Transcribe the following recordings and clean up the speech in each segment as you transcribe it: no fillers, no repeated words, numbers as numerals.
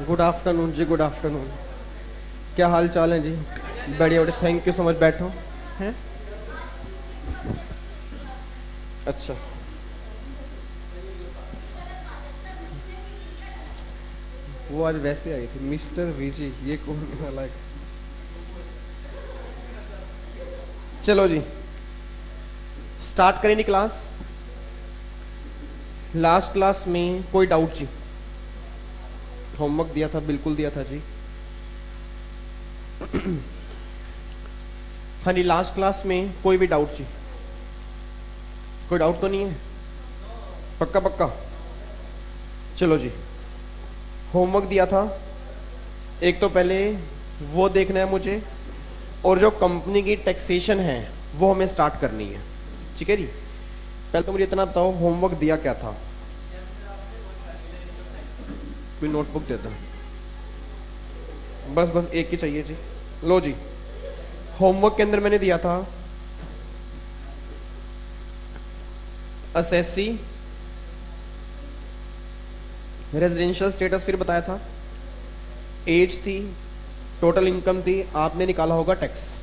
Good afternoon जी, good afternoon. क्या हाल चाल है जी? बढ़िया बढ़िया, थैंक यू सो मच। बैठो। हैं? अच्छा, वो आज वैसे आई थी मिस्टर वीजी, ये कौन वाला है? चलो जी, स्टार्ट करेंगे क्लास। लास्ट क्लास में कोई डाउट जी? होमवर्क दिया था, बिल्कुल दिया था जी। हाँ जी, लास्ट क्लास में कोई भी डाउट जी? कोई डाउट तो नहीं है? पक्का पक्का? चलो जी, होमवर्क दिया था। एक तो पहले वो देखना है मुझे, और जो कंपनी की टैक्सेशन है वो हमें स्टार्ट करनी है। ठीक है जी, पहले तो मुझे इतना बताओ, होमवर्क दिया क्या था? कोई नोटबुक देता? बस बस एक ही चाहिए जी। लो जी, होमवर्क के अंदर मैंने दिया था एसएससी रेजिडेंशियल स्टेटस, फिर बताया था एज थी, टोटल इनकम थी, आपने निकाला होगा टैक्स।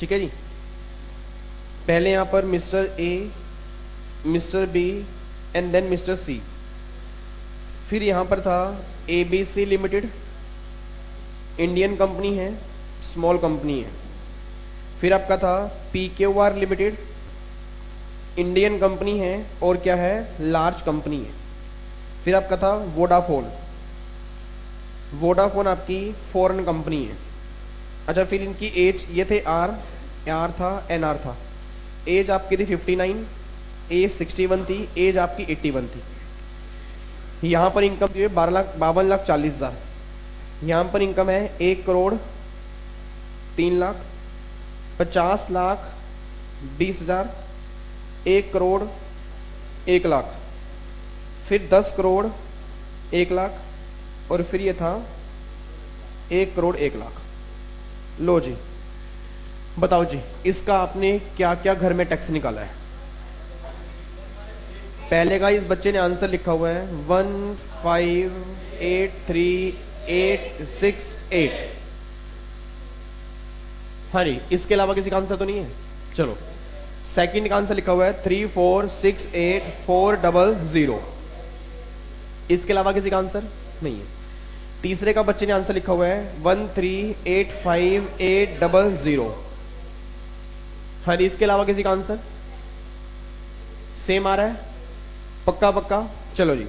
ठीक है जी, पहले यहां पर mister A, mister B and then mister C. फिर यहां पर था एबीसी लिमिटेड, इंडियन कंपनी है, स्मॉल कंपनी है। फिर आपका था पीक्यूआर लिमिटेड, इंडियन कंपनी है और क्या है, लार्ज कंपनी है। फिर आपका था वोडाफोन, वोडाफोन आपकी फॉरेन कंपनी है। अच्छा, फिर इनकी एज ये थे आर, आर था, एनआर था। एज आपकी थी 59, एज 61 थी, एज आपकी 81 थी। यहाँ पर इनकम जो है 12,52,40,000। यहाँ पर इनकम है 1,03,00,000, 50,20,000, 1,01,00,000, फिर 10,01,00,000, और फिर ये था 1,01,00,000। लो जी, बताओ जी, इसका आपने क्या क्या घर में टैक्स निकाला है? पहले का इस बच्चे ने आंसर लिखा हुआ है 1583868। हाँ जी, इसके अलावा किसी का आंसर तो नहीं है? चलो, सेकंड का आंसर लिखा हुआ है 3468,400। इसके अलावा किसी का आंसर नहीं है। तीसरे का बच्चे ने आंसर लिखा हुआ है 1385,800। हाँ जी, इसके अलावा किसी का आंसर सेम आ रहा है? पक्का पक्का? चलो जी,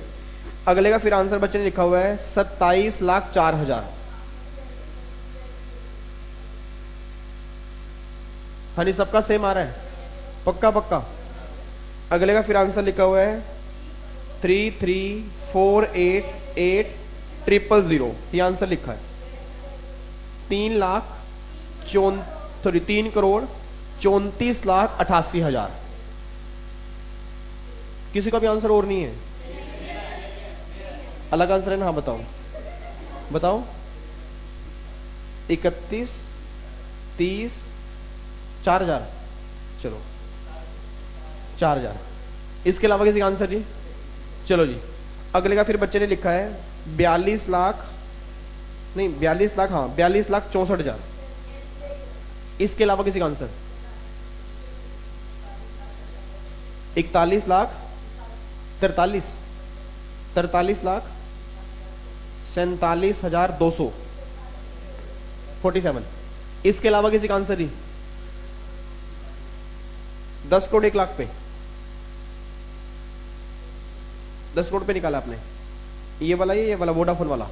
अगले का फिर आंसर बच्चे ने लिखा हुआ है 27,04,000। हाँ जी, सबका सेम आ रहा है? पक्का पक्का? अगले का फिर आंसर लिखा हुआ है 33,488,000। ये आंसर लिखा है 3,34,34,88,000। किसी का भी आंसर और नहीं है? अलग आंसर है ना? हाँ बताओ बताओ। 31, 30, 4,000। चलो 4,000। इसके अलावा किसी का आंसर जी? चलो जी, अगले का फिर बच्चे ने लिखा है 42 लाख, नहीं 42 लाख, हाँ 42,64,000। इसके अलावा किसी का आंसर? 41 लाख 43, 43,47,200, इसके अलावा किसी का आंसर ही? 10 करोड़ 1 लाख पे, 10 करोड़ पे निकाला आपने? ये वाला, ये वाला वोडाफोन वाला,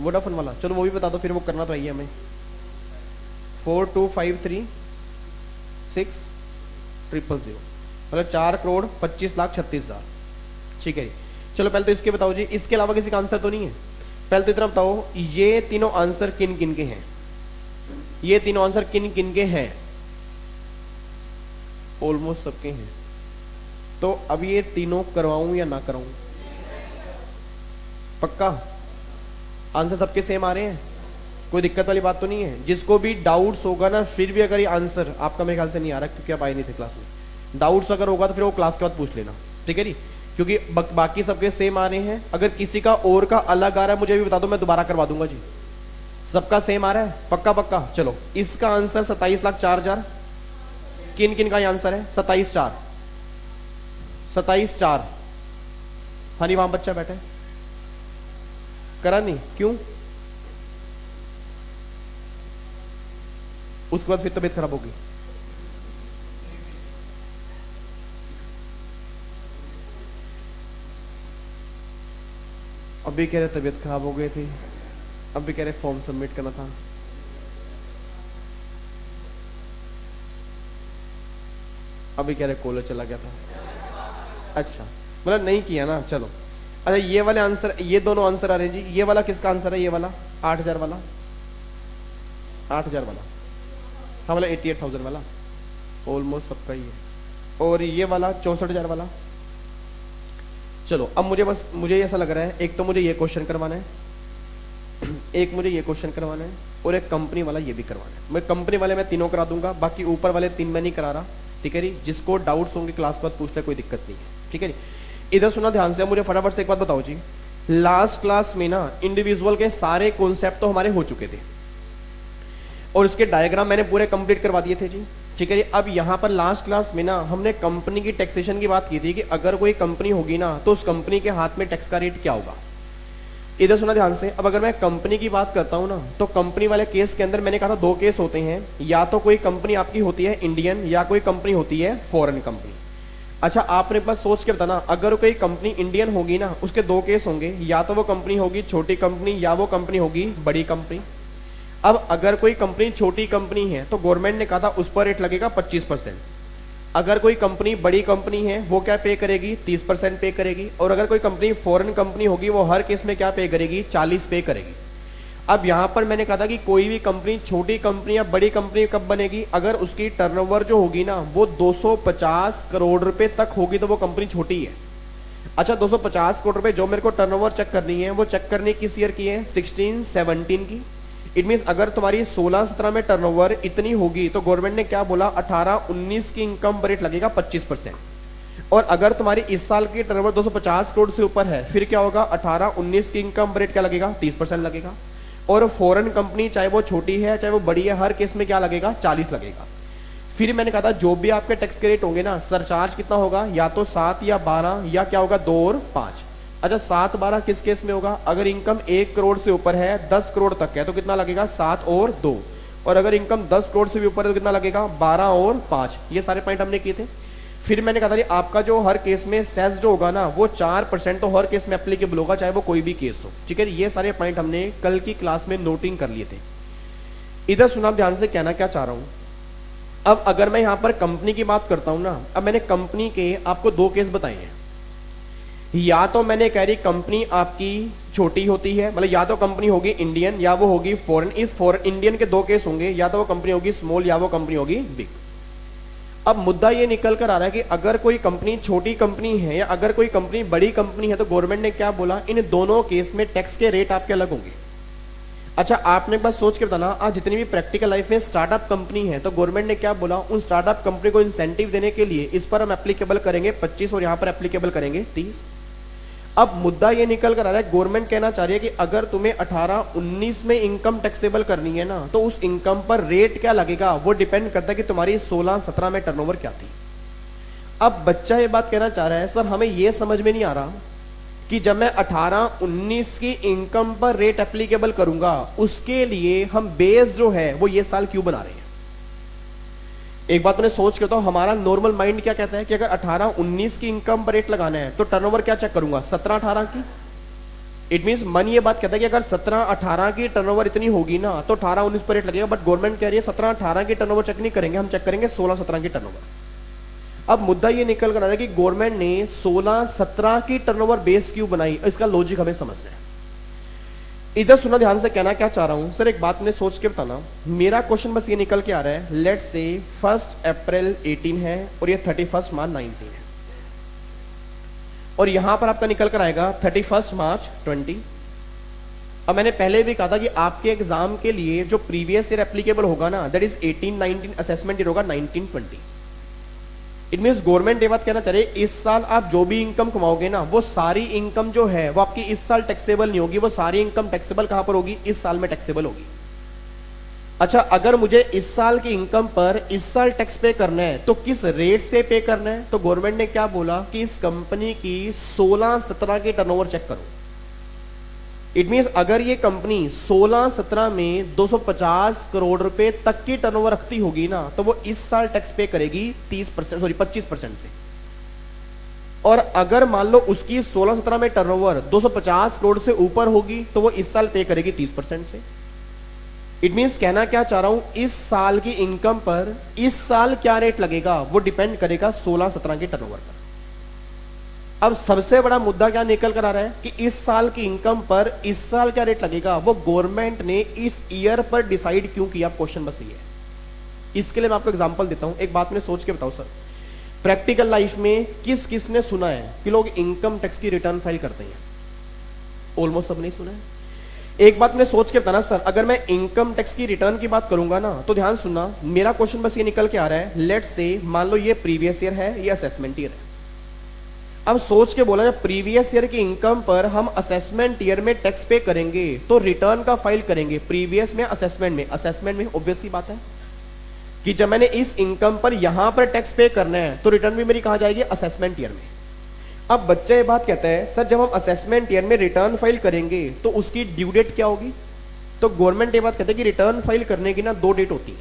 वोडाफोन वाला। चलो वो भी बता दो, फिर वो करना तो है हमें। 42,53,6,000, मतलब 4,25,36,000। ठीक है जी, चलो पहले तो इसके बताओ जी, इसके अलावा किसी का आंसर तो नहीं है? पहले तो इतना बताओ, ये तीनों आंसर किन किन के हैं? ये तीनों आंसर किन किन के हैं? ऑलमोस्ट सबके हैं। तो अब ये तीनों करवाऊं या ना करवाऊं? पक्का? आंसर सबके सेम आ रहे हैं? कोई दिक्कत वाली बात तो नहीं है? जिसको भी डाउट्स होगा ना, फिर भी अगर ये आंसर आपका मेरे ख्याल से नहीं आ रहा क्योंकि आप आए नहीं थे क्लास में, डाउट्स अगर होगा तो फिर वो क्लास के बाद पूछ लेना। ठीक है जी, क्योंकि बाकी सबके सेम आ रहे हैं। अगर किसी का और का अलग आ रहा है मुझे भी बता दो, मैं दोबारा करवा दूंगा जी। सबका सेम आ रहा है, पक्का पक्का। चलो इसका आंसर 27,04,000। किन किन का आंसर है 27,4? 27,4। हाँ नहीं, वहां बच्चा बैठा है, करा नहीं क्यों? उसके बाद फिर तबीयत खराब होगी। अभी कह रहे तबीयत खराब हो गई थी, अभी कह रहे फॉर्म सबमिट करना था। अभी कह रहे कॉलेज चला गया था। अच्छा मतलब नहीं किया ना, चलो। अच्छा ये वाले आंसर, ये दोनों आंसर आ रहे हैं जी। ये वाला किसका आंसर है? ये वाला 8,000 वाला, 8,000 वाला, हाँ वाला 88,000 वाला ऑलमोस्ट सबका ही है। और ये वाला 64,000 वाला। चलो अब मुझे ऐसा लग रहा है, एक तो मुझे ये क्वेश्चन करवाना है, एक मुझे ये क्वेश्चन करवाना है, और एक कंपनी वाला ये भी करवाना है। मैं कंपनी वाले मैं तीनों करा दूंगा, बाकी ऊपर वाले 3 मैं नहीं करा रहा, ठीक है जी। जिसको डाउट्स होंगे क्लास बाद पूछने, कोई दिक्कत नहीं है, ठीक है जी। इधर सुना ध्यान से, मुझे फटाफट से एक बात बताओ जी। लास्ट क्लास में ना इंडिविजुअल के सारे कॉन्सेप्ट तो हमारे हो चुके थे, और उसके डायग्राम मैंने पूरे कंप्लीट करवा दिए थे जी, ठीक है जी। अब यहाँ पर लास्ट क्लास में ना हमने कंपनी की टैक्सेशन की बात की थी कि अगर कोई कंपनी होगी ना तो उस कंपनी के हाथ में टैक्स का रेट क्या होगा। इधर सुना ध्यान से। अब अगर मैं कंपनी की बात करता हूँ ना, तो कंपनी वाले केस के अंदर मैंने कहा था 2 केस होते हैं, या तो कोई कंपनी आपकी होती है इंडियन, या कोई कंपनी होती है फॉरेन कंपनी। अच्छा आपने बस सोच के बताना, अगर कोई कंपनी इंडियन होगी ना उसके 2 केस होंगे, या तो वो कंपनी होगी छोटी कंपनी, या वो कंपनी होगी बड़ी कंपनी। अब अगर कोई कंपनी छोटी कंपनी है तो गवर्नमेंट ने कहा था उस पर रेट लगेगा 25%। अगर कोई कंपनी बड़ी कंपनी है वो क्या पे करेगी? 30% पे करेगी। और अगर कोई कंपनी फॉरेन कंपनी होगी वो हर केस में क्या पे करेगी? 40 पे करेगी। अब यहां पर मैंने कहा था कि कोई भी कंपनी छोटी कंपनी या बड़ी कंपनी कब बनेगी? अगर उसकी टर्नओवर जो होगी ना वो 250 करोड़ रुपए तक होगी तो वो कंपनी छोटी है। अच्छा 250 करोड़ रुपए जो मेरे को टर्नओवर चेक करनी है, वो चेक करनी किस ईयर की है? 16-17 की। इट मीन्स अगर तुम्हारी 16-17 में टर्नओवर इतनी होगी तो गवर्नमेंट ने क्या बोला? 18-19 की इनकम रेट लगेगा 25%। और अगर तुम्हारी इस साल की टर्नओवर 250 करोड़ से ऊपर है फिर क्या होगा? 18-19 की इनकम रेट क्या लगेगा? 30% लगेगा। और फॉरेन कंपनी चाहे वो छोटी है चाहे वो बड़ी है, हर केस में क्या लगेगा? 40 लगेगा। फिर मैंने कहा था जो भी आपके टैक्स के रेट होंगे ना, सरचार्ज कितना होगा? या तो 7 या 12, या क्या होगा 2 और 5। अच्छा 7-12 किस केस में होगा? अगर इनकम 1 करोड़ से ऊपर है, 10 करोड़ तक है तो कितना लगेगा? 7 और 2। और अगर इनकम 10 करोड़ से भी ऊपर है तो कितना लगेगा? 12 और 5। ये सारे पॉइंट हमने किए थे। फिर मैंने कहा था आपका जो हर केस में सेस जो होगा ना वो 4% तो हर केस में एप्लीकेबल होगा, चाहे वो कोई भी केस हो, ठीक है। ये सारे पॉइंट हमने कल की क्लास में नोटिंग कर लिए थे। इधर सुना ध्यान से, कहना क्या चाह रहा हूं। अब अगर मैं यहां पर कंपनी की बात करता हूं ना, अब मैंने कंपनी के आपको 2 केस बताए हैं। या तो मैंने कह रही कंपनी आपकी छोटी होती है, मतलब या तो कंपनी होगी इंडियन या वो होगी फॉरेन। इस फॉरेन इंडियन के 2 केस होंगे, या तो वो कंपनी होगी स्मॉल या वो कंपनी होगी बिग। अब मुद्दा ये निकल कर आ रहा है कि अगर कोई कंपनी छोटी कंपनी है या अगर कोई कंपनी बड़ी कंपनी है तो गवर्नमेंट ने क्या बोला? इन दोनों केस में टैक्स के रेट आपके अलग होंगे। अच्छा आपने बस सोच के बताना, आज जितनी भी प्रैक्टिकल लाइफ में स्टार्टअप कंपनी है तो गवर्नमेंट ने क्या बोला? उन स्टार्टअप कंपनी को इंसेंटिव देने के लिए इस पर हम एप्लीकेबल करेंगे 25 और यहां पर एप्लीकेबल करेंगे 30। अब मुद्दा ये निकल कर आ रहा है, गवर्नमेंट कहना चाह रही है कि अगर तुम्हें 18-19 में इनकम टैक्सेबल करनी है ना तो उस इनकम पर रेट क्या लगेगा वो डिपेंड करता है कि तुम्हारी 16-17 में टर्नओवर क्या थी। अब बच्चा ये बात कहना चाह रहा है सर हमें ये समझ में नहीं आ रहा कि जब मैं 18-19 की इनकम पर रेट एप्लीकेबल करूंगा उसके लिए हम बेस जो है वो ये साल क्यों बना रहे हैं। एक बात मैंने सोच के तो हमारा नॉर्मल माइंड क्या कहता है कि अगर 18-19 की इनकम पर रेट लगाना है तो टर्नओवर क्या चेक करूंगा? 17-18 की। इट मींस मन ये बात कहता है कि अगर 17-18 की टर्नओवर इतनी होगी ना तो 18-19 पर रेट लगेगा। बट गवर्नमेंट कह रही है 17-18 की टर्नओवर चेक नहीं करेंगे, हम चेक करेंगे 16-17 की टर्नओवर। अब मुद्दा ये निकल कर आ रहा है कि गवर्नमेंट ने 16-17 की टर्नओवर बेस क्यों बनाई, इसका लॉजिक हमें समझना है। इधर सुना ध्यान से, कहना क्या चाह रहा हूं सर, एक बात मैंने सोच के बताना। मेरा क्वेश्चन बस ये निकल के आ रहा है, लेट्स से 1 अप्रैल 18 है और ये 31 मार्च 19 है, और यहां पर आपका निकल कर आएगा 31 मार्च 20। अब मैंने पहले भी कहा था कि आपके एग्जाम के लिए जो प्रीवियस ईयर एप्लीकेबल होगा ना दैट इज 18-19, असेसमेंट ईयर होगा 19-20। इट मीन्स गवर्नमेंट ये बात कहना चाह रही है, इस साल आप जो भी इनकम कमाओगे ना, वो सारी इनकम जो है वो आपकी इस साल टैक्सेबल नहीं होगी, वो सारी इनकम टैक्सेबल कहां पर होगी, इस साल में टैक्सेबल होगी। अच्छा, अगर मुझे इस साल की इनकम पर इस साल टैक्स पे करना है तो किस रेट से पे करना है, तो गवर्नमेंट ने क्या बोला कि इस कंपनी की 16-17 की टर्नओवर चेक करो। इट मींस अगर ये कंपनी 16-17 में 250 करोड़ रुपए तक की टर्नओवर रखती होगी ना, तो वो इस साल टैक्स पे करेगी 25% से। और अगर मान लो उसकी 16-17 में टर्नओवर 250 करोड़ से ऊपर होगी तो वो इस साल पे करेगी 30% से। इट मींस कहना क्या चाह रहा हूं, इस साल की इनकम पर इस साल क्या रेट लगेगा वो डिपेंड करेगा 16-17 के टर्नओवर पर। अब सबसे बड़ा मुद्दा क्या निकल कर आ रहा है कि इस साल की इनकम पर इस साल क्या रेट लगेगा, वो गवर्नमेंट ने इस ईयर पर डिसाइड क्यों किया, क्वेश्चन बस ये है। इसके लिए मैं आपको एग्जांपल देता हूं, एक बात मैंने सोच के बताओ सर, प्रैक्टिकल लाइफ में किस किसने सुना है कि लोग इनकम टैक्स की रिटर्न फाइल करते हैं? ऑलमोस्ट सब नहीं सुना है। एक बात मैंने सोच के बताना सर, अगर मैं इनकम टैक्स की रिटर्न की बात करूंगा ना, तो ध्यान सुनना, मेरा क्वेश्चन बस ये निकल के आ रहा है, लेट्स से मान लो ये प्रीवियस ईयर है, ये असेसमेंट ईयर है। अब सोच के बोला, जब प्रीवियस ईयर की इनकम पर हम असेसमेंट ईयर में टैक्स पे करेंगे तो रिटर्न का फाइल करेंगे प्रीवियस में, असेसमेंट में ऑब्वियस सी बात है कि जब मैंने इस इनकम पर यहां पर टैक्स पे करना है तो रिटर्न भी मेरी कहां जाएगी, असेसमेंट ईयर में। अब बच्चा ये बात कहता है सर, जब हम असेसमेंट ईयर में रिटर्न फाइल करेंगे तो उसकी ड्यू डेट क्या होगी, तो गवर्नमेंट ये बात कहते हैं कि रिटर्न फाइल करने की ना 2 डेट होती है,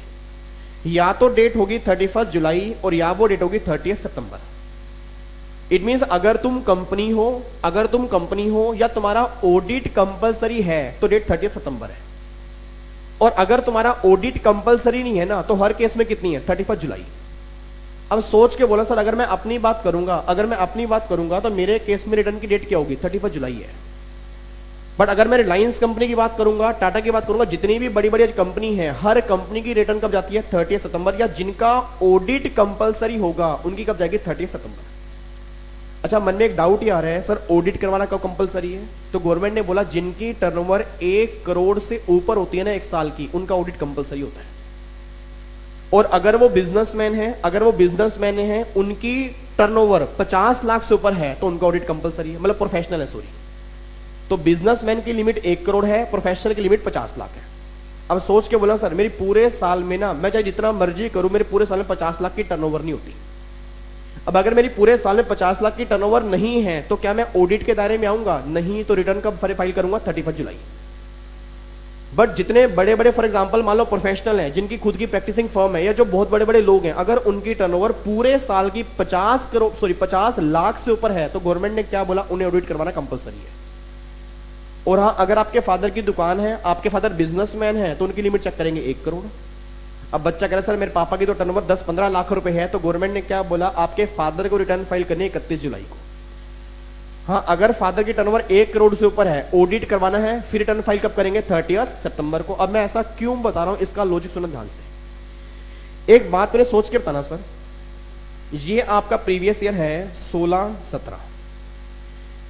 या तो डेट होगी 31 जुलाई और या वो डेट होगी 30 सितंबर। इट मींस अगर तुम कंपनी हो या तुम्हारा ऑडिट कंपलसरी है तो डेट 30 सितंबर है, और अगर तुम्हारा ऑडिट कंपलसरी नहीं है ना तो हर केस में कितनी है, 31 जुलाई। अब सोच के बोला सर, अगर मैं अपनी बात करूंगा तो मेरे केस में रिटर्न की डेट क्या होगी, 31 जुलाई है। बट अगर मैं रिलायंस कंपनी की बात करूंगा, टाटा की बात करूंगा, जितनी भी बड़ी बड़ी कंपनी है, हर कंपनी की रिटर्न कब जाती है, 30 सितंबर, या जिनका ऑडिट कंपलसरी होगा उनकी कब जाएगी, 30 सितंबर। अच्छा, मन में एक डाउट ही आ रहा है सर, ऑडिट करवाना कब कंपलसरी है, तो गवर्नमेंट ने बोला जिनकी टर्नओवर 1 करोड़ से ऊपर होती है ना एक साल की, उनका ऑडिट कंपलसरी होता है। और अगर वो बिजनेसमैन है, उनकी टर्नओवर 50 लाख से ऊपर है तो उनका ऑडिट कंपलसरी है, मतलब प्रोफेशनल है, सॉरी। तो बिजनेसमैन की लिमिट 1 करोड़ है, प्रोफेशनल की लिमिट 50 लाख है। अब सोच के बोला सर, मेरी पूरे साल में ना, मैं चाहे जितना मर्जी करूं, मेरे पूरे साल में 50 लाख की टर्नओवर नहीं होती। अब अगर मेरी पूरे साल में 50 लाख की टर्नओवर नहीं है तो क्या मैं ऑडिट के दायरे में आऊंगा, नहीं, तो रिटर्न कब फाइल करूंगा, 31 जुलाई। बट जितने बड़े बड़े फॉर एग्जांपल मान लो प्रोफेशनल हैं, जिनकी खुद की प्रैक्टिसिंग फर्म है, या जो बहुत बड़े बड़े लोग हैं, अगर उनकी टर्नओवर पूरे साल की 50 लाख से ऊपर है तो गवर्नमेंट ने क्या बोला, उन्हें ऑडिट करवाना कंपलसरी है। और हाँ, अगर आपके फादर की दुकान है, आपके फादर बिजनेसमैन है, तो उनकी लिमिट चेक करेंगे 1 करोड़। अब बच्चा कह रहा है सर, मेरे पापा की तो टर्नओवर 10-15 लाख रुपए है, तो गवर्नमेंट ने क्या बोला, आपके फादर को रिटर्न फाइल करनी है 31 जुलाई को। हाँ, अगर फादर की टर्नओवर 1 करोड़ से ऊपर है, ऑडिट करवाना है, फिर रिटर्न फाइल कब करेंगे, 30 सितंबर को। अब मैं ऐसा क्यों बता रहा हूं, इसका लॉजिक सुनो ध्यान से। एक बात मैंने सोच के बताना सर, ये आपका प्रीवियस ईयर है 16-17,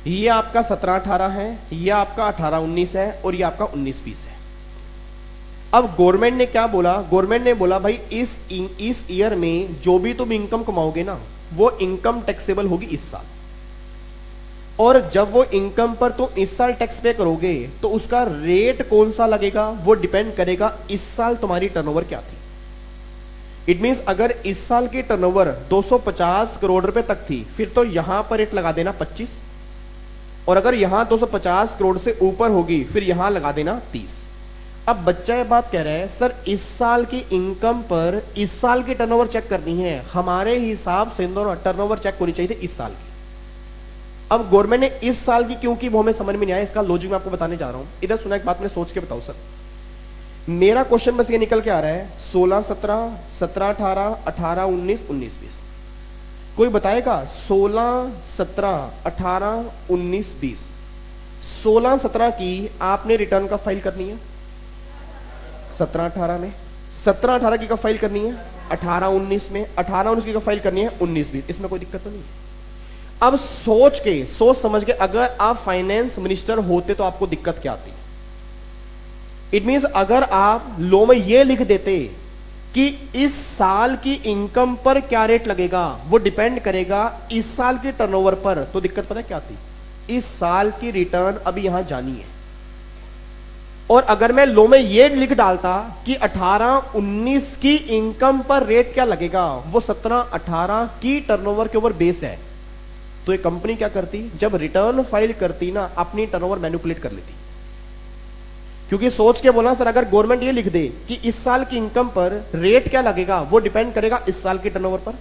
ये आपका 17-18 है, ये आपका 18-19 है, और ये आपका 19-20 है। अब गवर्नमेंट ने क्या बोला, गवर्नमेंट ने बोला भाई इस ईयर में जो भी तुम इनकम कमाओगे ना, वो इनकम टैक्सेबल होगी इस साल। और जब वो इनकम पर तुम इस साल टैक्स पे करोगे तो उसका रेट कौन सा लगेगा, वो डिपेंड करेगा इस साल तुम्हारी टर्नओवर क्या थी। इट मींस अगर इस साल की टर्नओवर 250 करोड़ रुपए तक थी, फिर तो यहां पर रेट लगा देना 25, और अगर यहां 250 करोड़ से ऊपर होगी फिर यहां लगा देना 30। अब बच्चा ये बात कह रहा है सर, इस साल की इनकम पर इस साल की टर्नओवर चेक करनी है, हमारे हिसाब से दोनों टर्नओवर चेक होनी चाहिए थी इस साल की। अब गवर्नमेंट ने इस साल की क्यों की वो हमें समझ में नहीं आया, इसका लॉजिक मैं आपको बताने जा रहा हूं। इधर सुना, एक बात मैं सोच के बताऊं सर, मेरा क्वेश्चन बस ये निकल के आ रहा है 16-17, 17-18, 18-19, 19-20। कोई बताएगा 16-17, 18, 19, 20, 16-17 की आपने रिटर्न कब फाइल करनी है, 17-18 में, 17-18 की कब फाइल करनी है, 18-19 में, 18-19 की कब फाइल करनी है, 19-20। इसमें कोई दिक्कत तो नहीं है। अब सोच समझ के अगर आप फाइनेंस मिनिस्टर होते तो आपको दिक्कत क्या आती। इट मींस अगर आप लॉ में ये लिख देते कि इस साल की इनकम पर क्या रेट लगेगा, वो डिपेंड करेगा इस साल के टर्नओवर पर। तो दिक्कत पता है क्या थी, इस साल की रिटर्न अभी यहां जानी है, और अगर मैं लो में ये लिख डालता कि 18-19 की इनकम पर रेट क्या लगेगा, वो 17-18 की टर्नओवर के ऊपर बेस है, तो एक कंपनी क्या करती, जब रिटर्न फाइल करती ना, अपनी टर्नओवर मैनिपुलेट कर लेती। क्योंकि सोच के बोला सर, अगर गवर्नमेंट ये लिख दे कि इस साल की इनकम पर रेट क्या लगेगा, वो डिपेंड करेगा इस साल की टर्नओवर पर।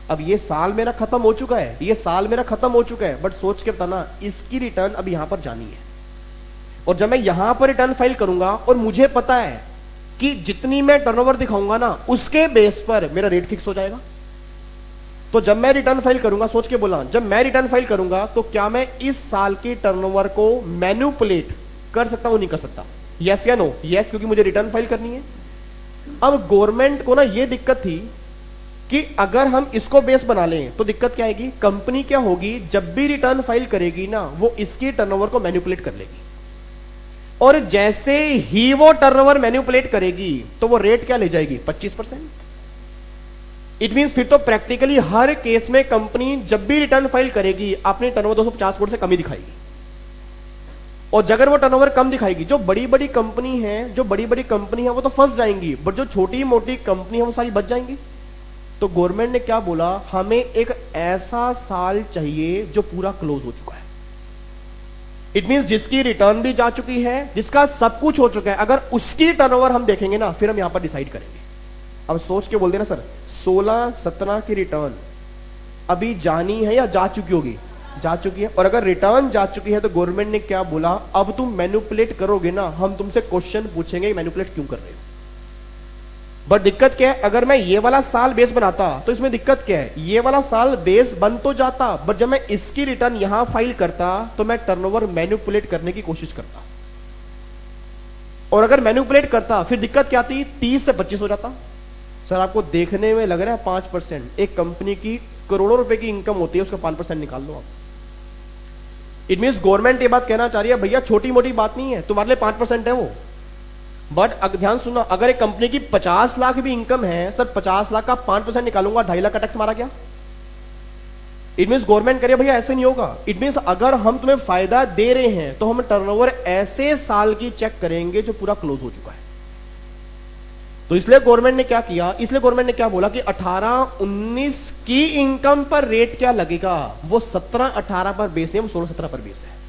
अब ये साल मेरा खत्म हो चुका है, ये साल मेरा खत्म हो चुका है, बट सोच के बताना इसकी रिटर्न अब यहां पर जानी है, और जब मैं यहां पर रिटर्न फाइल करूंगा और मुझे पता है कि जितनी मैं टर्नओवर दिखाऊंगा ना, उसके बेस पर मेरा रेट फिक्स हो जाएगा। तो जब मैं रिटर्न फाइल करूंगा, सोच के बोला, जब मैं रिटर्न फाइल करूंगा तो क्या मैं इस साल की टर्नओवर को मैनिपुलेट कर सकता हूं, नहीं कर सकता? यस या नो? यस, क्योंकि मुझे रिटर्न फाइल करनी है। अब गवर्नमेंट को ना ये दिक्कत थी कि अगर हम इसको बेस बना लें तो दिक्कत क्या आएगी, कंपनी क्या होगी, जब भी रिटर्न फाइल करेगी ना, वो इसकी टर्नओवर को मैनिपुलेट कर लेगी, और जैसे ही वो टर्नओवर मैनिपुलेट करेगी तो वो रेट क्या ले जाएगी, 25%। इट मींस फिर तो प्रैक्टिकली हर केस में कंपनी जब भी रिटर्न फाइल करेगी अपनी टर्नओवर 250 करोड़ से कम ही दिखाएगी, और अगर वो टर्नओवर कम दिखाएगी, जो बड़ी बड़ी कंपनी है, जो बड़ी बड़ी कंपनी है वो तो फंस जाएंगी, बट जो छोटी मोटी कंपनी है वो सारी बच जाएंगी। तो गवर्नमेंट ने क्या बोला, हमें एक ऐसा साल चाहिए जो पूरा क्लोज हो चुका है। इट मींस जिसकी रिटर्न भी जा चुकी है, जिसका सब कुछ हो चुका है, अगर उसकी टर्नओवर हम देखेंगे ना, फिर हम यहां पर डिसाइड करेंगे। अब सोच के बोल देना सर, 16-17 की रिटर्न अभी जानी है या जा चुकी होगी, जा चुकी है, और अगर रिटर्न जा चुकी है तो गवर्नमेंट ने क्या बोला, अब तुम मैनिपुलेट करोगे ना, हम तुमसे क्वेश्चन पूछेंगे मैनिपुलेट क्यों कर रहे हो। बट दिक्कत क्या है, अगर मैं ये वाला साल बेस बनाता तो इसमें दिक्कत क्या है, ये वाला साल बेस बन तो जाता, बट जब मैं इसकी रिटर्न यहां फाइल करता तो मैं टर्नओवर मैनिपुलेट करने की कोशिश करता, और अगर मैनिपुलेट करता फिर दिक्कत क्या आती, 30 से 25 हो जाता। सर आपको देखने में लग रहा है 5%, एक कंपनी की करोड़ों रुपए की इनकम होती है, उसका 5% निकाल लो आप। इट मींस गवर्नमेंट ये बात कहना चाह रही है, भैया छोटी मोटी बात नहीं है, तुम्हारे लिए 5% है वो। बट ध्यान सुनना, अगर एक कंपनी की 50 लाख भी इनकम है, सर 50 लाख का 5% निकालूंगा, 2.5 लाख का टैक्स मारा गया। इट मींस गवर्नमेंट करे भैया ऐसे नहीं होगा। इट मींस अगर हम तुम्हें फायदा दे रहे हैं तो हम टर्नओवर ऐसे साल की चेक करेंगे जो पूरा क्लोज हो चुका है। तो इसलिए गवर्नमेंट ने क्या किया, इसलिए गवर्नमेंट ने क्या बोला कि 18-19 की इनकम पर रेट क्या लगेगा, वो 17-18 पर बेस नहीं, वो 16-17 पर बेस है।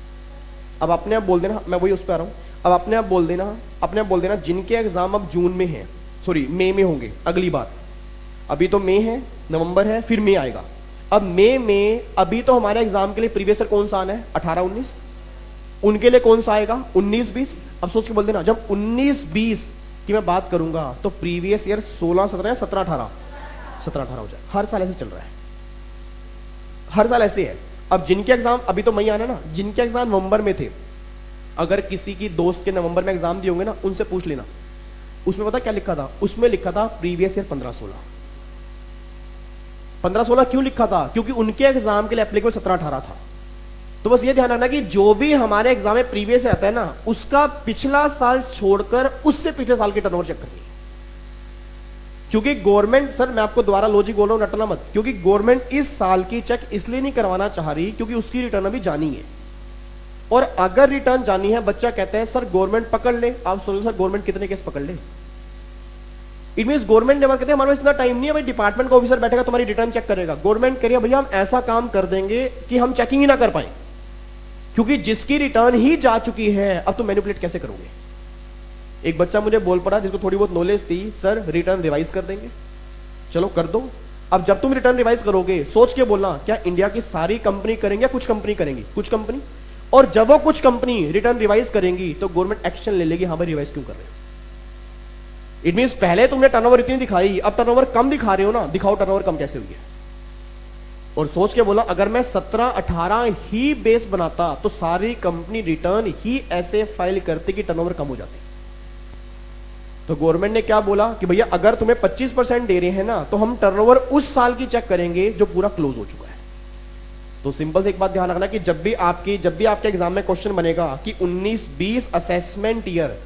अब अपने आप बोल देना, मैं वही उस पर आ रहा हूं, अब अपने आप बोल देना, अपने आप बोल देना, जिनके एग्जाम अब जून में है, सॉरी मई में होंगे, अगली बार, अभी तो मई है, नवंबर है, फिर मई आएगा। अब मई में अभी तो हमारे एग्जाम के लिए प्रीवियस ईयर कौन सा आना है, 18-19, उनके लिए कौन सा आएगा, 19-20। अब सोच के बोल देना, जब 19-20 की मैं बात करूंगा तो प्रीवियस ईयर 16-17 या 17-18, 17-18 हो जाए। हर साल ऐसे चल रहा है, हर साल ऐसे है। अब जिनके एग्जाम अभी तो मई आना ना, जिनके एग्जाम नवंबर में थे, अगर किसी की दोस्त के नवंबर में एग्जाम दिए होंगे ना, उनसे पूछ लेना, उसमें पता क्या लिखा था, उसमें लिखा था प्रीवियस ईयर 15-16। 15-16 क्यों लिखा था, क्योंकि उनके एग्जाम के लिए एप्लीकेबल 17-18 था। तो बस ये ध्यान रखना कि जो भी हमारे एग्जाम में प्रीवियस रहता है ना, उसका पिछला साल छोड़कर उससे पिछले साल की टर्नओवर चेक करनी है। क्योंकि गवर्नमेंट, सर मैं आपको दोबारा लॉजिक बोल रहा हूं, रटना मत, क्योंकि गवर्नमेंट इस साल की चेक इसलिए नहीं करवाना चाह रही क्योंकि उसकी रिटर्न अभी जानी है, और अगर रिटर्न जानी है, बच्चा कहता है सर गवर्नमेंट पकड़ ले, आप सोचो सर गवर्नमेंट कितने केस पकड़ ले। इट मींस गवर्नमेंट ने बात कहते हैं हमारे पास इतना टाइम नहीं है भाई, डिपार्टमेंट का ऑफिसर बैठेगा तुम्हारी रिटर्न चेक करेगा। गवर्नमेंट करिए भैया हम ऐसा काम कर देंगे कि हम चेकिंग ही ना कर पाए, क्योंकि जिसकी रिटर्न ही जा चुकी है अब तुम मैनिपुलेट कैसे करोगे। एक बच्चा मुझे बोल पड़ा जिसको थोड़ी बहुत नॉलेज थी, सर रिटर्न रिवाइज कर देंगे, चलो कर दो। अब जब तुम रिटर्न रिवाइज करोगे, सोच के बोलना क्या इंडिया की सारी कंपनी करेंगे या कुछ कंपनी करेंगी, कुछ कंपनी, और जब वो कुछ कंपनी रिटर्न रिवाइज करेंगी तो गवर्नमेंट एक्शन ले लेगी, हाँ भाई रिवाइज क्यों कर रहे हो। इट मींस पहले तुमने टर्नओवर इतनी दिखाई, अब टर्नओवर कम दिखा रहे हो ना, दिखाओ टर्नओवर कम कैसे हुई है। और सोच के बोला अगर मैं 17-18 ही बेस बनाता तो सारी कंपनी रिटर्न ही ऐसे फाइल करती कि टर्नओवर कम हो जाती। तो गवर्नमेंट ने क्या बोला कि भैया अगर तुम्हें 25% दे रहे हैं ना, तो हम टर्नओवर उस साल की चेक करेंगे जो पूरा क्लोज हो चुका है। तो सिंपल से एक बात ध्यान रखना कि जब भी आपके एग्जाम में क्वेश्चन बनेगा कि 19-20 असेसमेंट ईयर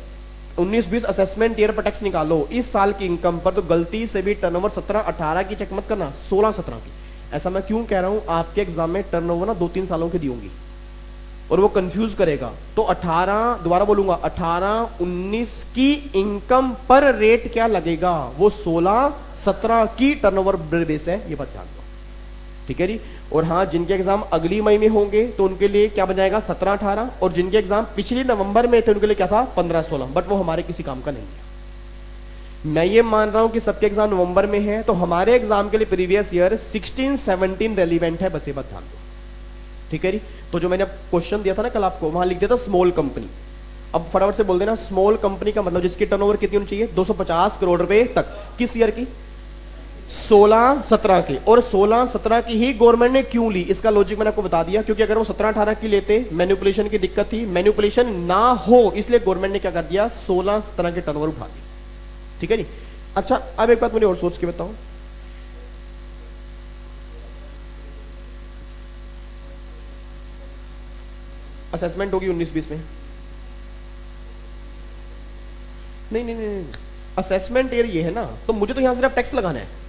19-20 असेसमेंट ईयर पर टैक्स निकालो, इस साल की इनकम पर तो गलती से भी टर्नओवर 17-18 की चेक मत करना, 16-17 की। ऐसा मैं क्यों कह रहा हूं, आपके एग्जाम में टर्नओवर ना 2-3 सालों की दी होंगी और वो कंफ्यूज करेगा। तो 18, दोबारा बोलूंगा, 18-19 की इनकम पर रेट क्या लगेगा, वो 16-17 की टर्नओवर बेस है, ये बात ध्यान दो, ठीक है जी। और हाँ, जिनके एग्जाम अगली मई में होंगे तो उनके लिए क्या बन जाएगा 17-18, और जिनके एग्जाम पिछली नवंबर में थे उनके लिए क्या था 15-16, बट वो हमारे किसी काम का नहीं है। मैं ये मान रहा हूं कि सबके एग्जाम नवंबर में है, तो हमारे एग्जाम के लिए प्रीवियस ईयर 16-17 रेलिवेंट है, बस ये बात ध्यान दो, ठीक है जी। तो जो मैंने क्वेश्चन दिया था ना कल आपको, वहां लिख दिया था स्मॉल कंपनी। अब फटाफट से बोल देना, स्मॉल कंपनी का मतलब जिसकी टर्नओवर कितनी होनी चाहिए, 250 करोड़ रुपए तक, किस ईयर की, 16-17 की। और 16-17 की ही गवर्नमेंट ने क्यों ली, इसका लॉजिक मैंने आपको बता दिया, क्योंकि अगर वो 17-18 की लेते, मैनिपुलेशन की दिक्कत थी, मैनिपुलेशन ना हो इसलिए गवर्नमेंट ने क्या कर दिया, 16-17 के टर्नओवर उठा दी, ठीक है जी। अच्छा, अब एक बात मुझे और सोच के बताओ, असेसमेंट होगी 19-20 में, नहीं नहीं नहीं, असेसमेंट ईयर ये है ना, तो मुझे तो यहां सिर्फ टैक्स लगाना है।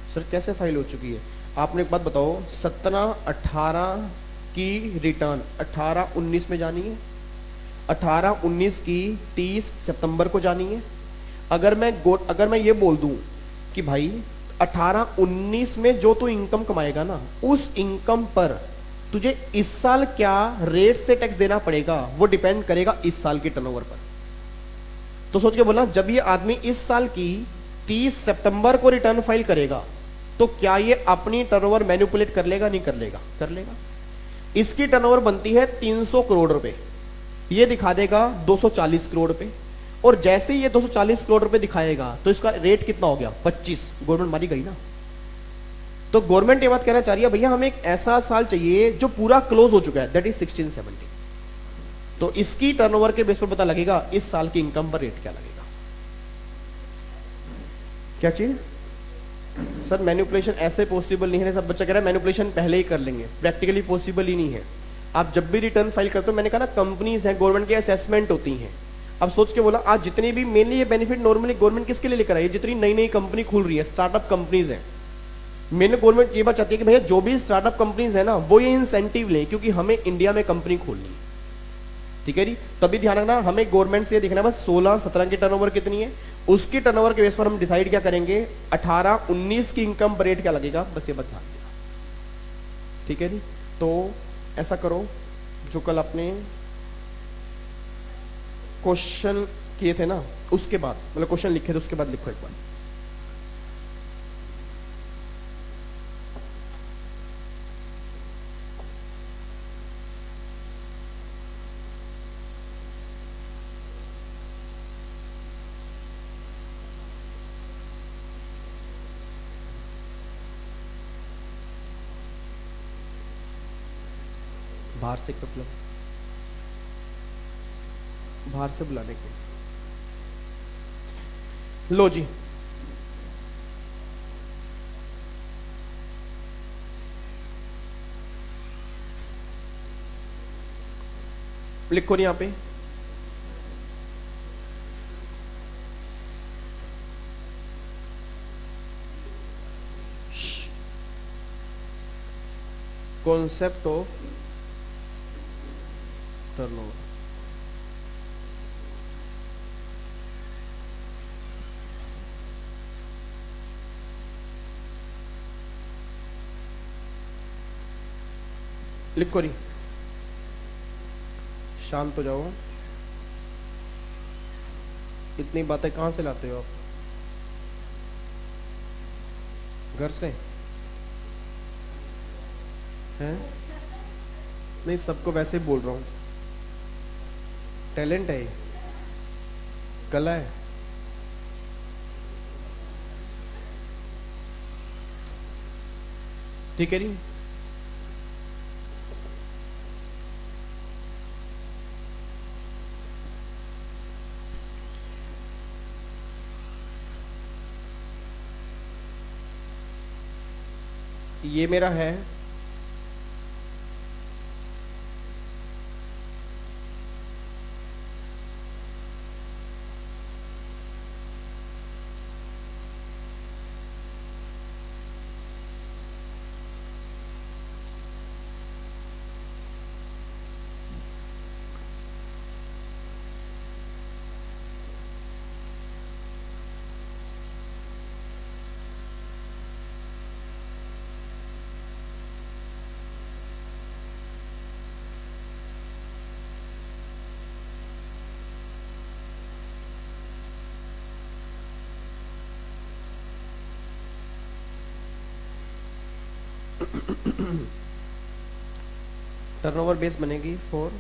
सर कैसे फाइल हो चुकी है, आपने एक बात बताओ, 17-18 की रिटर्न 18-19 में जानी है, 18-19 की 30 सितंबर को जानी है। अगर मैं ये बोल दूं कि भाई 18-19 में जो तू इनकम कमाएगा ना, उस इनकम पर तुझे इस साल क्या रेट से टैक्स देना पड़ेगा, वो डिपेंड करेगा इस साल की टर्नओवर पर। तो सोच के बोलना, जब ये आदमी इस साल की 30 सितंबर को रिटर्न फाइल करेगा, तो क्या ये अपनी टर्नओवर मैनिपुलेट कर लेगा, नहीं कर लेगा, कर लेगा। इसकी टर्नओवर बनती है 300 करोड़ रुपए, ये दिखा देगा 240 करोड़ रुपए, और जैसे ही ये 240 करोड़ रुपए दिखाएगा तो इसका रेट कितना हो गया 25, गवर्नमेंट मारी गई ना। तो गवर्नमेंट ये बात कहना चाह रही है, भैया हमें एक ऐसा साल चाहिए जो पूरा क्लोज हो चुका है, दैट इज 16-17। तो इसकी टर्नओवर के बेस पर पता लगेगा इस साल की इनकम पर रेट क्या लगेगा। क्या चीज सर, मैनिपुलेशन ऐसे पॉसिबल नहीं है, सब बच्चा कह रहा है मैनिपुलेशन पहले ही कर लेंगे, प्रैक्टिकली पॉसिबल ही नहीं है। आप जब भी रिटर्न फाइल करते हो, मैंने कहा ना कंपनीज हैं, गवर्नमेंट की असेसमेंट होती हैं। अब सोच के बोला, आज जितनी भी मेनली ये बेनिफिट नॉर्मली गवर्नमेंट किसके लिए लेकर आई है, जितनी नई नई कंपनी खुल रही है, स्टार्टअप कंपनीज हैं, मेन गवर्नमेंट ये बात चाहती है कि भैया जो भी स्टार्टअप कंपनीज है ना, वो ये इंसेंटिव ले, क्योंकि हमें इंडिया में कंपनी खोलनी है, ठीक है जी। तभी ध्यान रखना, हमें गवर्नमेंट से देखना बस 16-17 की टर्नओवर कितनी है, उसकी टर्नओवर के बेस पर हम डिसाइड क्या करेंगे, 18-19 की इनकम पर रेट क्या लगेगा, बस ये बात ध्यान देना, ठीक है जी। तो ऐसा करो, जो कल आपने क्वेश्चन किए थे ना, उसके बाद मतलब क्वेश्चन लिखे थे उसके बाद लिखो एक बार। बाहर से मतलब बाहर से बुलाने के, लो जी लिखो नहीं यहाँ पे, कॉन्सेप्ट ऑफ टर्नओवर। लिखो नहीं, शांत हो जाओ, इतनी बातें कहां से लाते हो आप, घर से हैं? नहीं, सबको वैसे ही बोल रहा हूं, टैलेंट है, कला है। ठीक है जी, ये मेरा है टर्नओवर बेस बनेगी for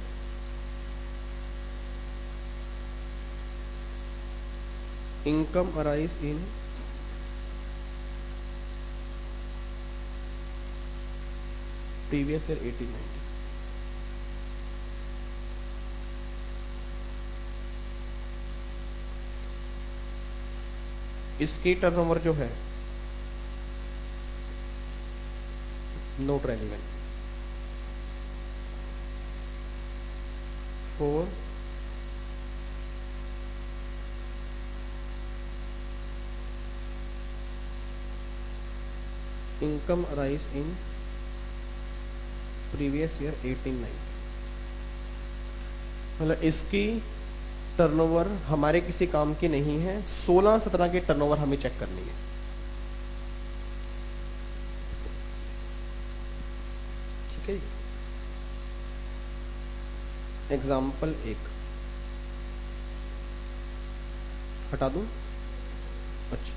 income arise in previous year 1890। इसकी टर्नओवर जो है note relevant for income arise in previous year 1890। मतलब इसकी टर्नओवर हमारे किसी काम की नहीं है, 16-17 की टर्नओवर हमें चेक करनी है। ठीक है, एग्जाम्पल 1 हटा दूं? अच्छा,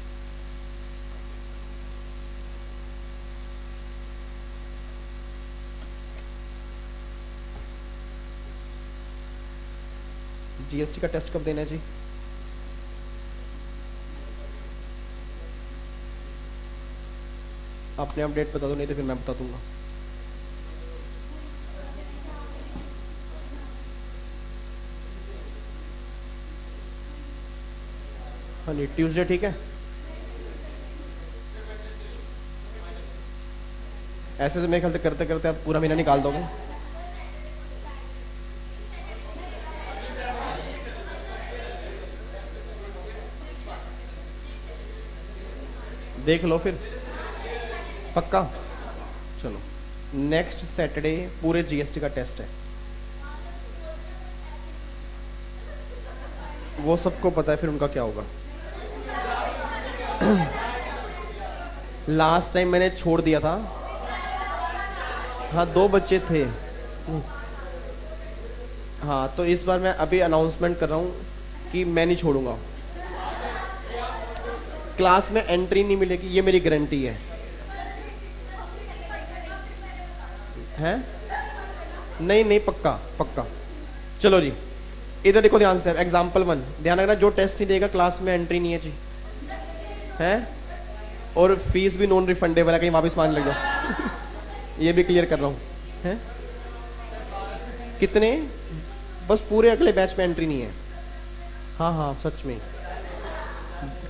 जीएसटी का टेस्ट कब देना है जी? आपने आप डेट बता दो, नहीं तो फिर मैं बता दूंगा। हाँ जी, ट्यूसडे ठीक है। ऐसे तो मेरे ख्याल से करते करते आप पूरा महीना निकाल दोगे। देख लो फिर, पक्का। चलो, नेक्स्ट सैटरडे पूरे जीएसटी का टेस्ट है, वो सबको पता है फिर उनका क्या होगा। लास्ट टाइम मैंने छोड़ दिया था। हाँ, 2 बच्चे थे। हाँ, तो इस बार मैं अभी अनाउंसमेंट कर रहा हूँ कि मैं नहीं छोड़ूंगा। क्लास में एंट्री नहीं मिलेगी, ये मेरी गारंटी है। हैं? नहीं नहीं, पक्का पक्का। चलो जी, इधर देखो ध्यान से, एग्जाम्पल 1 ध्यान रखना, जो टेस्ट नहीं देगा क्लास में एंट्री नहीं है जी। हैं? और फीस भी नॉन रिफंडेबल है, कहीं वापस मान लग जाओ। ये भी क्लियर कर रहा हूँ। हैं? कितने? बस पूरे अगले बैच में एंट्री नहीं है। हाँ हाँ, सच में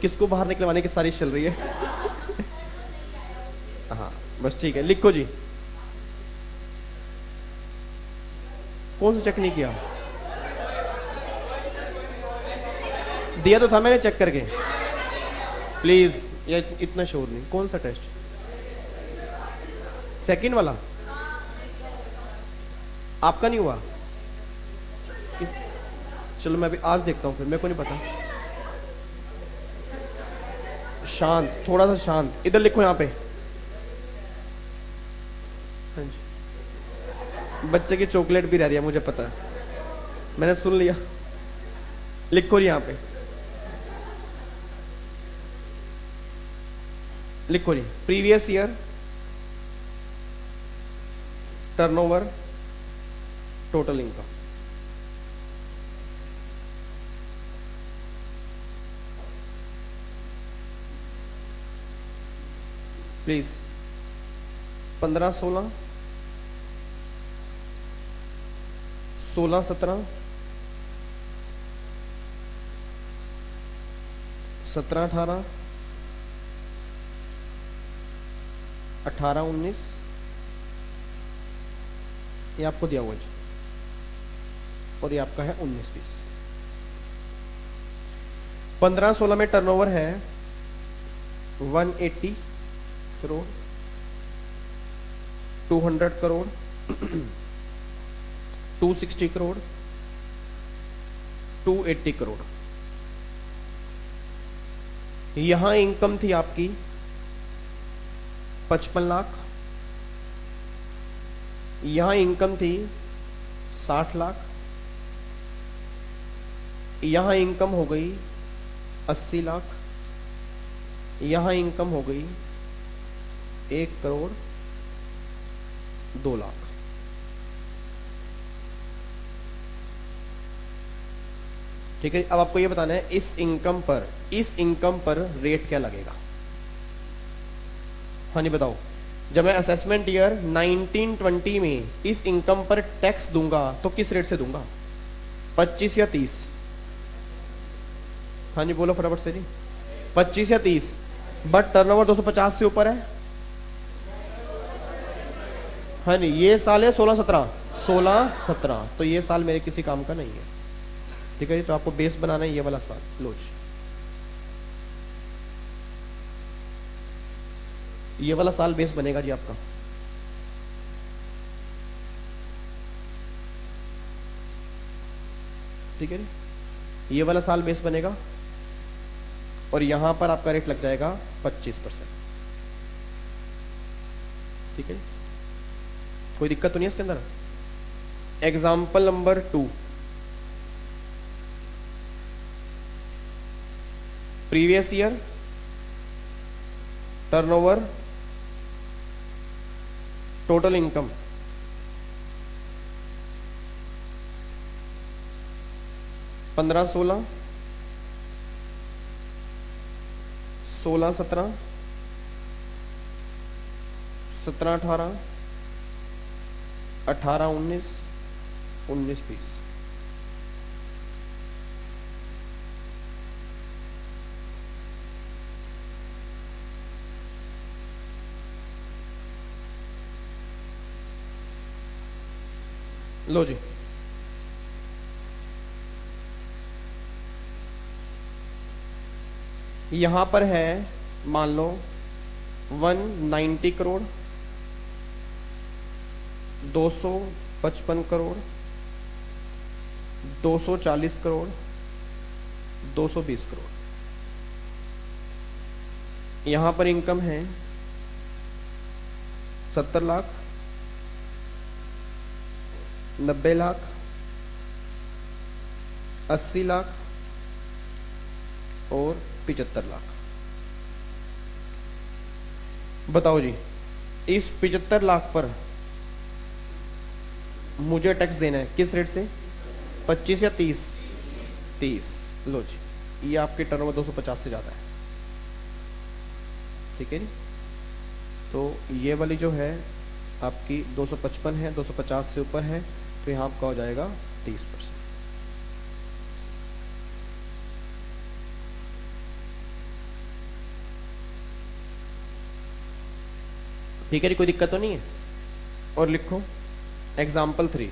किसको बाहर निकलवाने की साजिश चल रही है। हाँ बस ठीक है, लिखो जी। कौन सा चेक नहीं किया? दिया तो था मैंने चेक करके। प्लीज, ये इतना शोर नहीं। कौन सा टेस्ट? सेकंड वाला आपका नहीं हुआ? चलो मैं अभी आज देखता हूँ, फिर मेरे को नहीं पता। शांत, थोड़ा सा शांत। इधर लिखो यहाँ पे। हाँ जी, बच्चे की चॉकलेट भी रह रही है, मुझे पता है, मैंने सुन लिया। लिखो जी यहाँ पे, लिखो जी, previous year turnover total income. Please 15-16, 16-17, 17-18, 18-19, ये आपको दिया हुआ है, और ये आपका है 19-20। 15-16 में टर्नओवर है 180 करोड़, 200 करोड़, 260 करोड़, 280 करोड़। यहां इनकम थी आपकी 55 लाख, यहां इनकम थी 60 लाख, यहां इनकम हो गई 80 लाख, यहां इनकम हो गई 1 करोड़, 2 लाख। ठीक है, अब आपको ये बताना है इस इनकम पर रेट क्या लगेगा। हाँ जी बताओ, जब मैं असेसमेंट ईयर 1920 में इस इनकम पर टैक्स दूंगा तो किस रेट से दूंगा, 25 या 30? हाँ जी बोलो फटाफट से जी, 25 या 30? बट टर्नओवर 250 से ऊपर है। हाँ जी, ये साल है 16-17, तो ये साल मेरे किसी काम का नहीं है। ठीक है जी, तो आपको बेस बनाना है ये वाला साल। लो जी, ये वाला साल बेस बनेगा जी आपका। ठीक है जी, ये वाला साल बेस बनेगा और यहां पर आपका रेट लग जाएगा 25%। ठीक है, कोई दिक्कत तो नहीं है इसके अंदर। Example number 2, previous year turnover, total income, पंद्रह 16, 16-17, 17-18, 18-19, 19-20। लो जी, यहां पर है मान लो 190 करोड़, 255 करोड़, 240 करोड़, 220 करोड़। यहां पर इनकम है 70 लाख, 90 लाख, 80 लाख और 75 लाख। बताओ जी, इस 75 लाख पर मुझे टैक्स देना है किस रेट से, 25 या 30? 30। लो जी, ये आपके टर्नओवर 250 से ज़्यादा है। ठीक है जी, तो ये वाली जो है आपकी 255 है, 250 से ऊपर है, तो यहाँ आपका हो जाएगा 30%। ठीक है जी, कोई दिक्कत तो नहीं है। और लिखो एग्जाम्पल 3।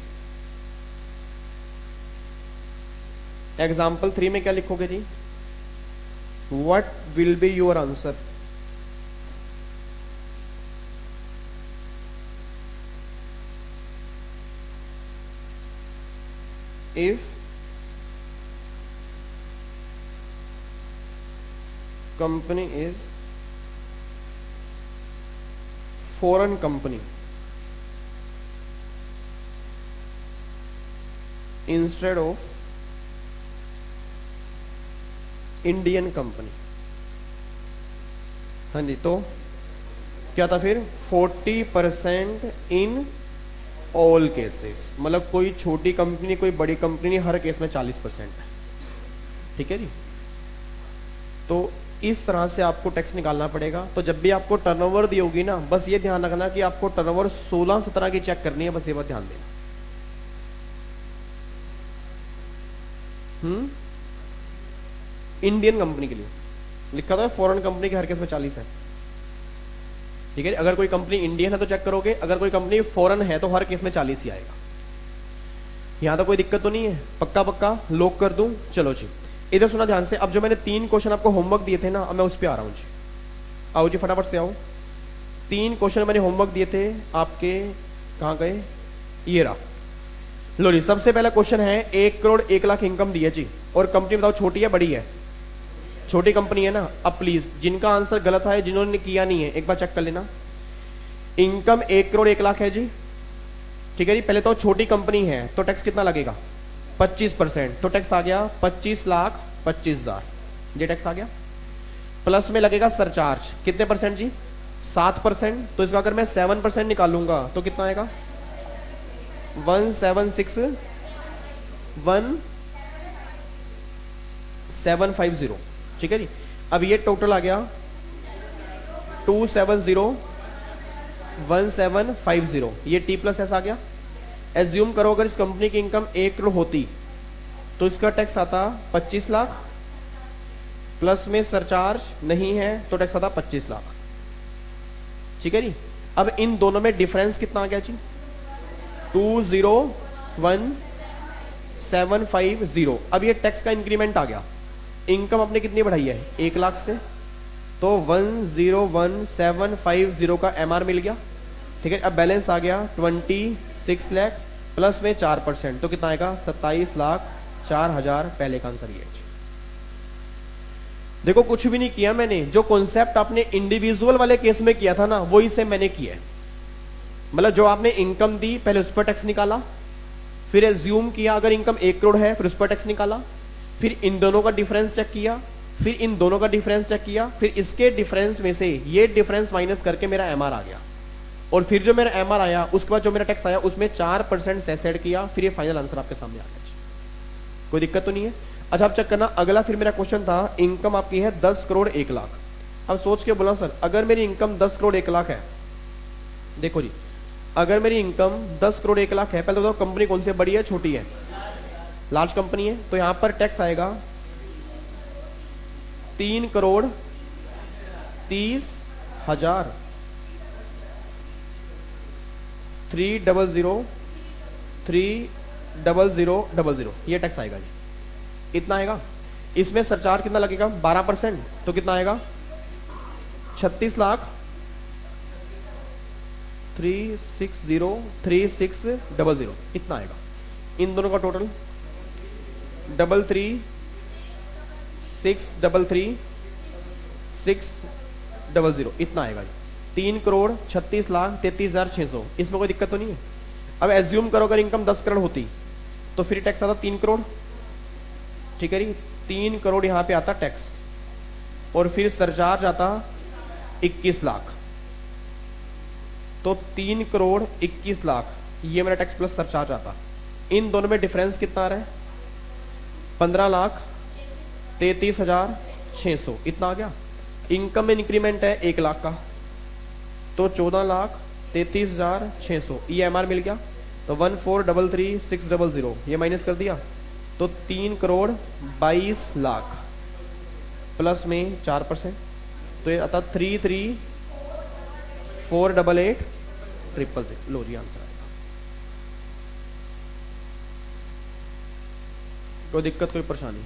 एग्जाम्पल 3 में क्या लिखोगे जी, what will be your answer? If company is foreign company instead of Indian company। हाँ जी, तो क्या था फिर, 40% इन ऑल केसेस, मतलब कोई छोटी कंपनी कोई बड़ी कंपनी, हर केस में 40% है। ठीक है जी, तो इस तरह से आपको टैक्स निकालना पड़ेगा। तो जब भी आपको टर्नओवर दी होगी ना, बस ये ध्यान रखना कि आपको टर्नओवर 16-17 की चेक करनी है, बस ये बात ध्यान देना। इंडियन कंपनी के लिए लिखा था, फॉरेन कंपनी के हर केस में 40 है। ठीक है, अगर कोई कंपनी इंडियन है तो चेक करोगे, अगर कोई कंपनी फॉरेन है तो हर केस में 40 ही आएगा। यहां तो कोई दिक्कत तो नहीं है, पक्का पक्का लॉक कर दूं? चलो जी, इधर सुना ध्यान से। अब जो मैंने 3 क्वेश्चन आपको होमवर्क दिए थे ना, अब मैं उस पर आ रहा हूं जी। आओ जी फटाफट से आओ। 3 क्वेश्चन मैंने होमवर्क दिए थे आपके, कहां गए, ये रहा। लो जी, सबसे पहला क्वेश्चन है 1 करोड़ 1 लाख इनकम दी है जी, और कंपनी बताओ छोटी है बड़ी है? छोटी कंपनी है ना। अब प्लीज जिनका आंसर गलत है, जिन्होंने किया नहीं है, एक बार चेक कर लेना। इनकम 1 करोड़ 1 लाख है जी। ठीक है जी, पहले तो छोटी कंपनी है तो टैक्स कितना लगेगा, 25%। तो टैक्स आ गया 25,25,000, ये टैक्स आ गया। प्लस में लगेगा सरचार्ज, कितने परसेंट जी, 7%, तो इसका अगर मैं 7% निकालूंगा तो कितना आएगा? 1750, ठीक है जी। अब ये टोटल आ गया 2701750, ये टी प्लस एस आ गया। एज्यूम करो अगर इस कंपनी की इनकम 1 करोड़ होती तो इसका टैक्स आता 25 लाख, प्लस में सरचार्ज नहीं है तो टैक्स आता 25 लाख, ठीक है जी। अब इन दोनों में डिफरेंस कितना आ गया जी? 201,750। अब ये टैक्स का इंक्रीमेंट आ गया। इनकम आपने कितनी बढ़ाई है? 1 लाख से, तो 101,750 का एमआर मिल गया, ठीक है। अब बैलेंस आ गया 26 लाख, प्लस में 4%, तो कितना आएगा? 27,04,000। पहले का आंसर ये है। देखो कुछ भी नहीं किया मैंने, जो कॉन्सेप्ट आपने इंडिविजुअल वाले केस में किया था ना, वही से मैंने किया है। मतलब जो आपने इनकम दी, पहले उस पर टैक्स निकाला, फिर एज्यूम किया अगर इनकम 1 करोड़ है, फिर उस पर टैक्स निकाला, फिर इन दोनों का डिफरेंस चेक किया, फिर इन दोनों का डिफरेंस चेक किया, फिर इसके डिफरेंस में से ये डिफरेंस माइनस करके मेरा एमआर आ गया, और फिर जो मेरा एमआर आया उसके बाद जो मेरा टैक्स आया उसमें 4% सेस ऐड किया, फिर ये फाइनल आंसर आपके सामने आ गया। कोई दिक्कत तो नहीं है? अच्छा आप चेक करना, अगला फिर मेरा क्वेश्चन था, इनकम आपकी है 10 करोड़ 1 लाख। अब सोच के बोला सर अगर मेरी इनकम 10 करोड़ 1 लाख है, देखो जी अगर मेरी इनकम 10 करोड़ 1 लाख है, पहले तो कंपनी कौन सी बड़ी है छोटी है? लार्ज कंपनी है, तो यहां पर टैक्स आएगा 3 करोड़ 30,000, 300,300,00, ये टैक्स आएगा जी, इतना आएगा। इसमें सरचार्ज कितना लगेगा? 12%, तो कितना आएगा? 36 लाख 360,3600, इतना आएगा। इन दोनों का टोटल 33,633,600, इतना आएगा जी। 3 करोड़ 36 लाख 33,600। इसमें कोई दिक्कत तो नहीं है? अब एज्यूम करो अगर इनकम 10 करोड़ होती तो फिर टैक्स आता 3 करोड़, ठीक है जी। 3 करोड़ यहां पे आता टैक्स, और फिर सरचार्ज आता 21 लाख, तो 3 करोड़ 21 लाख ये मेरा टैक्स प्लस सरचार्ज आता। इन दोनों में डिफरेंस कितना आ रहा है? 15,33,600, इतना आ गया। इनकम में इंक्रीमेंट है 1 लाख का, तो 14,33,600, ये एमआर मिल गया, तो 14,33,600 ये माइनस कर दिया, तो 3 करोड़ 22 लाख प्लस में 4%, तो ये आता 33,488,000। लो जी आंसर आएगा। कोई दिक्कत कोई परेशानी?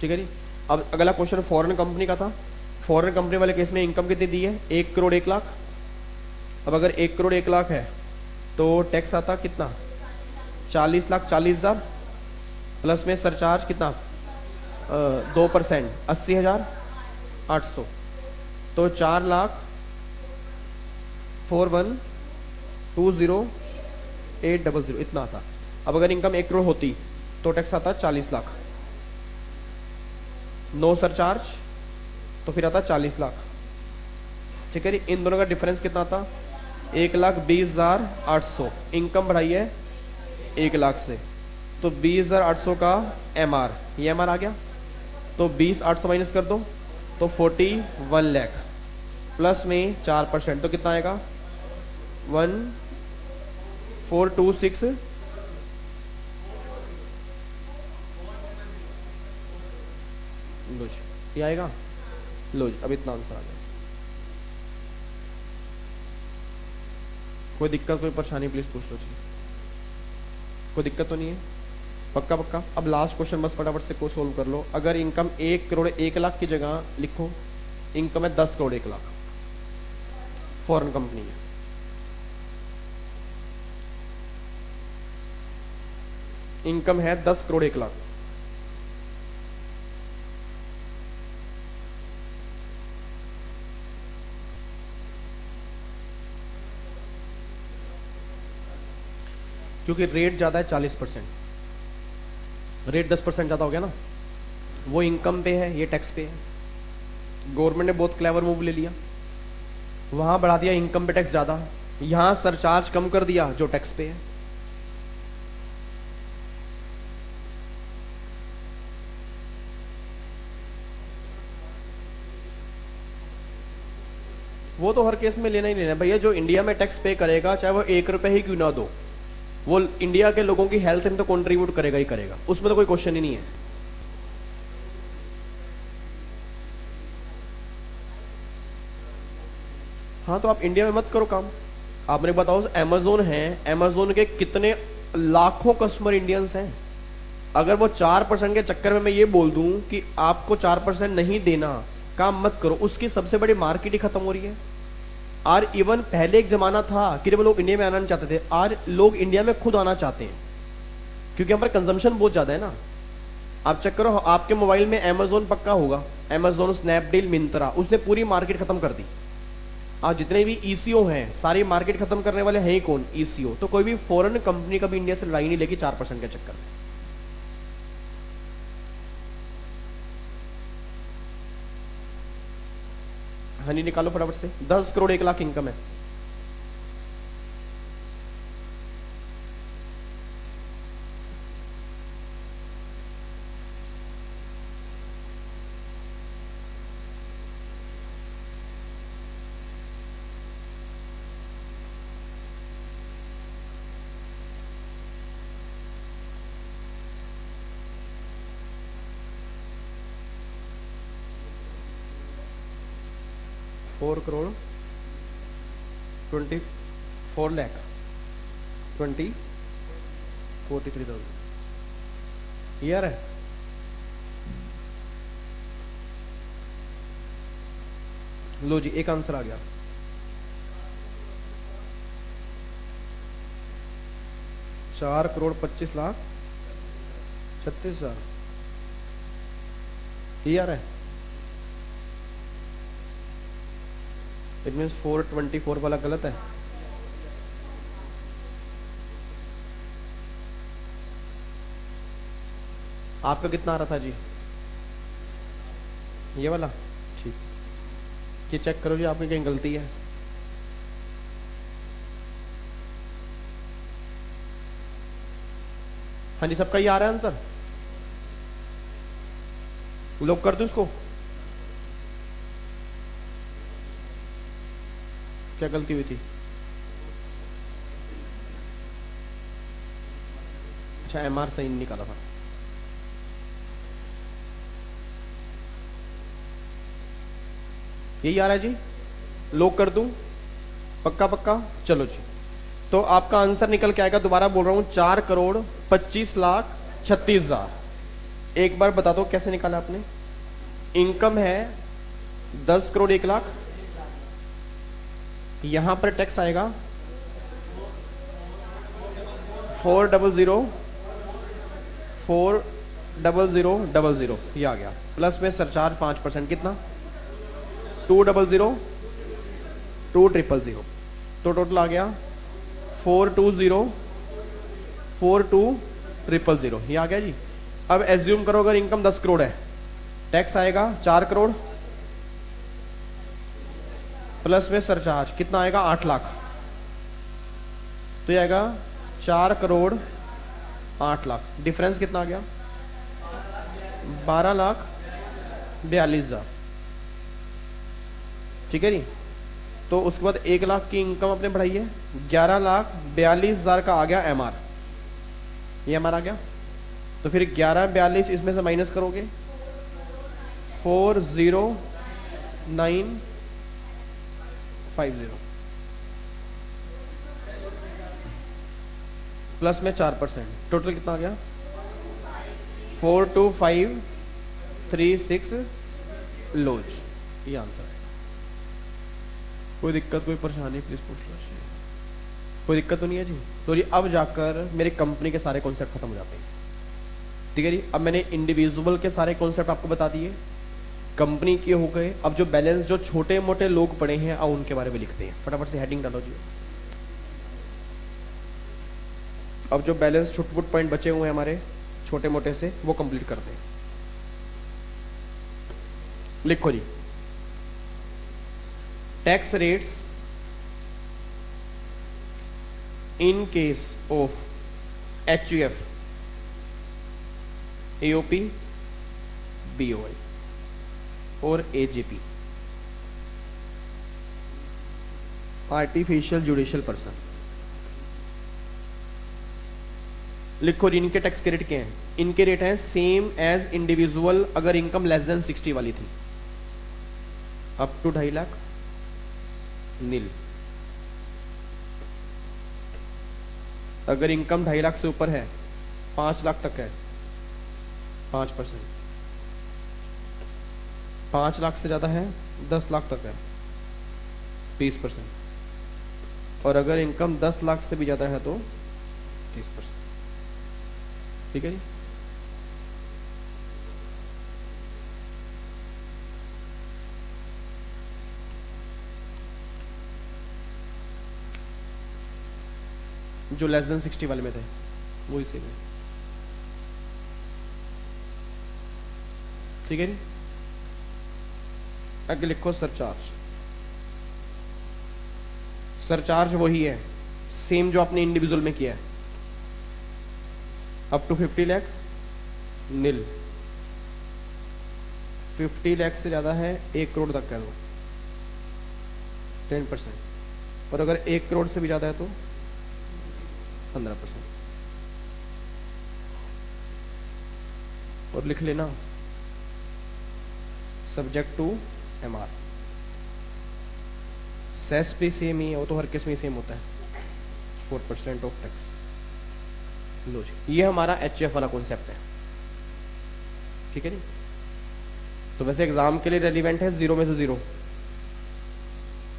ठीक है जी। अब अगला क्वेश्चन फॉरेन कंपनी का था। फॉरेन कंपनी वाले केस में इनकम कितनी दी है? 1 करोड़ 1 लाख। अब अगर 1 करोड़ 1 लाख है तो टैक्स आता कितना? 40,40,000, प्लस में सरचार्ज कितना 2%, 80,800, तो 4,41,20,800 इतना आता। अब अगर इनकम 1 करोड़ होती तो टैक्स आता 40 लाख, नो सरचार्ज, तो फिर आता 40 लाख। ठीक है, इन दोनों का डिफरेंस कितना आता? 1,20,800। इनकम बढ़ाई है 1 लाख से, तो 20,800 का एमआर, ये एमआर आ गया, तो 20,800 माइनस कर दो तो 41 लाख, प्लस में 4%, तो कितना आएगा? 1,426, लो जी ये आएगा। लो जी अब इतना आंसर आ गया। कोई दिक्कत कोई परेशानी प्लीज पूछ लो जी। कोई दिक्कत तो नहीं है? पक्का पक्का। अब लास्ट क्वेश्चन बस फटाफट से को सोल्व कर लो। अगर इनकम 1 करोड़ 1 लाख की जगह लिखो इनकम है 10 करोड़ 1 लाख, फॉरेन कंपनी है, इनकम है 10 करोड़ 1 लाख, क्योंकि रेट ज़्यादा है 40%, रेट 10% ज़्यादा हो गया ना, वो इनकम पे है ये टैक्स पे है। गवर्नमेंट ने बहुत क्लेवर मूव ले लिया। वहां बढ़ा दिया इनकम पे टैक्स ज्यादा, यहां सरचार्ज कम कर दिया जो टैक्स पे है। वो तो हर केस में लेना ही लेना है भैया। जो इंडिया में टैक्स पे करेगा, चाहे वो 1 रुपए ही क्यों ना दो, वो इंडिया के लोगों की हेल्थ में तो कंट्रीब्यूट करेगा ही करेगा, उसमें तो कोई क्वेश्चन ही नहीं है। हाँ तो आप इंडिया में मत करो काम। आप मेरे बताओ, अमेजोन है, अमेजोन के कितने लाखों कस्टमर इंडियंस हैं। अगर वो 4% के चक्कर में मैं ये बोल दूं कि आपको 4% नहीं देना, काम मत करो, उसकी सबसे बड़ी मार्केट ही खत्म हो रही है। और इवन पहले एक जमाना था कि जब लोग इंडिया में आना नहीं चाहते थे, आज लोग इंडिया में खुद आना चाहते हैं, क्योंकि हमारा कंजम्पशन बहुत ज्यादा है ना। आप चेक करो, आपके मोबाइल में अमेजोन पक्का होगा, अमेजोन, स्नैपडील, मिंत्रा, उसने पूरी मार्केट खत्म कर दी। आज जितने भी ईसीओ हैं, सारी मार्केट खत्म करने वाले हैं ही कौन? ईसीओ। तो कोई भी फॉरेन कंपनी कभी इंडिया से लड़ाई नहीं लेगी 4% के चक्कर में। हनी निकालो फटाफट से, 10 करोड़ 1 लाख इनकम है। फोर करोड़ 24 लाख 43,000 ईयर है। लो जी, एक आंसर आ गया। चार करोड़ 25,36,000 ईयर है। इट मीन्स 424 वाला गलत है। आपका कितना आ रहा था जी? ये वाला? ठीक, ये चेक करो जी, आपकी कहीं गलती है। हाँ जी, सबका ही आ रहा है आंसर। लोग कर दो उसको। क्या गलती हुई थी? अच्छा, एमआर सही नहीं निकाला था। यही आ रहा है जी, लोग कर दूं? पक्का पक्का, चलो जी। तो आपका आंसर निकल के आएगा, दोबारा बोल रहा हूं, 4,25,36,000। एक बार बता दो कैसे निकाला आपने? इनकम है 10 करोड़ 1 लाख, यहां पर टैक्स आएगा 400,400,000, ये आ गया। प्लस में सरचार्ज 5%, कितना? 200,200,000, तो टोटल आ गया 420,42,000, ये आ गया जी। अब एज्यूम करो अगर इनकम 10 करोड़ है, टैक्स आएगा 4 करोड़, प्लस में सरचार्ज कितना आएगा? 8 लाख। तो ये आएगा 4 करोड़ 8 लाख। डिफरेंस कितना आ गया? 12,42,000। ठीक है जी। तो उसके बाद 1 लाख की इनकम अपने बढ़ाई है, 11,42,000 का आ गया एमआर। ये एमआर आ गया। तो फिर 11,42 इसमें से माइनस करोगे, 40950, प्लस में 4%, टोटल कितना आ गया? 42536 लोज। ये आंसर है। कोई दिक्कत, कोई परेशानी प्लीज पूछ लो। कोई दिक्कत तो नहीं है जी? तो जी अब जाकर मेरी कंपनी के सारे कॉन्सेप्ट खत्म हो जाते हैं। ठीक है जी। अब मैंने इंडिविजुअल के सारे कॉन्सेप्ट आपको बता दिए, कंपनी के हो गए। अब जो बैलेंस जो छोटे मोटे लोग पड़े हैं, अब उनके बारे में लिखते हैं। फटाफट से हेडिंग डालो जी। अब जो बैलेंस छुटपुट पॉइंट बचे हुए हैं हमारे छोटे मोटे से, वो कंप्लीट करते हैं। लिखो जी। Tax rates in case of HUF, AOP, BOI और AJP, आर्टिफिशियल जुडिशियल पर्सन। लिखो जी, इनके टैक्स के रेट क्या हैं? इनके रेट हैं सेम एज इंडिविजुअल अगर इनकम लेस देन 60 वाली थी, अप टू 2.5 लाख नील। अगर इनकम 2.5 लाख से ऊपर है, 5 लाख तक है, 5%। 5 लाख से ज्यादा है, 10 लाख तक है, 20%। और अगर इनकम 10 लाख से भी ज्यादा है तो 30%। ठीक है जी। जो लेस देन 60 वाले में थे वही सेम है। ठीक है जी। आगे लिखो सरचार्ज। सरचार्ज वही है सेम जो आपने इंडिविजुअल में किया है, अप टू 50 लाख नील। 50 लाख से ज्यादा है, 1 करोड़ तक है वो 10%। और अगर 1 करोड़ से भी ज्यादा है तो 15%। और लिख लेना सब्जेक्ट टू MR। सेस भी सेम ही है, वो तो हर केस में सेम होता है, 4% ऑफ टैक्स। लो जी, ये हमारा HUF वाला कॉन्सेप्ट है। ठीक है जी। तो वैसे एग्जाम के लिए रेलिवेंट है 0 में से 0,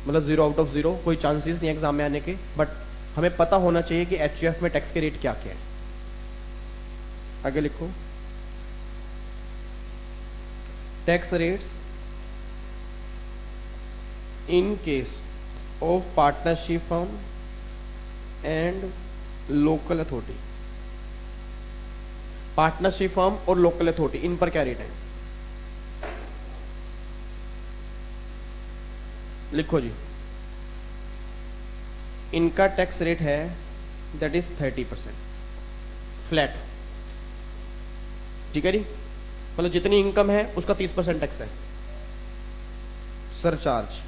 मतलब 0 आउट ऑफ 0, कोई चांसेस नहीं एग्जाम में आने के, बट हमें पता होना चाहिए कि HUF में टैक्स के रेट क्या क्या है। आगे लिखो, tax rates in case of partnership firm and local authority. Partnership firm और लोकल अथॉरिटी, इन पर क्या रेट है? लिखो जी, इनका टैक्स रेट है दैट इज 30% फ्लैट। ठीक है जी, मतलब जितनी इनकम है उसका 30% टैक्स है। सरचार्ज,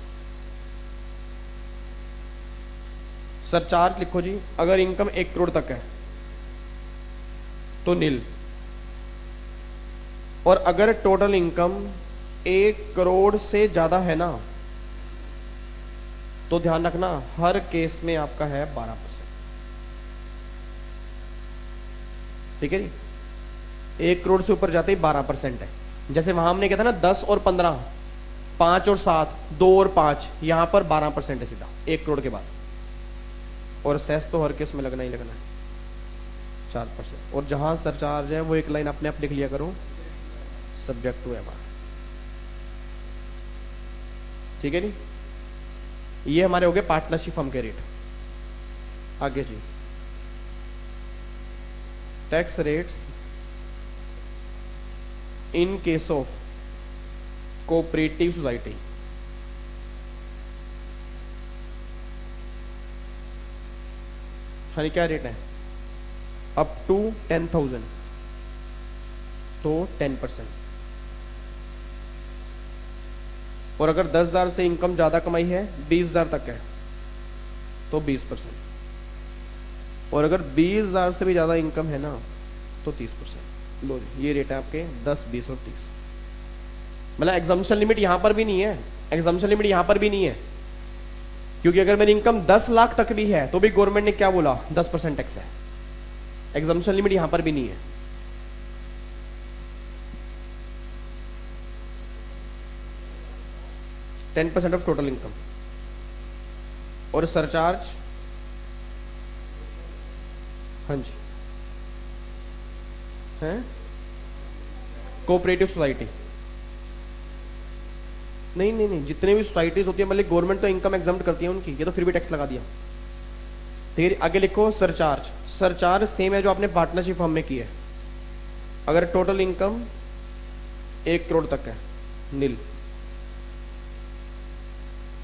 सरचार्ज लिखो जी, अगर इनकम 1 करोड़ तक है तो नील। और अगर टोटल इनकम 1 करोड़ से ज्यादा है ना, तो ध्यान रखना हर केस में आपका है 12%। ठीक है जी। 1 करोड़ से ऊपर जाते ही 12% है। जैसे वहां हमने कहा था ना 10 और 15, 5 और 7, 2 और 5, यहां पर 12% है सीधा 1 करोड़ के बाद। और सेस तो हर केस में लगना ही लगना है 4%। और जहां सरचार्ज है वो एक लाइन अपने आप लिख लिया करो, सब्जेक्ट टू MR। ठीक है जी। ये हमारे हो गए पार्टनरशिप फर्म के रेट। आगे जी, tax rates in case of cooperative society. हाँ, क्या रेट है? अप टू 10,000 तो 10%। और अगर 10,000 से इनकम ज्यादा कमाई है, 20,000 तक है, तो 20%। और अगर 20,000 से भी ज्यादा इनकम है ना तो 30%। लो ये रेट है आपके 10, 20 और 30। मतलब एग्जम्पशन लिमिट यहां पर भी नहीं है, एग्जम्पशन लिमिट यहां पर भी नहीं है, क्योंकि अगर मेरी इनकम 10 लाख तक भी है तो भी गवर्नमेंट ने क्या बोला, 10% टैक्स है। एग्जम्पशन लिमिट यहां पर भी नहीं है। 10% ऑफ टोटल इनकम। और सरचार्ज, हाँ जी, है कोऑपरेटिव सोसाइटी। नहीं नहीं नहीं, जितने भी सोसाइटीज होती है, मतलब गवर्नमेंट तो इनकम एग्जम्प्ट करती है उनकी, ये तो फिर भी टैक्स लगा दिया। फिर आगे लिखो सरचार्ज। सरचार्ज सेम है जो आपने पार्टनरशिप फर्म में की है। अगर टोटल इनकम 1 करोड़ तक है नील।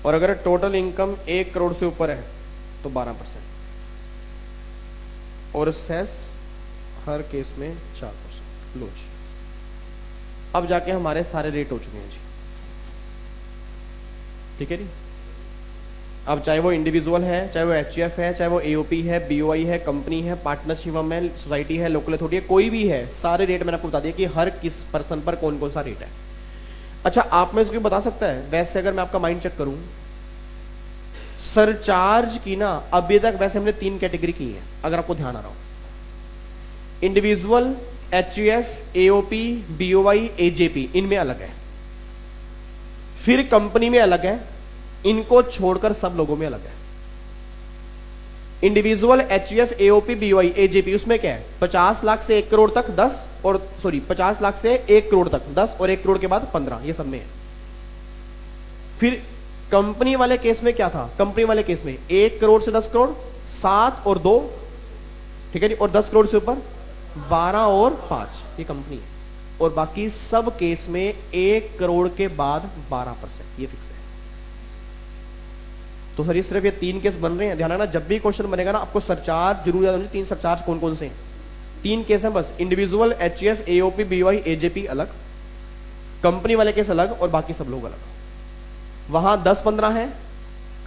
और अगर टोटल इनकम 1 करोड़ से ऊपर है तो 12%, और सेस हर केस में 4%। लो जी, अब जाके हमारे सारे रेट हो चुके हैं जी, ठीक है जी। अब चाहे वो इंडिविजुअल है, चाहे वो एचयूएफ है, चाहे वो एओपी है, बीओआई है, कंपनी है, पार्टनरशिप है, सोसाइटी है, लोकल अथॉरिटी है, कोई भी है, सारे रेट मैंने आपको बता दिया कि हर किस पर्सन पर कौन कौन सा रेट है। अच्छा, आप में इसको बता सकता है, वैसे अगर मैं आपका माइंड चेक करूं, सरचार्ज की ना अभी तक वैसे हमने 3 कैटेगरी की है, अगर आपको ध्यान आ रहा हो, individual, HUF, AOP, BOI, AJP, इनमें अलग है, फिर कंपनी में अलग है, इनको छोड़कर सब लोगों में अलग है। Individual, HUF, AOP, BOI, AJP, उसमें क्या है, 50 लाख से 1 करोड़ तक 10, और 50 लाख से 1 करोड़ तक 10, और 1 करोड़ के बाद 15, ये सब में है। फिर कंपनी वाले केस में क्या था, कंपनी वाले केस में 1 करोड़ से 10 करोड़ 7 और 2, ठीक है जी, और 10 करोड़ से ऊपर 12 और 5, ये कंपनी है। और बाकी सब केस में 1 करोड़ के बाद 12%, ये फिक्स है। तो सर ये सिर्फ ये 3 केस बन रहे हैं, ध्यान रखना, जब भी क्वेश्चन बनेगा ना आपको सरचार्ज जरूर याद होनी चाहिए। 3 सरचार्ज कौन कौन से हैं, 3 केस हैं बस, individual, HUF, AOP, BOI, AJP अलग, कंपनी वाले केस अलग, और बाकी सब लोग अलग। वहां 10-15 है,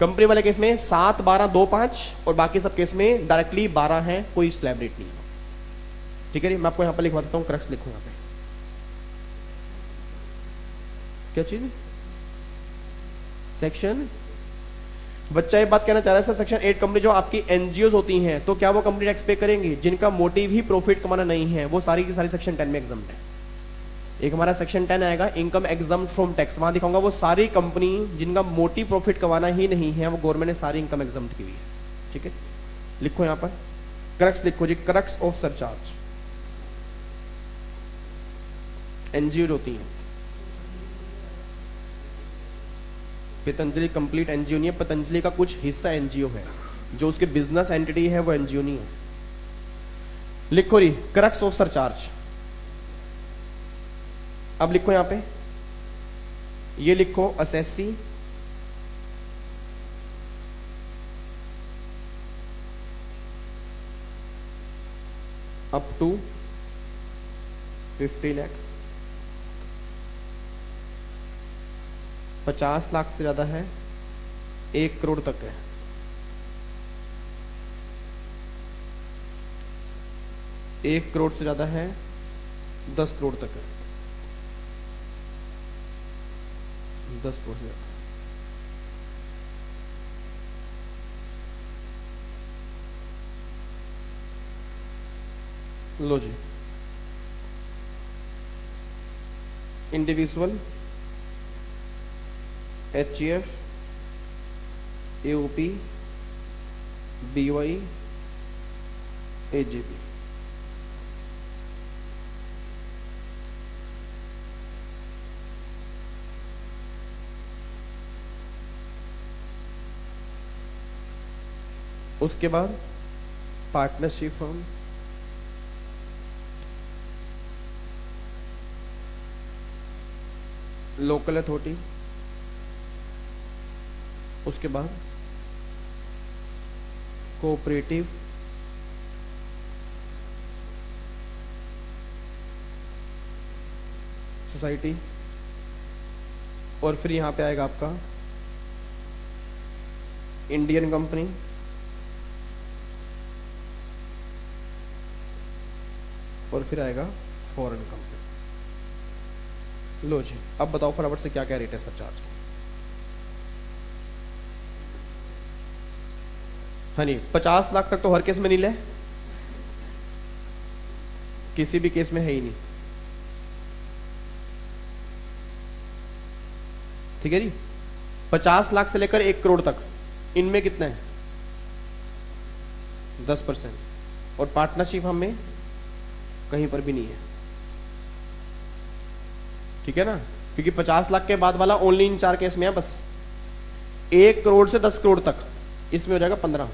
कंपनी वाले केस में 7, 12, 2, 5, और बाकी सब केस में डायरेक्टली 12 है, कोई स्लैब रेट नहीं है, ठीक है जी। मैं आपको यहां पर लिखवा देता हूं, क्रक्स लिखो यहां पे, क्या चीज, सेक्शन, बच्चा ये बात कहना चाह रहा है सर, सेक्शन 8 कंपनी जो आपकी एनजीओ होती हैं, तो क्या वो कंपनी टैक्स पे करेंगी? जिनका मोटिव ही प्रॉफिट कमाना नहीं है, वो सारी की सारी सेक्शन 10 में एग्जम्प्ट है। एक हमारा सेक्शन 10 आएगा, इनकम एग्जम्प्ट फ्रॉम टैक्स, वहां दिखाऊंगा वो सारी कंपनी जिनका मोटिव प्रॉफिट कमाना ही नहीं है, वो गवर्नमेंट ने सारी इनकम एग्जम्प्ट की हुई है, ठीक है। लिखो यहां पर क्रक्स, लिखो जी, क्रक्स ऑफ सरचार्ज। एनजीओ होती है, पतंजलि कंप्लीट एनजीओ नहीं है, पतंजलि का कुछ हिस्सा एनजीओ है, जो उसके बिजनेस एंटिटी है वो एनजीओ नहीं है। लिखो री क्रक्स ऑफ सरचार्ज। अब लिखो यहां पे, ये लिखो assessee, up to 50 lakh, 50 lakh से ज्यादा है 1 करोड़ तक है, 1 करोड़ से ज्यादा है 10 करोड़ तक है, 10 करोड़ से ज्यादा। लो जी, individual, HUF, AOP, BOI, AJP, उसके बाद पार्टनरशिप फर्म, लोकल अथॉरिटी, उसके बाद कोऑपरेटिव, सोसाइटी, और फिर यहां पे आएगा आपका इंडियन कंपनी, और फिर आएगा फॉरेन कंपनी। लो जी, अब बताओ फटाफट से क्या क्या रेट है सरचार्ज का। हाँ नहीं, 50 लाख तक तो हर केस में नहीं ले, किसी भी केस में है ही नहीं, ठीक है जी। 50 लाख से लेकर 1 करोड़ तक, इनमें कितना है, 10%, और पार्टनरशिप हमें कहीं पर भी नहीं है, ठीक है ना, क्योंकि 50 लाख के बाद वाला ओनली इन 4 केस में है बस। 1 करोड़ से 10 करोड़ तक, इसमें हो जाएगा 15,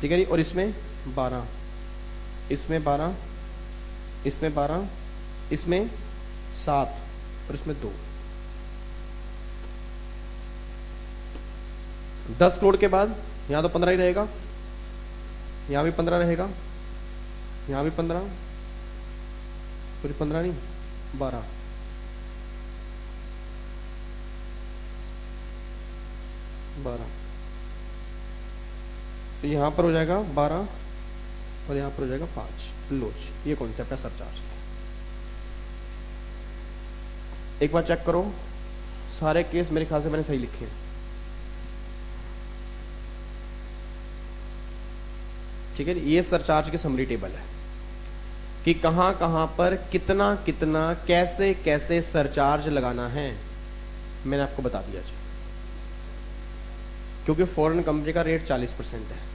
ठीक है जी, और इसमें 12, इसमें 12, इसमें 12, इसमें 7, और इसमें 2, 10 करोड़ के बाद यहाँ तो 15 ही रहेगा, यहाँ भी 15 रहेगा, यहाँ भी 15, पूरी 15 नहीं 12, तो यहाँ पर हो जाएगा 12 और यहाँ पर हो जाएगा 5। लोच, ये कॉन्सेप्ट है सरचार्ज। एक बार चेक करो, सारे केस मेरे ख्याल से मैंने सही लिखे हैं। ठीक है, ये सरचार्ज की समरी टेबल है कि कहां कहां पर कितना कितना कैसे कैसे सरचार्ज लगाना है, मैंने आपको बता दिया जी। क्योंकि फॉरेन कंपनी का रेट 40% है।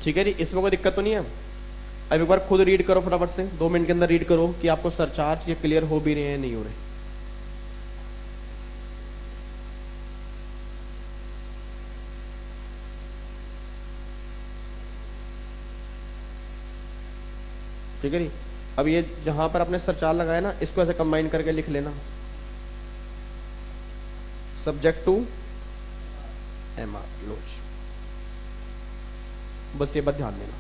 ठीक है जी, इसमें कोई दिक्कत तो नहीं है। अब एक बार खुद रीड करो फटाफट से, 2 मिनट के अंदर रीड करो कि आपको सरचार्ज ये क्लियर हो भी रहे हैं नहीं हो रहे। ठीक है जी, अब ये जहां पर आपने सरचार्ज लगाया ना, इसको ऐसे कंबाइन करके लिख लेना, सब्जेक्ट टू एमआर लोच। बस ये बात ध्यान देना।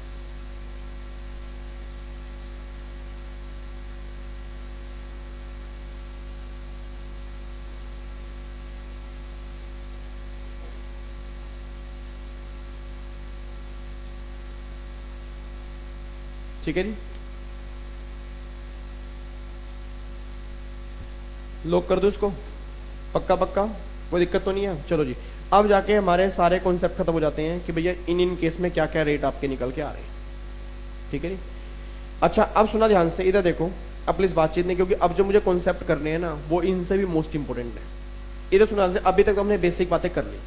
ठीक है जी, लॉक कर दो इसको, पक्का पक्का, कोई दिक्कत तो नहीं है। चलो जी, अब जाके हमारे सारे कॉन्सेप्ट खत्म हो जाते हैं कि भैया इन केस में क्या क्या रेट आपके निकल के आ रहे हैं। ठीक है जी, अच्छा अब सुना ध्यान से, इधर देखो, अब प्लीज बातचीत नहीं, क्योंकि अब जो मुझे कॉन्सेप्ट करने हैं ना वो इनसे भी मोस्ट इंपोर्टेंट है। इधर सुना ध्यान से, अभी तक हमने बेसिक बातें कर ली,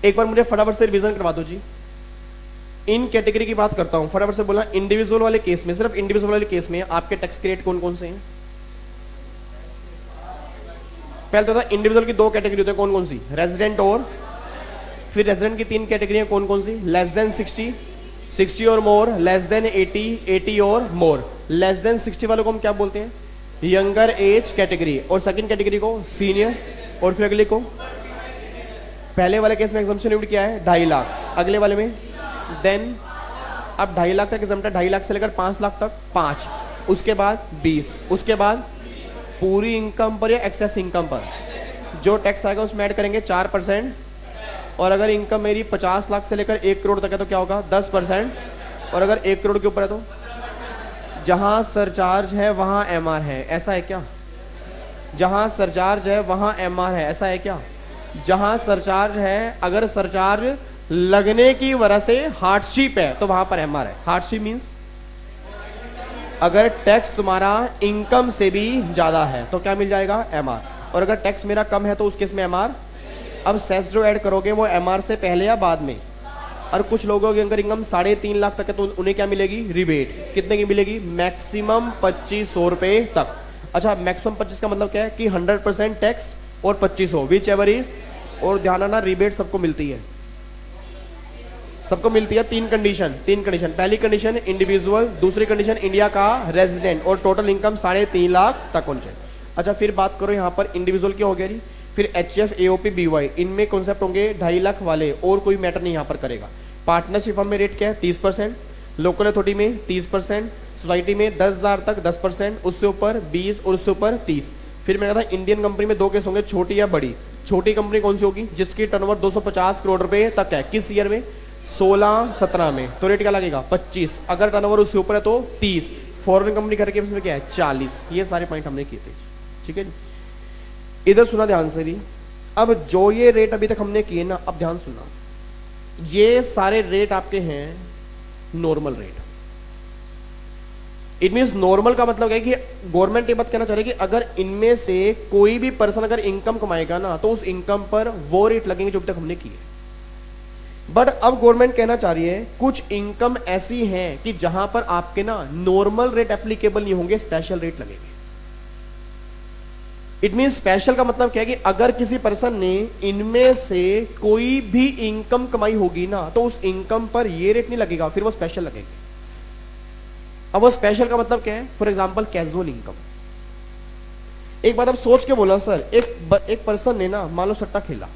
एक बार मुझे फटाफट से रिवीजन करवा दो जी। इन कैटेगरी की बात करता हूं, फटाफट से बोला। इंडिविजुअल वाले केस में, सिर्फ इंडिविजुअल वाले केस में आपके टैक्स के रेट कौन कौन से हैं? पहले तो था इंडिविजुअल की 2 कैटेगरी होते हैं, कौन कौन सी? रेजिडेंट और फिर रेजिडेंट की 3 कैटेगरी कौन कौन सी? लेस देन 60, 60 और मोर, लेस देन 80, 80 और मोर। लेस देन 60 वालों को हम क्या बोलते हैं? यंगर एज कैटेगरी, और सेकंड कैटेगरी को सीनियर, और फिर अगले को, पहले वाले केस में एग्जम्पशन लिमिट क्या है? 2.5 लाख, अगले वाले में देन अब 2.5 लाख तक एग्जम्प्ट है, 2.5 लाख से लेकर 5 लाख तक 5, उसके बाद 20, उसके बाद पूरी इनकम पर या एक्सेस इनकम पर जो टैक्स आएगा उसमें ऐड करेंगे 4%, और अगर इनकम मेरी 50 लाख से लेकर 1 करोड़ तक है तो क्या होगा? 10%, और अगर 1 करोड़ के ऊपर है तो जहां सरचार्ज है वहां एमआर है, ऐसा है क्या? जहां सरचार्ज है वहां एमआर है, ऐसा है क्या? जहां सरचार्ज है, अगर सरचार्ज लगने की वजह से हार्डशिप है तो वहां पर एमआर है। हार्डशिप मींस अगर टैक्स तुम्हारा इनकम से भी ज्यादा है तो क्या मिल जाएगा? एमआर। और अगर टैक्स मेरा कम है तो उस केस में एमआर। अब सेस जो ऐड करोगे वो एमआर से पहले या बाद में? और कुछ लोगों की अगर इनकम 3.5 लाख तक है तो उन्हें क्या मिलेगी? रिबेट। कितने की मिलेगी? मैक्सिमम 2500 रुपए तक। अच्छा, मैक्सिमम 25 का मतलब क्या है कि 100% टैक्स और 2500 विच एवर इज। और ध्यान रखना, रिबेट सबको मिलती है, सबको मिलती है। 3 कंडीशन, पहली कंडीशन इंडिविजुअल, दूसरी कंडीशन इंडिया का रेजिडेंट, और टोटल इनकम 3.5 लाख तक होनी चाहिए। अच्छा, फिर बात करो यहाँ पर इंडिविजुअल की हो गया जी, फिर एचएफ, एओपी, बीवाई, इनमें कॉन्सेप्ट होंगे 2.5 लाख वाले, और कोई मैटर नहीं यहाँ पर करेगा। पार्टनरशिप में रेट क्या है? 30%, लोकल अथॉरिटी में 30%, सोसाइटी में 10,000 तक 10%, उससे ऊपर 20 और उससे ऊपर 30। फिर मैंने कहा इंडियन कंपनी में 2 केस होंगे, छोटी या बड़ी। छोटी कंपनी कौन सी होगी? जिसकी टर्नओवर 250 करोड़ रुपए तक है। किस ईयर में? 16-17 में। तो रेट क्या लगेगा? 25। अगर टर्नओवर उससे ऊपर है तो 30। फॉरेन कंपनी करके इसमें क्या है? 40। ये सारे पॉइंट हमने किए थे। ठीक है, इधर सुना ध्यान से भी। अब जो ये रेट अभी तक हमने किए ना, अब ध्यान सुनना, ये सारे रेट आपके हैं normal rate. It means normal का मतलब है कि गवर्नमेंट ये बात कहना चाह रही है कि अगर इनमें से कोई भी पर्सन अगर इनकम कमाएगा ना तो उस इनकम पर वो रेट लगेंगे जो अभी तक हमने किए। बट अब गवर्नमेंट कहना चाह रही है कुछ इनकम ऐसी हैं कि जहां पर आपके ना नॉर्मल रेट एप्लीकेबल नहीं होंगे, स्पेशल रेट लगेंगे। इट मीन स्पेशल का मतलब क्या है कि अगर किसी पर्सन ने इनमें से कोई भी इनकम कमाई होगी ना तो उस इनकम पर ये रेट नहीं लगेगा, फिर वो स्पेशल लगेंगे। अब वो स्पेशल का मतलब क्या है? For example casual income. एक बात आप सोच के बोला सर, एक पर्सन ने ना मान लो सट्टा खेला,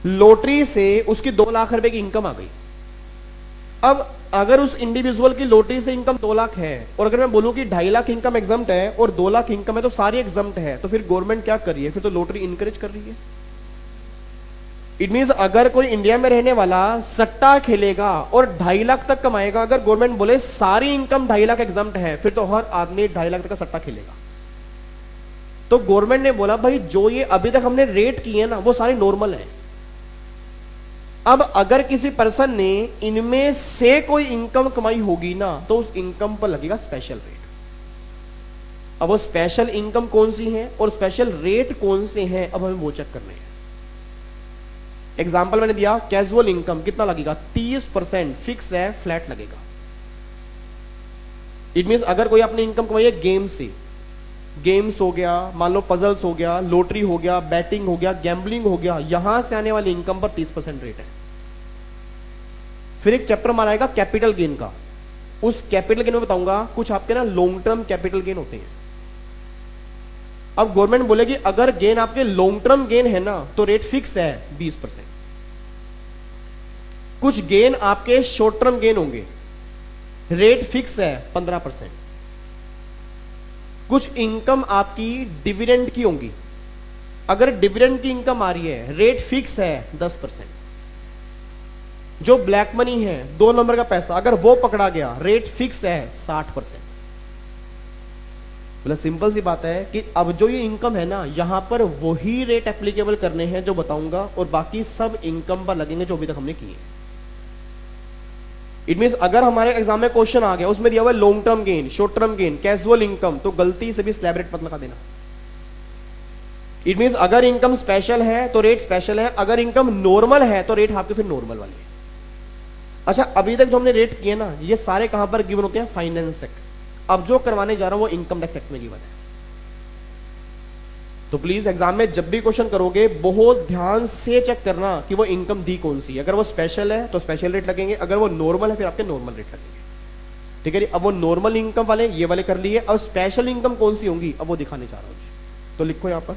लॉटरी से उसकी 2 लाख रुपए की इनकम आ गई। अब अगर उस इंडिविजुअल की लॉटरी से इनकम 2 लाख है और अगर मैं बोलूं कि 2.5 लाख इनकम एग्जम्प्ट है और 2 लाख इनकम है तो सारी एग्जम्प्ट है, तो फिर गवर्नमेंट क्या कर रही है? फिर तो लॉटरी इनकरेज कर रही है। इट मींस अगर कोई इंडिया में रहने वाला सट्टा खेलेगा और 2.5 लाख तक कमाएगा, अगर गवर्नमेंट बोले सारी इनकम 2.5 लाख एग्जम्प्ट है, फिर तो हर आदमी 2.5 लाख तक का सट्टा खेलेगा। तो गवर्नमेंट ने बोला भाई जो ये अभी तक हमने रेट किए ना वो सारे नॉर्मल है। अब अगर किसी पर्सन ने इनमें से कोई इनकम कमाई होगी ना तो उस इनकम पर लगेगा स्पेशल रेट। अब वो स्पेशल इनकम कौन सी है और स्पेशल रेट कौन से हैं, अब हमें वो चेक करने हैं। एग्जाम्पल मैंने दिया, कैजुअल इनकम कितना लगेगा? 30% फिक्स है, फ्लैट लगेगा। इट मींस अगर कोई अपनी इनकम कमाई है गेम से, गेम्स हो गया, मान लो पजल्स हो गया, लॉटरी हो गया, बैटिंग हो गया, गैम्बलिंग हो गया, यहां से आने वाली इनकम पर 30% रेट है। फिर एक चैप्टर मारा आएगा कैपिटल गेन का, उस कैपिटल गेन में बताऊंगा कुछ आपके ना लॉन्ग टर्म कैपिटल गेन होते हैं। अब गवर्नमेंट बोलेगी अगर गेन आपके लॉन्ग टर्म गेन है ना तो रेट फिक्स है 20%। कुछ गेन आपके शॉर्ट टर्म गेन होंगे, रेट फिक्स है 15%। कुछ इनकम आपकी डिविडेंड की होंगी, अगर डिविडेंड की इनकम आ रही है रेट फिक्स है 10%। जो ब्लैक मनी है 2 नंबर का पैसा, अगर वो पकड़ा गया रेट फिक्स है 60%। मतलब सिंपल सी बात है कि अब जो ये इनकम है ना यहां पर वही रेट एप्लीकेबल करने हैं जो बताऊंगा और बाकी सब इनकम पर लगेंगे जो अभी तक हमने किए। इट मींस अगर हमारे एग्जाम में क्वेश्चन आ गया उसमें दिया हुआ long term gain, short term gain, casual income, तो गलती से भी स्लैब रेट मत लगा देना। इट मींस अगर इनकम स्पेशल है तो रेट स्पेशल है, अगर इनकम नॉर्मल है तो रेट आपके फिर नॉर्मल वाले है। अच्छा, अभी तक जो हमने रेट किए ना ये सारे कहां पर गिवन होते हैं? Finance act. अब जो करवाने जा रहा हूं वो इनकम टैक्स एक्ट में गिवन है। तो प्लीज एग्जाम में जब भी क्वेश्चन करोगे बहुत ध्यान से चेक करना कि वो इनकम दी कौन सी। अगर वो स्पेशल है तो स्पेशल रेट लगेंगे, अगर वो नॉर्मल है फिर आपके नॉर्मल रेट लगेंगे। ठीक है जी। अब वो नॉर्मल इनकम वाले ये वाले कर लिए, अब स्पेशल इनकम कौन सी होंगी अब वो दिखाने जा रहा हूं जी। तो लिखो यहां पर,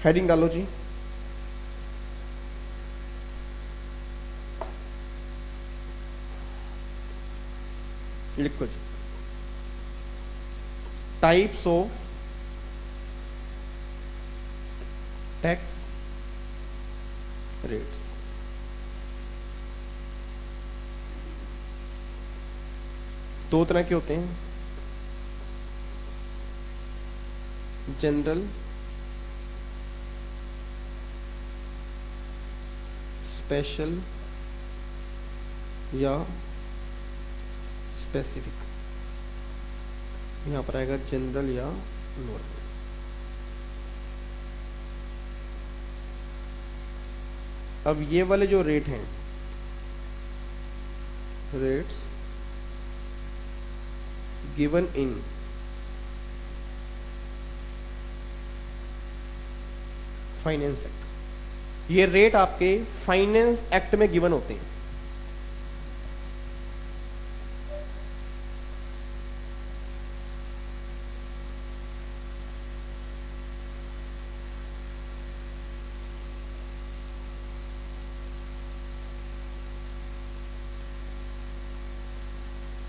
हेडिंग डालो जी, लिखो जी, टाइप्स ऑफ टैक्स रेट्स। दो तरह के होते हैं, जनरल, स्पेशल या स्पेसिफिक। यहां पर आएगा जनरल या नॉर्मल। अब ये वाले जो रेट हैं, rates given in finance act, ये रेट आपके फाइनेंस एक्ट में गिवन होते हैं।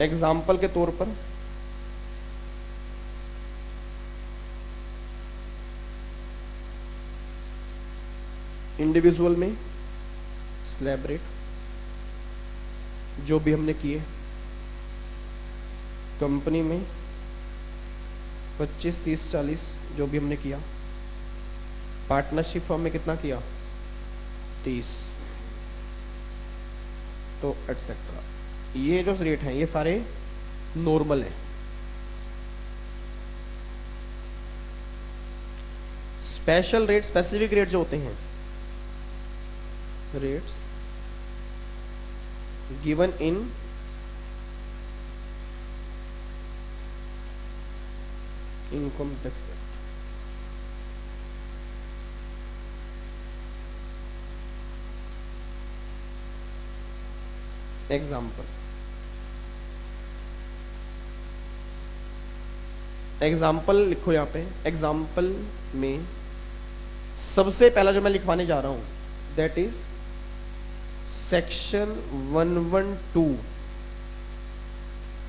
एग्जाम्पल के तौर पर इंडिविजुअल में स्लैब रेट जो भी हमने किए, कंपनी में 25, 30, 40 जो भी हमने किया, पार्टनरशिप फॉर्म में कितना किया 30, तो एटसेट्रा। ये जो रेट हैं ये सारे नॉर्मल हैं। स्पेशल रेट, स्पेसिफिक रेट जो होते हैं, rates given in income tax act. Example, example लिखो यहाँ पे। एग्जाम्पल में सबसे पहला जो मैं लिखवाने जा रहा हूं that is section 112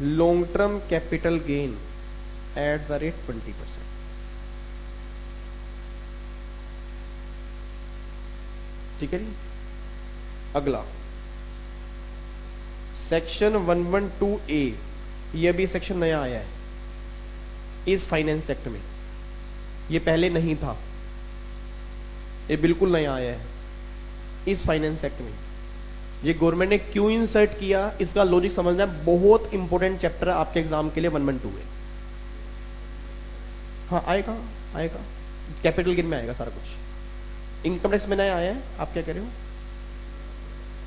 long term capital gain at the rate 20%। ठीक है जी। अगला सेक्शन 112A, ये भी सेक्शन नया आया है इस फाइनेंस एक्ट में, ये पहले नहीं था, ये बिल्कुल नया आया है इस फाइनेंस एक्ट में। ये गवर्नमेंट ने क्यों इंसर्ट किया, इसका लॉजिक समझना है। बहुत इंपॉर्टेंट चैप्टर है आपके एग्जाम के लिए 112 है। हाँ आएगा आएगा, कैपिटल गेन में आएगा सारा कुछ। इनकम टैक्स में नया आया है, आप क्या कह रहे हो?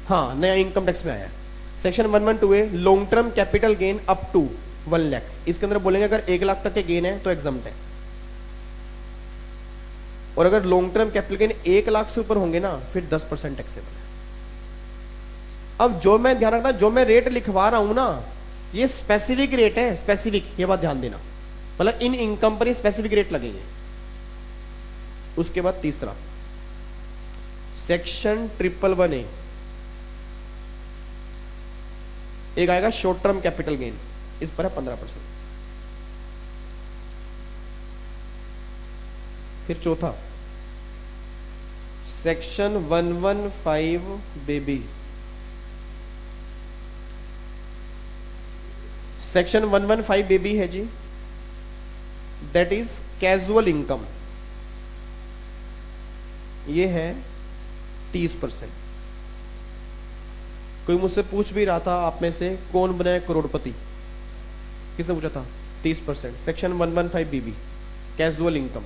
हाँ नया इनकम टैक्स में आया है। सेक्शन 112 है long term capital gain up to 1 lakh. इसके अंदर बोलेंगे अगर 1 लाख तक के गेन है तो एग्जम्प्ट है, और अगर long term capital gain 1 lakh से ऊपर होंगे ना फिर 10% टैक्सेबल है। अब जो मैं ध्यान रखना, जो मैं रेट लिखवा रहा हूं ना ये स्पेसिफिक रेट है, स्पेसिफिक, ये बात ध्यान देना, मतलब इन इनकम पर स्पेसिफिक रेट लगेंगे। उसके बाद तीसरा सेक्शन 111A, एक आएगा शॉर्ट टर्म कैपिटल गेन, इस पर है 15%। फिर चौथा सेक्शन 115 सेक्शन 115 है जी, दैट इज कैजुअल इनकम, ये है 30%। कोई मुझसे पूछ भी रहा था आप में से कौन बना है करोड़पति, किसने पूछा था? 30%। सेक्शन 115 कैजुअल इनकम,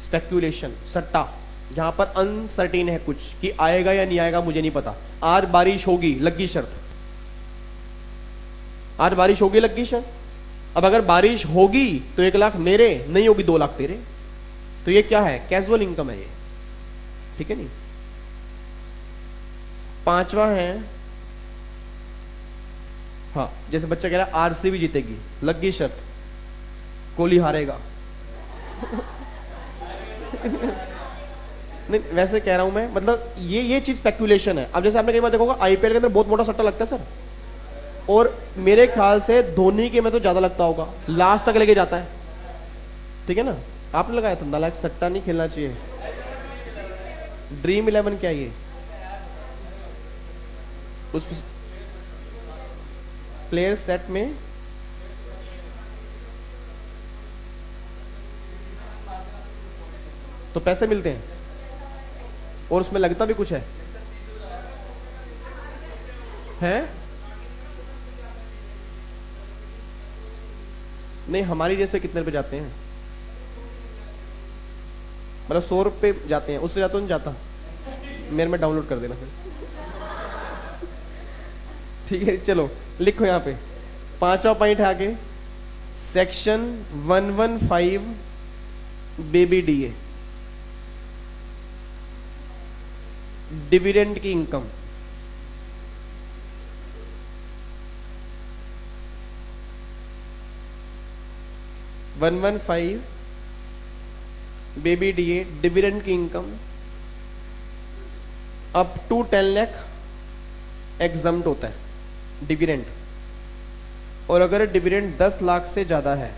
स्पेक्यूलेशन, सट्टा, जहां पर अनसर्टेन है कुछ कि आएगा या नहीं आएगा मुझे नहीं पता। आज बारिश होगी, लगी शर्त, आज बारिश होगी, लगी शर्त। अब अगर बारिश होगी तो 1 लाख मेरे, नहीं होगी 2 लाख तेरे, तो ये क्या है? कैजुअल इनकम है ये। ठीक है नहीं। पांचवा है, हाँ जैसे बच्चा कह रहा है आरसीबी जीतेगी, लगी शर्त, कोहली हारेगा। नहीं वैसे कह रहा हूं मैं, मतलब ये चीज स्पेक्यूलेशन है। अब जैसे आपने कई बार देखोगा आईपीएल के अंदर बहुत मोटा सट्टा लगता है सर, और मेरे ख्याल से धोनी के में तो ज्यादा लगता होगा, लास्ट तक लेके जाता है। ठीक है ना, आपने लगाया था? नालायक, सट्टा नहीं खेलना चाहिए। ड्रीम 11 क्या है ये? उस प्लेयर सेट में तो पैसे मिलते हैं और उसमें लगता भी कुछ है? नहीं हमारी जैसे कितने रुपए जाते हैं? मतलब 100 रुपये जाते हैं, उससे ज्यादा तो नहीं जाता। मेरे में डाउनलोड कर देना फिर। ठीक है चलो लिखो यहाँ पे। पांचवा पॉइंट है आगे, सेक्शन 115 बेबी डीए, डिविडेंड की income. One 115 BB DA, dividend की income up to 10 lakh exempt होता है डिविडेंड, और अगर डिविडेंड 10 लाख से ज्यादा है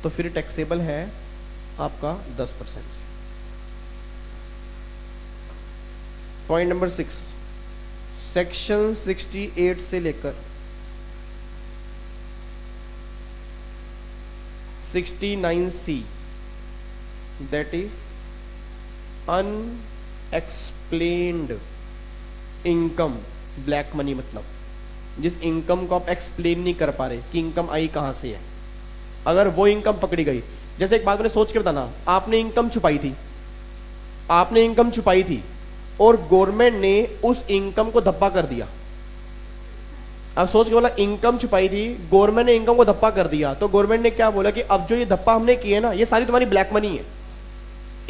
तो फिर टैक्सेबल है आपका 10% से। पॉइंट नंबर 6, सेक्शन 68 से लेकर 69C, that is unexplained income, black money, मतलब जिस इनकम को आप एक्सप्लेन नहीं कर पा रहे कि इनकम आई कहां से है, अगर वो इनकम पकड़ी गई। जैसे एक बात मैंने सोच के बताना, आपने इनकम छुपाई थी और गवर्नमेंट ने उस इनकम को धब्बा कर दिया। अब सोच के बोला इनकम छुपाई थी, गवर्नमेंट ने इनकम को धब्बा कर दिया, तो गवर्नमेंट ने क्या बोला कि अब जो ये धब्बा हमने किए ना ये सारी तुम्हारी ब्लैक मनी है,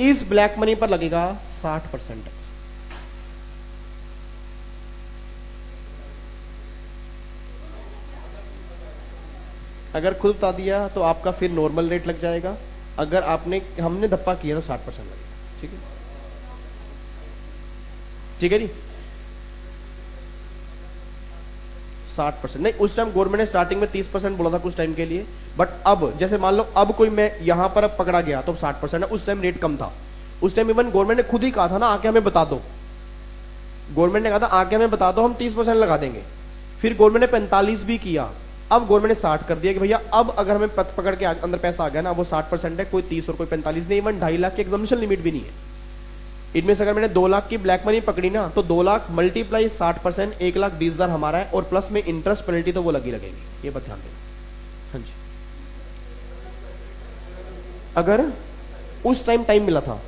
इस ब्लैक मनी पर लगेगा 60% टैक्स। अगर खुद बता दिया तो आपका फिर नॉर्मल रेट लग जाएगा, अगर हमने धप्पा किया तो 60% लगेगा। ठीक है, ठीक है जी। 60% नहीं, उस टाइम गवर्नमेंट ने स्टार्टिंग में 30% बोला था कुछ टाइम के लिए, बट अब जैसे मान लो अब कोई मैं यहां पर अब पकड़ा गया तो 60% है। उस टाइम रेट कम था, उस टाइम इवन गवर्नमेंट ने खुद ही कहा था ना, आके हमें बता दो, गवर्नमेंट ने कहा था आके हमें बता दो, हम 30% लगा देंगे। फिर गवर्नमेंट ने 45 भी किया, अब गवर्नमेंट ने 60 कर दिया कि भैया अब अगर हमें पकड़ के अंदर पैसा आ गया ना, वो 60% है, कोई 30 और कोई 45 नहीं, इवन 2.5 लाख की एग्जामिनेशन लिमिट भी नहीं है। इनमें से अगर मैंने 2 लाख की ब्लैक मनी पकड़ी ना, तो 2 लाख मल्टीप्लाई 60%, 1,20,000 हमारा है, और प्लस में इंटरेस्ट पेनल्टी तो वो लगी लगेगी, ये बात ध्यान देना। हाँ जी, अगर उस टाइम टाइम मिला था,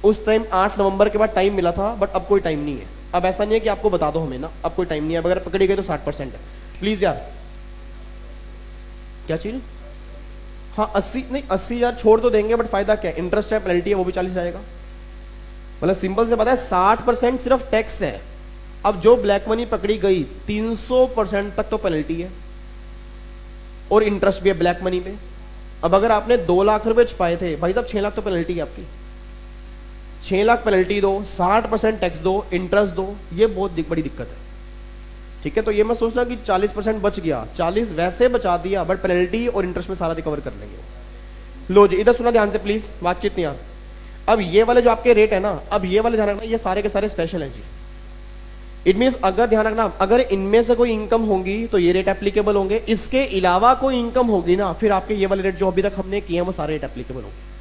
उस टाइम 8 नवंबर के बाद टाइम मिला था, बट अब कोई टाइम नहीं है। अब ऐसा नहीं है कि आपको बता दो हमें ना, अब कोई टाइम नहीं है, अब अगर पकड़ी गई तो 60% है। प्लीज यार, क्या चीज? हाँ 80 नहीं, 80,000 छोड़ तो देंगे, बट फायदा क्या है, इंटरेस्ट है, पेनल्टी है, वो भी 40 जाएगा। मतलब सिंपल से पता है 60% सिर्फ टैक्स है। अब जो ब्लैक मनी पकड़ी गई 300% तक तो पेनल्टी है, और इंटरेस्ट भी है ब्लैक मनी पे। अब अगर आपने 2 लाख रुपए छुपाए थे भाई साहब, 6 लाख तो पेनल्टी है आपकी, 6 लाख पेनल्टी दो, 60% टैक्स दो, इंटरेस्ट दो, ये बहुत बड़ी दिक्कत है। ठीक है, तो ये मैं सोचना कि 40% बच गया, 40 वैसे बचा दिया, बट पेनल्टी और इंटरेस्ट में सारा रिकवर कर लेंगे। लो जी, इधर सुना ध्यान से प्लीज, बातचीत नहीं। अब ये वाले जो आपके रेट है ना, अब ये वाले ध्यान रखना, ये सारे के सारे स्पेशल हैं जी। इट मींस अगर ध्यान रखना, अगर इनमें से कोई इनकम होगी तो ये रेट एप्लीकेबल होंगे, इसके अलावा कोई इनकम होगी ना, फिर आपके ये वाले रेट जो अभी तक हमने किए हैं वो सारे रेट एप्लीकेबल होंगे।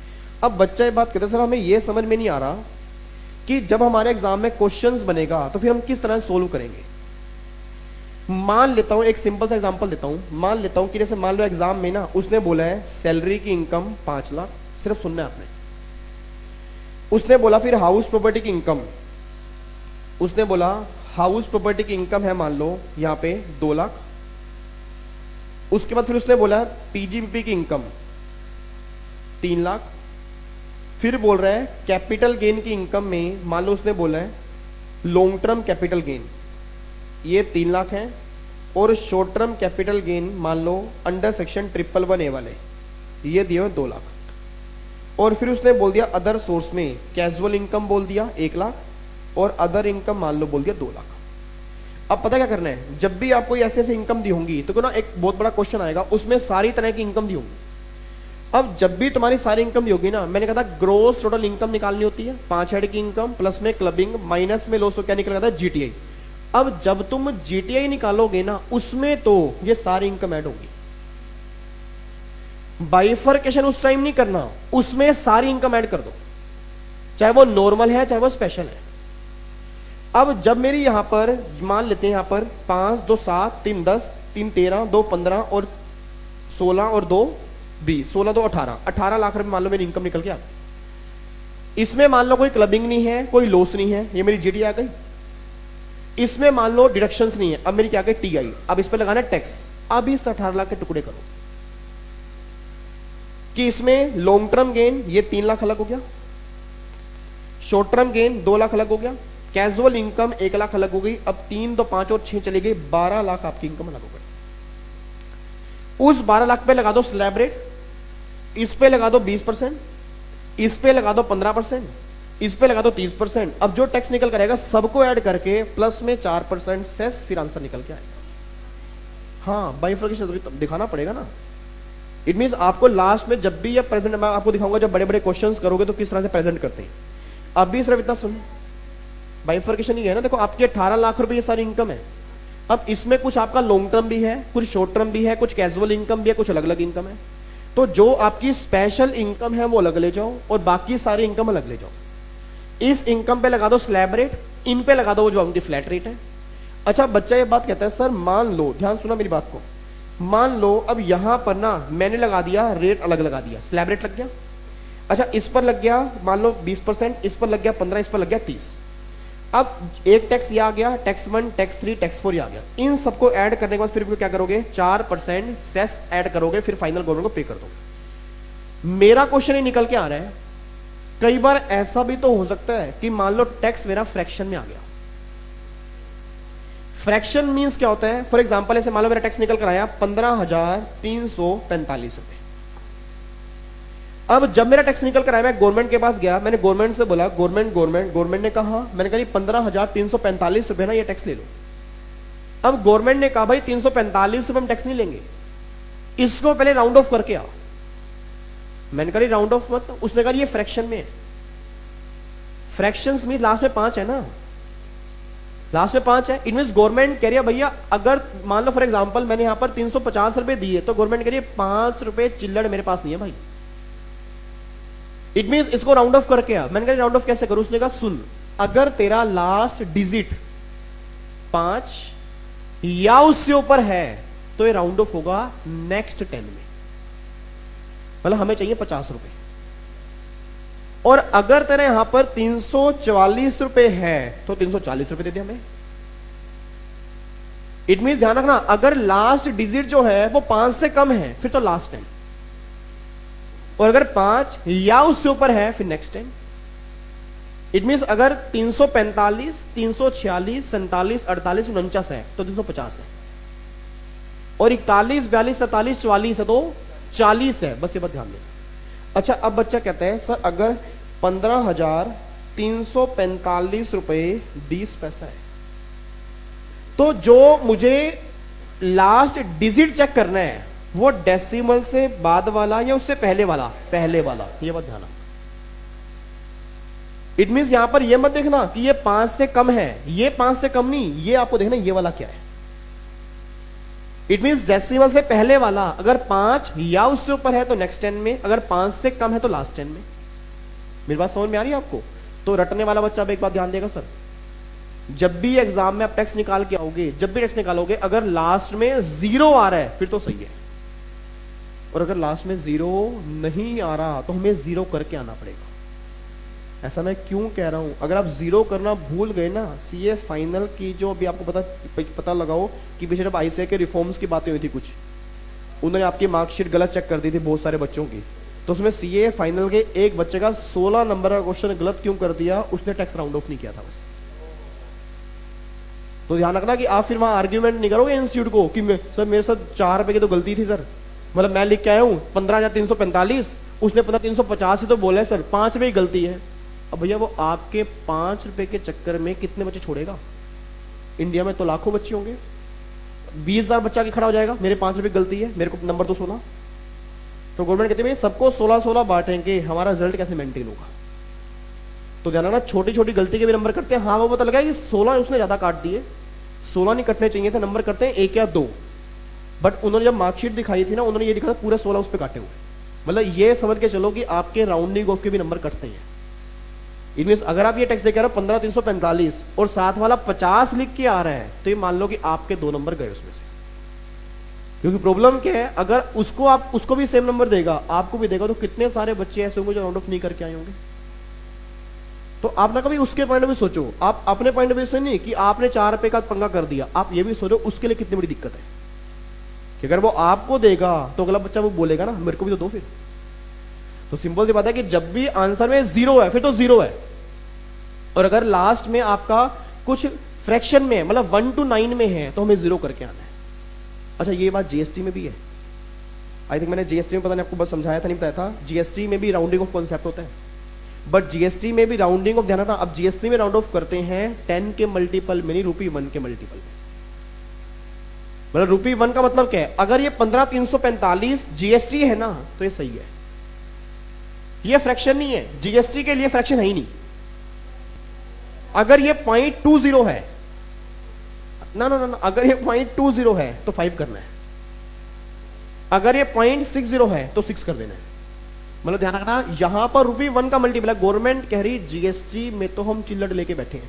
अब बच्चा ये बात कहते हैं सर हमें ये समझ में नहीं आ रहा कि जब हमारे एग्जाम में क्वेश्चंस बनेगा तो फिर हम किस तरह सोल्व करेंगे। मान लेता हूं, एक सिंपल सा एग्जांपल देता हूं, मान लेता हूं कि जैसे मान लो एग्जाम में ना उसने बोला है सैलरी की इनकम 5 लाख, सिर्फ सुनना है आपने। उसने बोला फिर हाउस प्रॉपर्टी की इनकम, उसने बोला हाउस प्रॉपर्टी की इनकम है मान लो यहां पे 2 लाख। उसके बाद फिर उसने बोला पीजीबीपी की इनकम 3 लाख। फिर बोल रहा है कैपिटल गेन की इनकम में मान लो उसने बोला है लॉन्ग टर्म कैपिटल गेन, ये 3 लाख है, और शॉर्ट टर्म कैपिटल गेन मान लो अंडर सेक्शन 111A वाले, ये दिए 2 लाख। और फिर उसने बोल दिया अदर सोर्स में कैजुअल इनकम बोल दिया 1 लाख, और अदर इनकम मान लो बोल दिया 2 लाख। अब पता क्या करना है, जब भी आपको ऐसे ऐसे इनकम दी होंगी तो ना एक बहुत बड़ा क्वेश्चन आएगा, उसमें सारी तरह की इनकम दी होंगी। अब जब भी तुम्हारी सारी इनकम दी होगी ना, मैंने कहा था ग्रोस टोटल इनकम निकालनी होती है, 5 हेड की इनकम प्लस में क्लबिंग माइनस में लॉस, तो क्या निकल जाता है जीटीआई। अब जब तुम जीटीआई निकालोगे ना, उसमें तो ये सारी इनकम ऐड होगी। बाइफर्केशन उस टाइम नहीं करना, उसमें सारी इनकम ऐड कर दो, चाहे वो नॉर्मल है चाहे वो स्पेशल है। अब जब मेरी यहां पर मान लेते हैं यहां पर 5 2 7 3 10 3 13 2 15 और 16 और 2 20, 16 2 18, 18 लाख रुपए मान लो मेरी इनकम निकल गया। इसमें मान लो कोई क्लबिंग नहीं है, कोई लॉस नहीं है, ये मेरी जीटी आ गई। इसमें मान लो डिडक्शंस नहीं है, अब मेरी क्या गई टीआई। अब इस पे लगाना है टैक्स। अब इस 18 लाख के टुकड़े करो कि इसमें लॉन्ग टर्म गेन ये 3 लाख अलग हो गया, शॉर्ट टर्म गेन 2 लाख अलग हो गया, कैजुअल इनकम 1 लाख अलग हो गई। अब 3 2 5 और 6 चली गई, 12 लाख आपकी इनकम अलग हो गई। उस 12 लाख पे लगा दो स्लैब रेट, इस पे लगा दो 20%, इस पे लगा दो 15%, इस पे लगा दो 30%। अब जो टैक्स निकल कर आएगा सबको ऐड करके प्लस में 4% सेस, फिर आंसर निकल के आएगा। हाँ बाइफर्केशन दिखाना पड़ेगा ना। इट मींस आपको लास्ट में जब भी ये प्रेजेंट, मैं आपको दिखाऊंगा जब बड़े बड़े क्वेश्चंस करोगे तो किस तरह से प्रेजेंट करते हैं। अभी सिर्फ इतना सुन, बाइफर्केशन ही है ना, देखो आपकी 18 लाख रुपए ये सारी इनकम है। अब इसमें कुछ आपका लॉन्ग टर्म भी है, कुछ शॉर्ट टर्म भी है, कुछ कैजुअल इनकम भी है, कुछ अलग अलग इनकम है। तो जो आपकी स्पेशल इनकम है वो अलग ले जाओ और बाकी सारी इनकम अलग ले जाओ। इस इनकम पे लगा दो स्लैब रेट, इन पे लगा दो जो आपकी फ्लैट रेट है। अच्छा बच्चा ये बात कहता है सर मान लो, ध्यान सुना मेरी बात को, मान लो अब यहां पर ना मैंने लगा दिया रेट अलग लगा दिया, स्लैब रेट लग गया। अच्छा इस पर लग गया मान लो 20%, इस पर लग गया 15, इस पर लग गया 30। अब एक टैक्स ये आ गया, टैक्स 1, टैक्स 3, टैक्स 4 ये आ गया। इन सबको ऐड करने के बाद फिर क्या करोगे, 4% सेस ऐड करोगे, फिर फाइनल गवर्नमेंट को पे कर दो। मेरा क्वेश्चन ही निकल के आ रहा है, कई बार ऐसा भी तो हो सकता है कि मान लो टैक्स मेरा फ्रैक्शन में आ गया, फ्रैक्शन मींस क्या होता है? फॉर एग्जांपल ऐसे मान लो मेरा टैक्स निकल कर आया 15,345 रुपए। अब जब मेरा टैक्स निकल कर आया, मैं गवर्नमेंट के पास गया, मैंने गवर्नमेंट से बोला गवर्नमेंट ने कहा, मैंने कहा 15,345 रुपए ना ये टैक्स ले लो। अब गवर्नमेंट ने कहा भाई 345 रुपए हम टैक्स नहीं लेंगे, इसको पहले राउंड ऑफ करके आ। मैंने कहा राउंड ऑफ मत। उसने कहा ये फ्रैक्शन में है। फ्रैक्शंस मीन लास्ट में 5 है ना, लास्ट में 5 है। इट मीन गवर्नमेंट कह रही है भैया अगर मान लो फॉर एग्जांपल मैंने यहां पर 350 रुपए दिए तो गवर्नमेंट कह रही है 5 रुपए चिल्लड़ मेरे पास नहीं है भाई। इट मीन इसको राउंड ऑफ करके आ। मैंने कहा राउंड ऑफ कैसे करूं? उसने कहा सुन, अगर तेरा लास्ट डिजिट 5 या उससे ऊपर है तो ये राउंड ऑफ होगा नेक्स्ट 10 में, मतलब हमें चाहिए 50 रुपए। और अगर तेरे यहां पर 344 रुपए है तो 340 रुपए दे दे हमें। इट मीन ध्यान रखना, अगर लास्ट डिजिट जो है वो 5 से कम है फिर तो लास्ट 10, और अगर 5 या उससे ऊपर है फिर नेक्स्ट 10। इट मीन अगर 345, 346, 47, 48, 49 है तो 350 है, और 41, 42, 47, 44 है तो 40 है। बस ये बात ध्यान देना। अच्छा अब बच्चा कहता है सर अगर 15,345 रुपए 20 पैसा है तो जो मुझे लास्ट डिजिट चेक करना है वो डेसिमल से बाद वाला या उससे पहले वाला? पहले वाला। ये बात ध्यान। इट मींस यहां पर ये मत देखना कि ये 5 से कम है, ये 5 से कम नहीं, ये आपको देखना ये वाला क्या है। इट मींस डेसिमल से पहले वाला अगर 5 या उससे ऊपर है तो नेक्स्ट 10 में, अगर 5 से कम है तो लास्ट 10 में। मेरी बात समझ में आ रही है आपको? तो रटने वाला बच्चा अब एक बात ध्यान देगा सर, जब भी एग्जाम में आप टैक्स निकाल के आओगे, जब भी टैक्स निकालोगे अगर लास्ट में 0 आ रहा है फिर तो सही है, और अगर लास्ट में 0 नहीं आ रहा तो हमें 0 करके आना पड़ेगा। ऐसा मैं क्यों कह रहा हूं? अगर आप 0 करना भूल गए ना, सीए फाइनल की जो अभी आपको पता लगाओ कि पिछले जब आईसीए के रिफॉर्म्स की बातें हुई थी कुछ, उन्होंने आपकी मार्कशीट गलत चेक कर दी थी बहुत सारे बच्चों की, तो उसमें सीए फाइनल के एक बच्चे का 16 नंबर का क्वेश्चन गलत क्यों कर दिया? उसने टैक्स राउंड ऑफ नहीं किया था बस। तो ध्यान रखना कि आप फिर वहां आर्ग्यूमेंट नहीं करोगे इंस्टीट्यूट को कि सर मेरे साथ 4 रुपए की तो गलती थी सर, मतलब मैं लिख के आया हूं 15,345, उसने 15,350 ही तो बोला है सर, 5 रुपए की गलती है। अब भैया वो आपके 5 रुपए के चक्कर में कितने बच्चे छोड़ेगा? इंडिया में तो लाखों बच्चे होंगे, 20,000 बच्चा के खड़ा हो जाएगा, मेरे 5 रुपए की गलती है, मेरे को नंबर तो 16। तो गवर्नमेंट कहती है सबको 16-16 बांटेंगे, हमारा रिजल्ट कैसे मेंटेन होगा? तो ध्यान रखना छोटी छोटी गलती के भी नंबर करते हैं। हाँ वो पता लगा कि 16 उसने ज्यादा काट दिए, 16 नहीं कटने चाहिए थे, नंबर करते हैं 1 या 2, बट उन्होंने जब मार्कशीट दिखाई थी ना, उन्होंने ये दिखा था पूरे 16 उस पर काटे हुए। मतलब ये समझ के चलो कि आपके राउंडिंग ऑफ के भी नंबर कटते हैं। इट मींस अगर आप ये टैक्स देकर 15,345 और साथ वाला 50 लिख के आ रहा है तो ये मान लो कि आपके 2 नंबर गए उसमें से। क्योंकि प्रॉब्लम क्या है, अगर उसको भी सेम नंबर देगा, आपको भी देगा, तो कितने सारे बच्चे ऐसे होंगे जो राउंड ऑफ नहीं करके आए होंगे। तो आप ना कभी उसके पॉइंट ऑफ व्यू सोचो, आप अपने पॉइंट ऑफ व्यू से नहीं कि आपने 4 रुपए का पंगा कर दिया, आप ये भी सोचो उसके लिए कितनी बड़ी दिक्कत है कि अगर वो आपको देगा तो अगला बच्चा वो बोलेगा ना मेरे को भी तो दो। फिर तो सिंपल सी बात है कि जब भी आंसर में 0 है फिर तो 0 है, और अगर लास्ट में आपका कुछ फ्रैक्शन में मतलब 1 to 9 में है तो हमें 0 करके आना है। अच्छा ये बात जीएसटी में भी है, आई थिंक मैंने जीएसटी में पता नहीं आपको बस समझाया था, नहीं बताया था, जीएसटी में भी राउंडिंग ऑफ कॉन्सेप्ट होता है, बट जीएसटी में भी राउंडिंग ऑफ, ध्यान रखना अब जीएसटी में राउंड ऑफ करते हैं 10 के मल्टीपल में, नहीं ₹1 के मल्टीपल में। मतलब ₹1 का मतलब क्या है, अगर ये 15,345 जीएसटी है ना तो ये सही है, ये फ्रैक्शन नहीं है, जीएसटी के लिए फ्रैक्शन है ही नहीं। अगर ये 0.20 है ना, अगर ये 0.20 है तो 5 करना है, अगर ये 0.60 है तो 6 कर देना है। मतलब ध्यान रखना यहां पर ₹1 का मल्टीपल है। गवर्नमेंट कह रही जीएसटी में तो हम चिल्लड़ लेके बैठे हैं,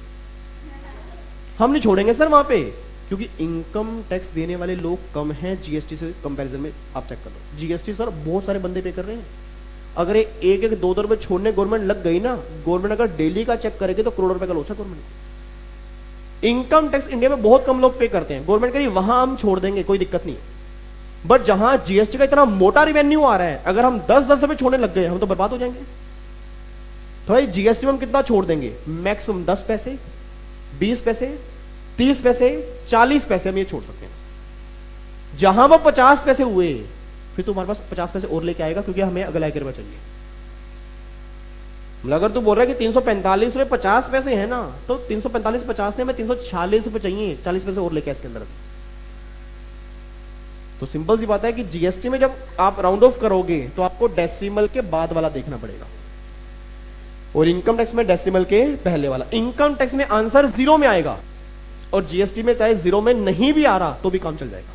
हम नहीं छोड़ेंगे सर वहां पे, क्योंकि इनकम टैक्स देने वाले लोग कम हैं जीएसटी से कंपैरिजन में। आप चेक कर लो, जीएसटी सर बहुत सारे बंदे पे कर रहे हैं। अगर 1-2 रुपए छोड़ने गवर्नमेंट लग गई ना, गवर्नमेंट अगर डेली का चेक करेगी तो करोड़ रुपए का लॉस है गवर्नमेंट। इनकम टैक्स इंडिया में बहुत कम लोग पे करते हैं, गवर्नमेंट कह रही वहां हम छोड़ देंगे कोई दिक्कत नहीं, बट जहां जीएसटी का इतना मोटा रिवेन्यू आ रहा है, अगर हम 10-10 रुपए छोड़ने लग गए हम तो बर्बाद हो जाएंगे। तो भाई जीएसटी में हम कितना छोड़ देंगे, मैक्सिमम 10 पैसे, 20 पैसे, 30 पैसे 40 पैसे हम ये छोड़ सकते हैं। जहां वो 50 पैसे हुए फिर तुम्हारे पास 50 पैसे और लेके आएगा, क्योंकि हमें अगला एक रुपया चाहिए। मतलब अगर तू बोल रहा है कि 345 रुपए 50 पैसे है ना, तो 345 50 ने हमें 346 रुपए चाहिए, 40 पैसे और लेके इसके अंदर। तो सिंपल सी बात है कि जीएसटी में जब आप राउंड ऑफ करोगे तो आपको डेसिमल के बाद वाला देखना पड़ेगा, और इनकम टैक्स में डेसिमल के पहले वाला। इनकम टैक्स में आंसर 0 में आएगा, और जीएसटी में चाहे 0 में नहीं भी आ रहा तो भी काम चल जाएगा।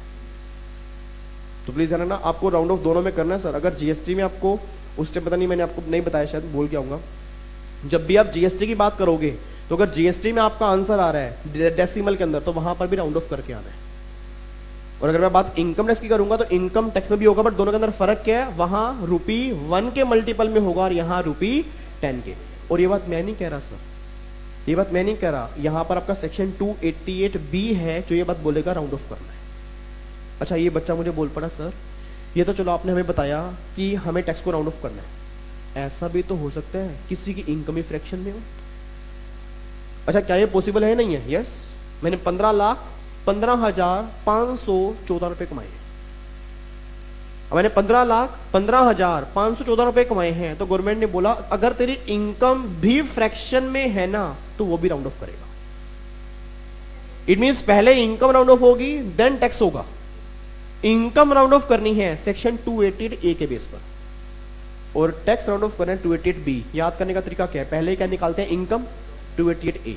तो प्लीज है ना, आपको राउंड ऑफ दोनों में करना है सर। अगर जीएसटी में आपको उस टाइम पता नहीं, मैंने आपको नहीं बताया, शायद भूल गया हूँ, जब भी आप जीएसटी की बात करोगे तो अगर जीएसटी में आपका आंसर आ रहा है डेसिमल के अंदर तो वहां पर भी राउंड ऑफ करके आना है। और अगर मैं बात इनकम टैक्स की करूंगा तो इनकम टैक्स में भी होगा, बट दोनों के अंदर फर्क क्या है, वहां ₹1 के मल्टीपल में होगा और यहां ₹10 के। और ये बात मैं नहीं कह रहा सर, ये बात मैं नहीं कह रहा, यहां पर आपका सेक्शन 288B है जो ये बात बोलेगा राउंड ऑफ करना है। अच्छा ये बच्चा मुझे बोल पड़ा सर, ये तो चलो आपने हमें बताया कि हमें टैक्स को राउंड ऑफ करना है, ऐसा भी तो हो सकता है किसी की इनकम ही फ्रैक्शन में हो। अच्छा क्या ये पॉसिबल है? नहीं है? यस, मैंने 15,15,514 रुपए कमाए हैं। मैंने 15,15,514 रुपए कमाए हैं, तो गवर्नमेंट ने बोला अगर तेरी इनकम भी फ्रैक्शन में है ना तो वो भी राउंड ऑफ करेगा। इट मींस पहले इनकम राउंड ऑफ होगी देन टैक्स होगा। इनकम राउंड ऑफ करनी है सेक्शन 288A के बेस पर, और टैक्स राउंड ऑफ करना है 288B। याद करने का तरीका क्या है, पहले क्या निकालते हैं इनकम 288A,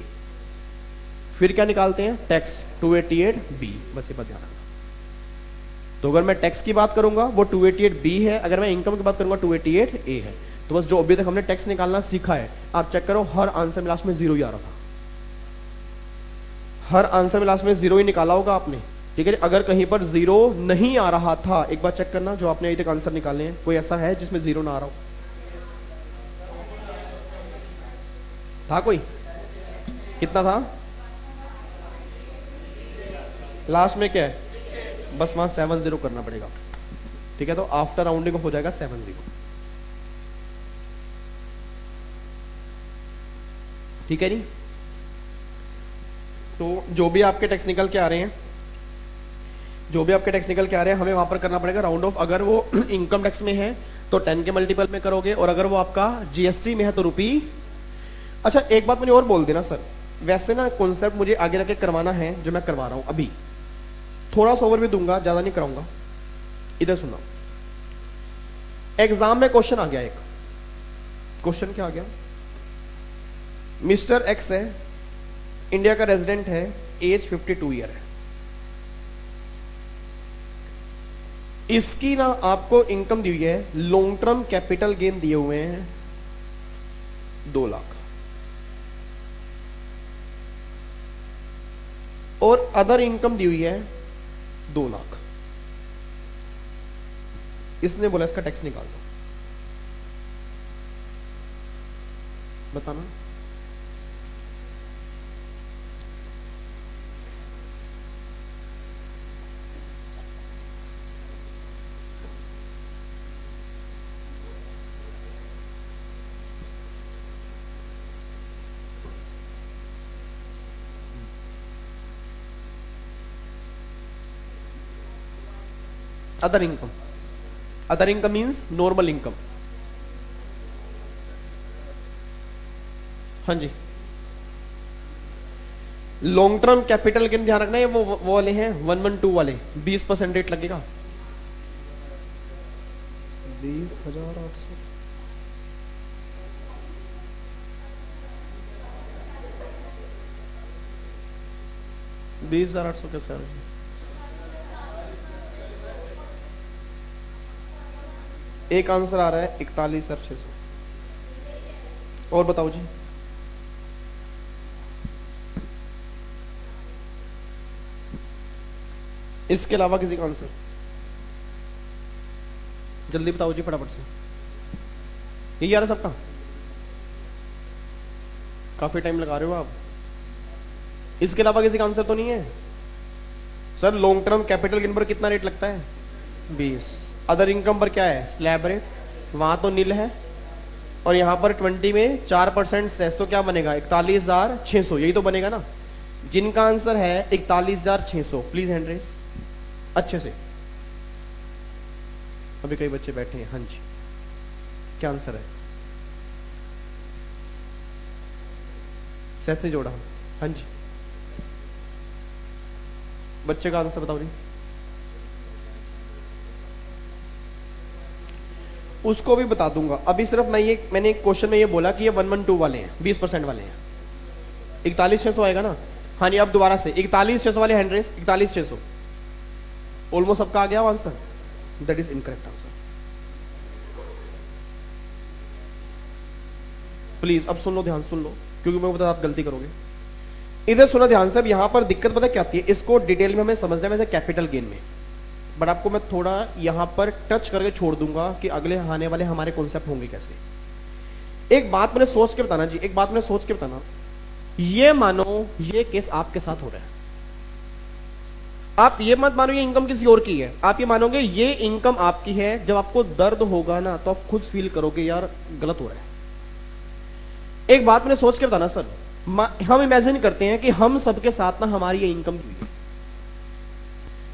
फिर क्या निकालते हैं टैक्स 288B, बस ये बात ध्यान रखना। तो अगर मैं टैक्स की बात करूंगा वो 288B है, अगर मैं इनकम की बात करूंगा 288A है। तो बस जो अभी तक हमने टैक्स निकालना सीखा है, आप चेक करो हर आंसर में लास्ट में 0 ही आ रहा था, हर आंसर में लास्ट में 0 ही निकाला होगा आपने, ठीक है। अगर कहीं पर 0 नहीं आ रहा था, एक बार चेक करना जो आपने अभी तक आंसर निकाले हैं, कोई ऐसा है जिसमें 0 ना आ रहा हो? था कोई? कितना था लास्ट में? क्या है, बस वहां 70 करना पड़ेगा, ठीक है। तो आफ्टर राउंडिंग हो जाएगा 70, ठीक है नहीं। तो जो भी आपके टैक्स निकल के आ रहे हैं, जो भी आपके टैक्स निकल के आ रहे हैं, हमें वहां पर करना पड़ेगा राउंड ऑफ। अगर वो इनकम टैक्स में है तो 10 के मल्टीपल में करोगे, और अगर वो आपका जीएसटी में है तो रुपी। अच्छा एक बात मुझे और बोल देना सर, वैसे ना कॉन्सेप्ट मुझे आगे रख के करवाना है जो मैं करवा रहा हूं अभी, थोड़ा सा ओवर भी दूंगा, ज्यादा नहीं कराऊंगा। इधर सुनो, एग्जाम में क्वेश्चन आ गया, एक क्वेश्चन क्या आ गया, मिस्टर एक्स है, इंडिया का रेजिडेंट है, एज 52 ईयर है, इसकी ना आपको इनकम दी हुई है, लॉन्ग टर्म कैपिटल गेन दिए हुए हैं 2 लाख, और अदर इनकम दी हुई है 2 लाख। इसने बोला इसका टैक्स निकाल दो, बताना। Other income, other income means normal income. हाँ जी, लॉन्ग टर्म कैपिटल गेन ध्यान रखना है, वो वाले हैं 112 वाले, 20% रेट लगेगा, 20,800। $20,800 कैसे आ रहा है? एक आंसर आ रहा है 41,600। और बताओ जी, इसके अलावा किसी का आंसर जल्दी बताओ जी फटाफट से। यही आ रहा सबका? काफी टाइम लगा रहे हो आप। इसके अलावा किसी का आंसर तो नहीं है? Sir long term capital gain पर कितना रेट लगता है? 20। अदर इनकम पर क्या है? स्लैब रेट, वहां तो नील है, और यहां पर 20 में 4% सेस, तो क्या बनेगा? 41,600, यही तो बनेगा ना। जिनका आंसर है 41,600, प्लीज हैंड रेस अच्छे से। अभी कई बच्चे बैठे हैं। हाँ जी, क्या आंसर है? सेस ने जोड़ा। हाँ जी, बच्चे का आंसर बताओ जी। उसको भी बता दूंगा। अभी सिर्फ मैंने एक क्वेश्चन में ये बोला कि ये 112 वाले हैं, 20% वाले हैं। 41,600 आएगा ना? हाँ जी, अब दोबारा से 41,600 वाले हैंड रेस। 41,600 ऑलमोस्ट सबका आ गया answer. That is incorrect answer. Please अब सुन लो, ध्यान सुन लो, क्योंकि मैं बता आप गलती करोगे। इधर सुनो ध्यान से। अब यहां पर दिक्कत पता क्या आती है, इसको डिटेल में हमें समझना है वैसे कैपिटल गेन में, बट आपको मैं थोड़ा यहां पर टच करके छोड़ दूंगा कि अगले आने वाले हमारे कॉन्सेप्ट होंगे कैसे। एक बात मैंने सोच के बताना जी, एक बात मैंने सोच के बताना। ये मानो ये केस आपके साथ हो रहा है, आप ये मत मानो ये इनकम किसी और की है, आप ये मानोगे ये इनकम आपकी है। जब आपको दर्द होगा ना तो आप खुद फील करोगे यार गलत हो रहा है। एक बात मैंने सोच के बताना सर, हम इमेजिन करते हैं कि हम सबके साथ ना हमारी ये इनकम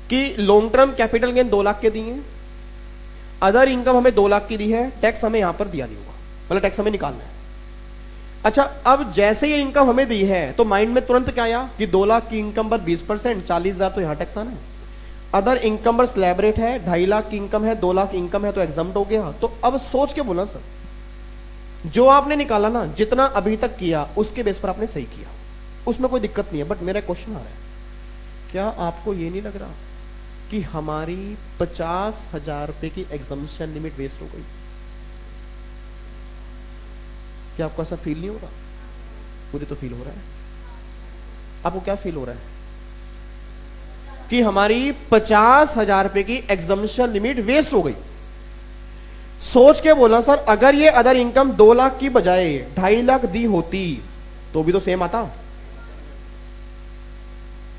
कि long term capital gain 2 lakh के दिए, अदर इनकम हमें 2 लाख की दी है, टैक्स हमें यहां पर दिया नहीं होगा, मतलब टैक्स हमें निकालना है। अच्छा, अब जैसे ये इनकम हमें दी है तो माइंड में तुरंत क्या आया कि 2 लाख की इनकम पर 20%, 40,000 तो यहां टैक्स आना है। अदर इनकम पर स्लैब रेट है, 2.5 लाख की इनकम है, 2 लाख इनकम है तो एग्जाम्प्ट हो गया। तो अब सोच के बोला सर, जो आपने निकाला ना, जितना अभी तक किया उसके बेस पर आपने सही किया, उसमें कोई दिक्कत नहीं है। बट मेरा क्वेश्चन आ रहा है, क्या आपको ये नहीं लग रहा कि हमारी 50,000 रुपए की एग्जामिशन लिमिट वेस्ट हो गई? क्या आपको ऐसा फील नहीं हो रहा? मुझे तो फील हो रहा है। आपको क्या फील हो रहा है कि हमारी 50,000 रुपए की एग्जामिशन लिमिट वेस्ट हो गई? सोच के बोला सर, अगर ये अदर इनकम 2 लाख की बजाय 2.5 लाख दी होती तो भी तो सेम आता।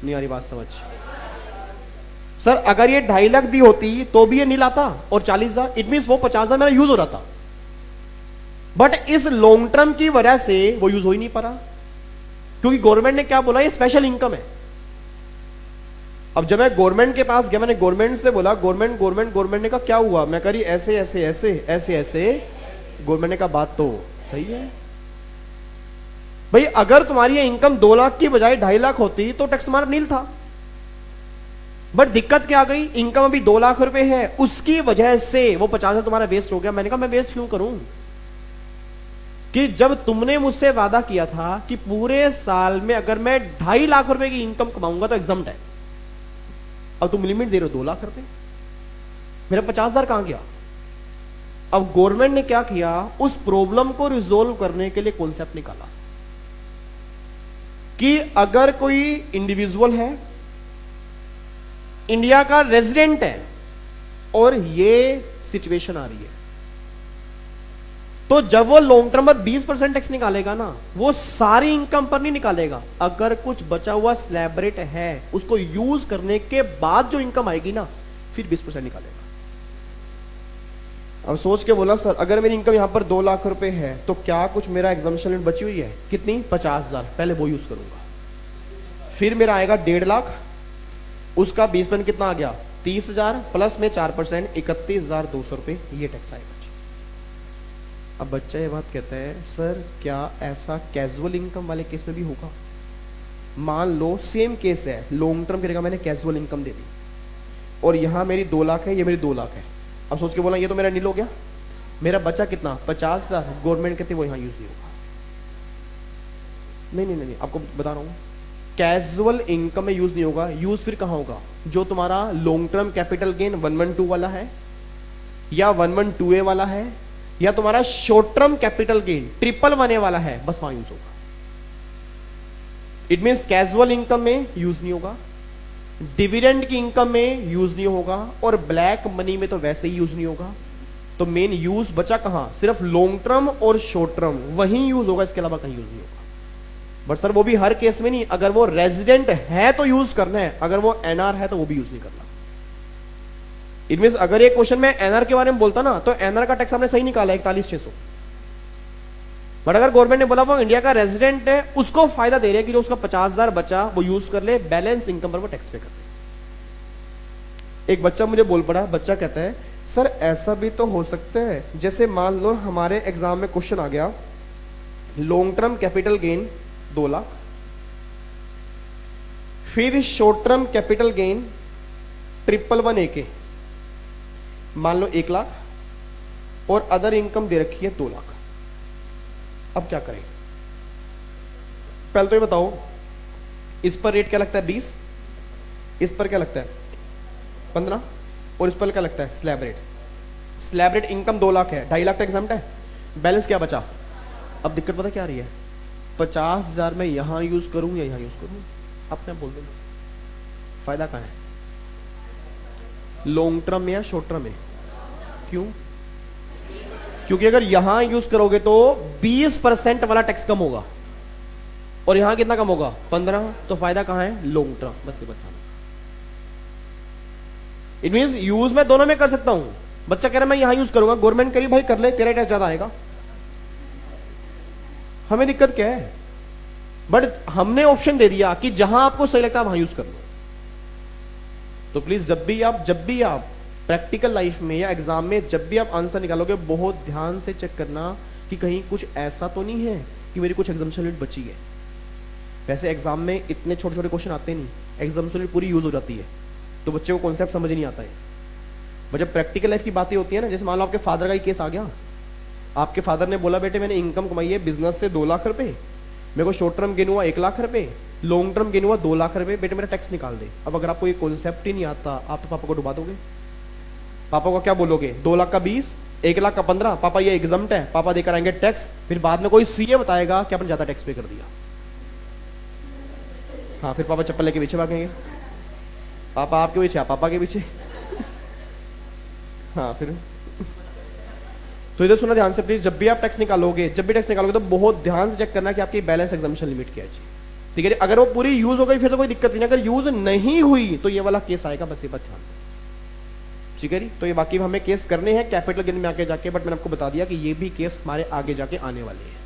नहीं आ रही बात समझ? सर अगर ये 2.5 लाख दी होती तो भी ये नील आता और 40,000, इट मीन वो 50,000 मेरा यूज हो रहा था। बट इस लॉन्ग टर्म की वजह से वो यूज हो ही नहीं पा रहा, क्योंकि गवर्नमेंट ने क्या बोला, ये स्पेशल इनकम है। अब जब मैं गवर्नमेंट के पास गया, मैंने गवर्नमेंट से बोला, गवर्नमेंट ने कहा क्या हुआ? मैं कह रही ऐसे ऐसे ऐसे ऐसे ऐसे। गवर्नमेंट ने कहा बात तो सही है भाई, अगर तुम्हारी ये इनकम 2 लाख की बजाय 2.5 लाख होती तो टैक्स तुम्हारा नील था। बट दिक्कत क्या आ गई, इनकम अभी 2 लाख रुपए है, उसकी वजह से वो 50,000 तुम्हारा वेस्ट हो गया। मैंने कहा मैं वेस्ट क्यों करूं, कि जब तुमने मुझसे वादा किया था कि पूरे साल में अगर मैं 2.5 लाख रुपए की इनकम कमाऊंगा तो एग्जाम्प्ट है, अब तुम लिमिट दे रहे हो 2 लाख रुपए, मेरा 50,000 कहां गया? अब गवर्नमेंट ने क्या किया, उस प्रॉब्लम को रिजोल्व करने के लिए कॉन्सेप्ट निकाला कि अगर कोई इंडिविजुअल है, इंडिया का रेजिडेंट है और ये सिचुएशन आ रही है, तो जब वो लॉन्ग टर्म पर 20% टैक्स निकालेगा ना, वो सारी इनकम पर नहीं निकालेगा। अगर कुछ बचा हुआ स्लैब रेट है उसको यूज करने के बाद जो इनकम आएगी ना, फिर 20% निकालेगा। अब सोच के बोला सर, अगर मेरी इनकम यहां पर 2 लाख रुपए है तो क्या कुछ मेरा एग्जामिशन लिमिट बची हुई है? कितनी? 50,000। पहले वो यूज करूंगा, फिर मेरा आएगा 1.5 लाख, उसका 20% कितना आ गया? 30,000 प्लस में 4% 31,200 रुपए, ये टैक्स आएगा। अब बच्चा ये बात कहता है, सर क्या ऐसा कैजुअल इनकम वाले केस में भी होगा? मान लो सेम केस है, लॉन्ग टर्म करेगा, मैंने कैजुअल इनकम दे दी और यहां मेरी 2 लाख है, ये मेरी 2 लाख है। अब सोच के बोला ये तो मेरा नील हो गया, मेरा बच्चा कितना? 50,000। गवर्नमेंट कहती वो यहां यूज नहीं होगा। नहीं, आपको बता रहा हूं, कैजुअल इनकम में यूज नहीं होगा। यूज फिर कहां होगा? जो तुम्हारा लॉन्ग टर्म कैपिटल गेन 112 वाला है या 112A वाला है, या तुम्हारा शॉर्ट टर्म कैपिटल गेन 111 वाला है, बस वहां यूज होगा। इट मींस कैजुअल इनकम में यूज नहीं होगा, डिविडेंड की इनकम में यूज नहीं होगा, और ब्लैक मनी में तो वैसे ही यूज नहीं होगा। तो मेन यूज बचा कहां? सिर्फ लॉन्ग टर्म और शॉर्ट टर्म, वहीं यूज होगा, इसके अलावा कहीं यूज नहीं होगा। बट सर वो भी हर केस में नहीं, अगर वो रेजिडेंट है तो यूज करना है, अगर वो एनआर है तो वो भी यूज नहीं करना। इट मींस अगर ये क्वेश्चन में एनआर के बारे में बोलता ना, तो एनआर का टैक्स हमने सही निकाला 41,600। बट अगर गवर्नमेंट ने बोला वो इंडिया का रेजिडेंट है, उसको फायदा दे रहे हैं कि जो उसका 50,000 बचा वो यूज कर ले, बैलेंस इनकम पर वो टैक्स पे कर ले। एक बच्चा मुझे बोल पड़ा, बच्चा कहता है सर ऐसा भी तो हो सकता है, जैसे मान लो हमारे एग्जाम में क्वेश्चन आ गया long term capital gain 2 lakh, फिर short term capital gain 111 AK मान लो 1 लाख, और अदर इनकम दे रखी है 2 लाख। अब क्या करें? पहले तो ये बताओ इस पर रेट क्या लगता है 20, इस पर क्या लगता है 15, और इस पर क्या लगता है slab rate. Slab rate income 2 lakh है, 2.5 लाख तक एग्जाम्प्ट है, बैलेंस क्या बचा। अब दिक्कत पता क्या आ रही है, 50,000 मैं यहां यूज करूं या यहां यूज करूं, अपने बोल देना फायदा कहां है, लॉन्ग टर्म में या शॉर्ट टर्म में। क्यों? क्योंकि अगर यहां यूज करोगे तो 20% वाला टैक्स कम होगा, और यहां कितना कम होगा 15, तो फायदा कहां है लॉन्ग टर्म। बस ये बताना। इट मींस यूज मैं दोनों में कर सकता हूं। बच्चा कह रहा है मैं यहां यूज करूंगा, गवर्नमेंट करी भाई कर ले, तेरा टैक्स ज्यादा आएगा, हमें दिक्कत क्या है। बट हमने ऑप्शन दे दिया कि जहां आपको सही लगता है वहां यूज कर लो। तो प्लीज जब भी आप प्रैक्टिकल लाइफ में या एग्जाम में जब भी आप आंसर निकालोगे, बहुत ध्यान से चेक करना कि कहीं कुछ ऐसा तो नहीं है कि मेरी कुछ एग्जाम्पशन लिमिट बची है। वैसे एग्जाम में इतने छोटे छोटे क्वेश्चन आते नहीं, एग्जाम्पशन लिमिट पूरी यूज हो जाती है, तो बच्चे को कॉन्सेप्ट समझ नहीं आता है। बट जब प्रैक्टिकल लाइफ की बातें होती है ना, जैसे मान लो आपके फादर का ही केस आ गया, आपके फादर ने बोला बेटे मैंने इनकम कमाई है बिजनेस से 2 लाख रुपए, मेरे को शॉर्ट टर्म गेन हुआ 1 लाख रुपए, लॉन्ग टर्म गेन हुआ 2 लाख रुपए, बेटे मेरा टैक्स निकाल दे। अब अगर आपको ये कॉन्सेप्ट ही नहीं आता, आप तो पापा को डुबा दोगे। पापा को क्या बोलोगे, 2 लाख का 20, 1 लाख का 15, पापा ये एग्जम्प्ट है, पापा देकर आएंगे टैक्स, फिर बाद में कोई सीए बताएगा कि आपने ज्यादा टैक्स पे कर दिया। हाँ, फिर पापा चप्पल लेके पीछे भागेंगे, पापा आपके पीछे, आप पापा के पीछे। हाँ फिर तो इधर सुना ध्यान से प्लीज, जब भी आप टैक्स निकालोगे तो बहुत ध्यान से चेक करना कि आपकी बैलेंस एग्जाम्पशन लिमिट क्या है। ठीक है, अगर वो पूरी यूज हो गई फिर तो कोई दिक्कत नहीं, अगर यूज नहीं हुई तो ये वाला केस आएगा, बस ये बात ध्यान दो। ठीक है जी, तो ये बाकी हमें केस करने हैं कैपिटल गेन में आगे जाके, बट मैंने आपको बता दिया कि ये भी केस हमारे आगे जाके आने वाले हैं।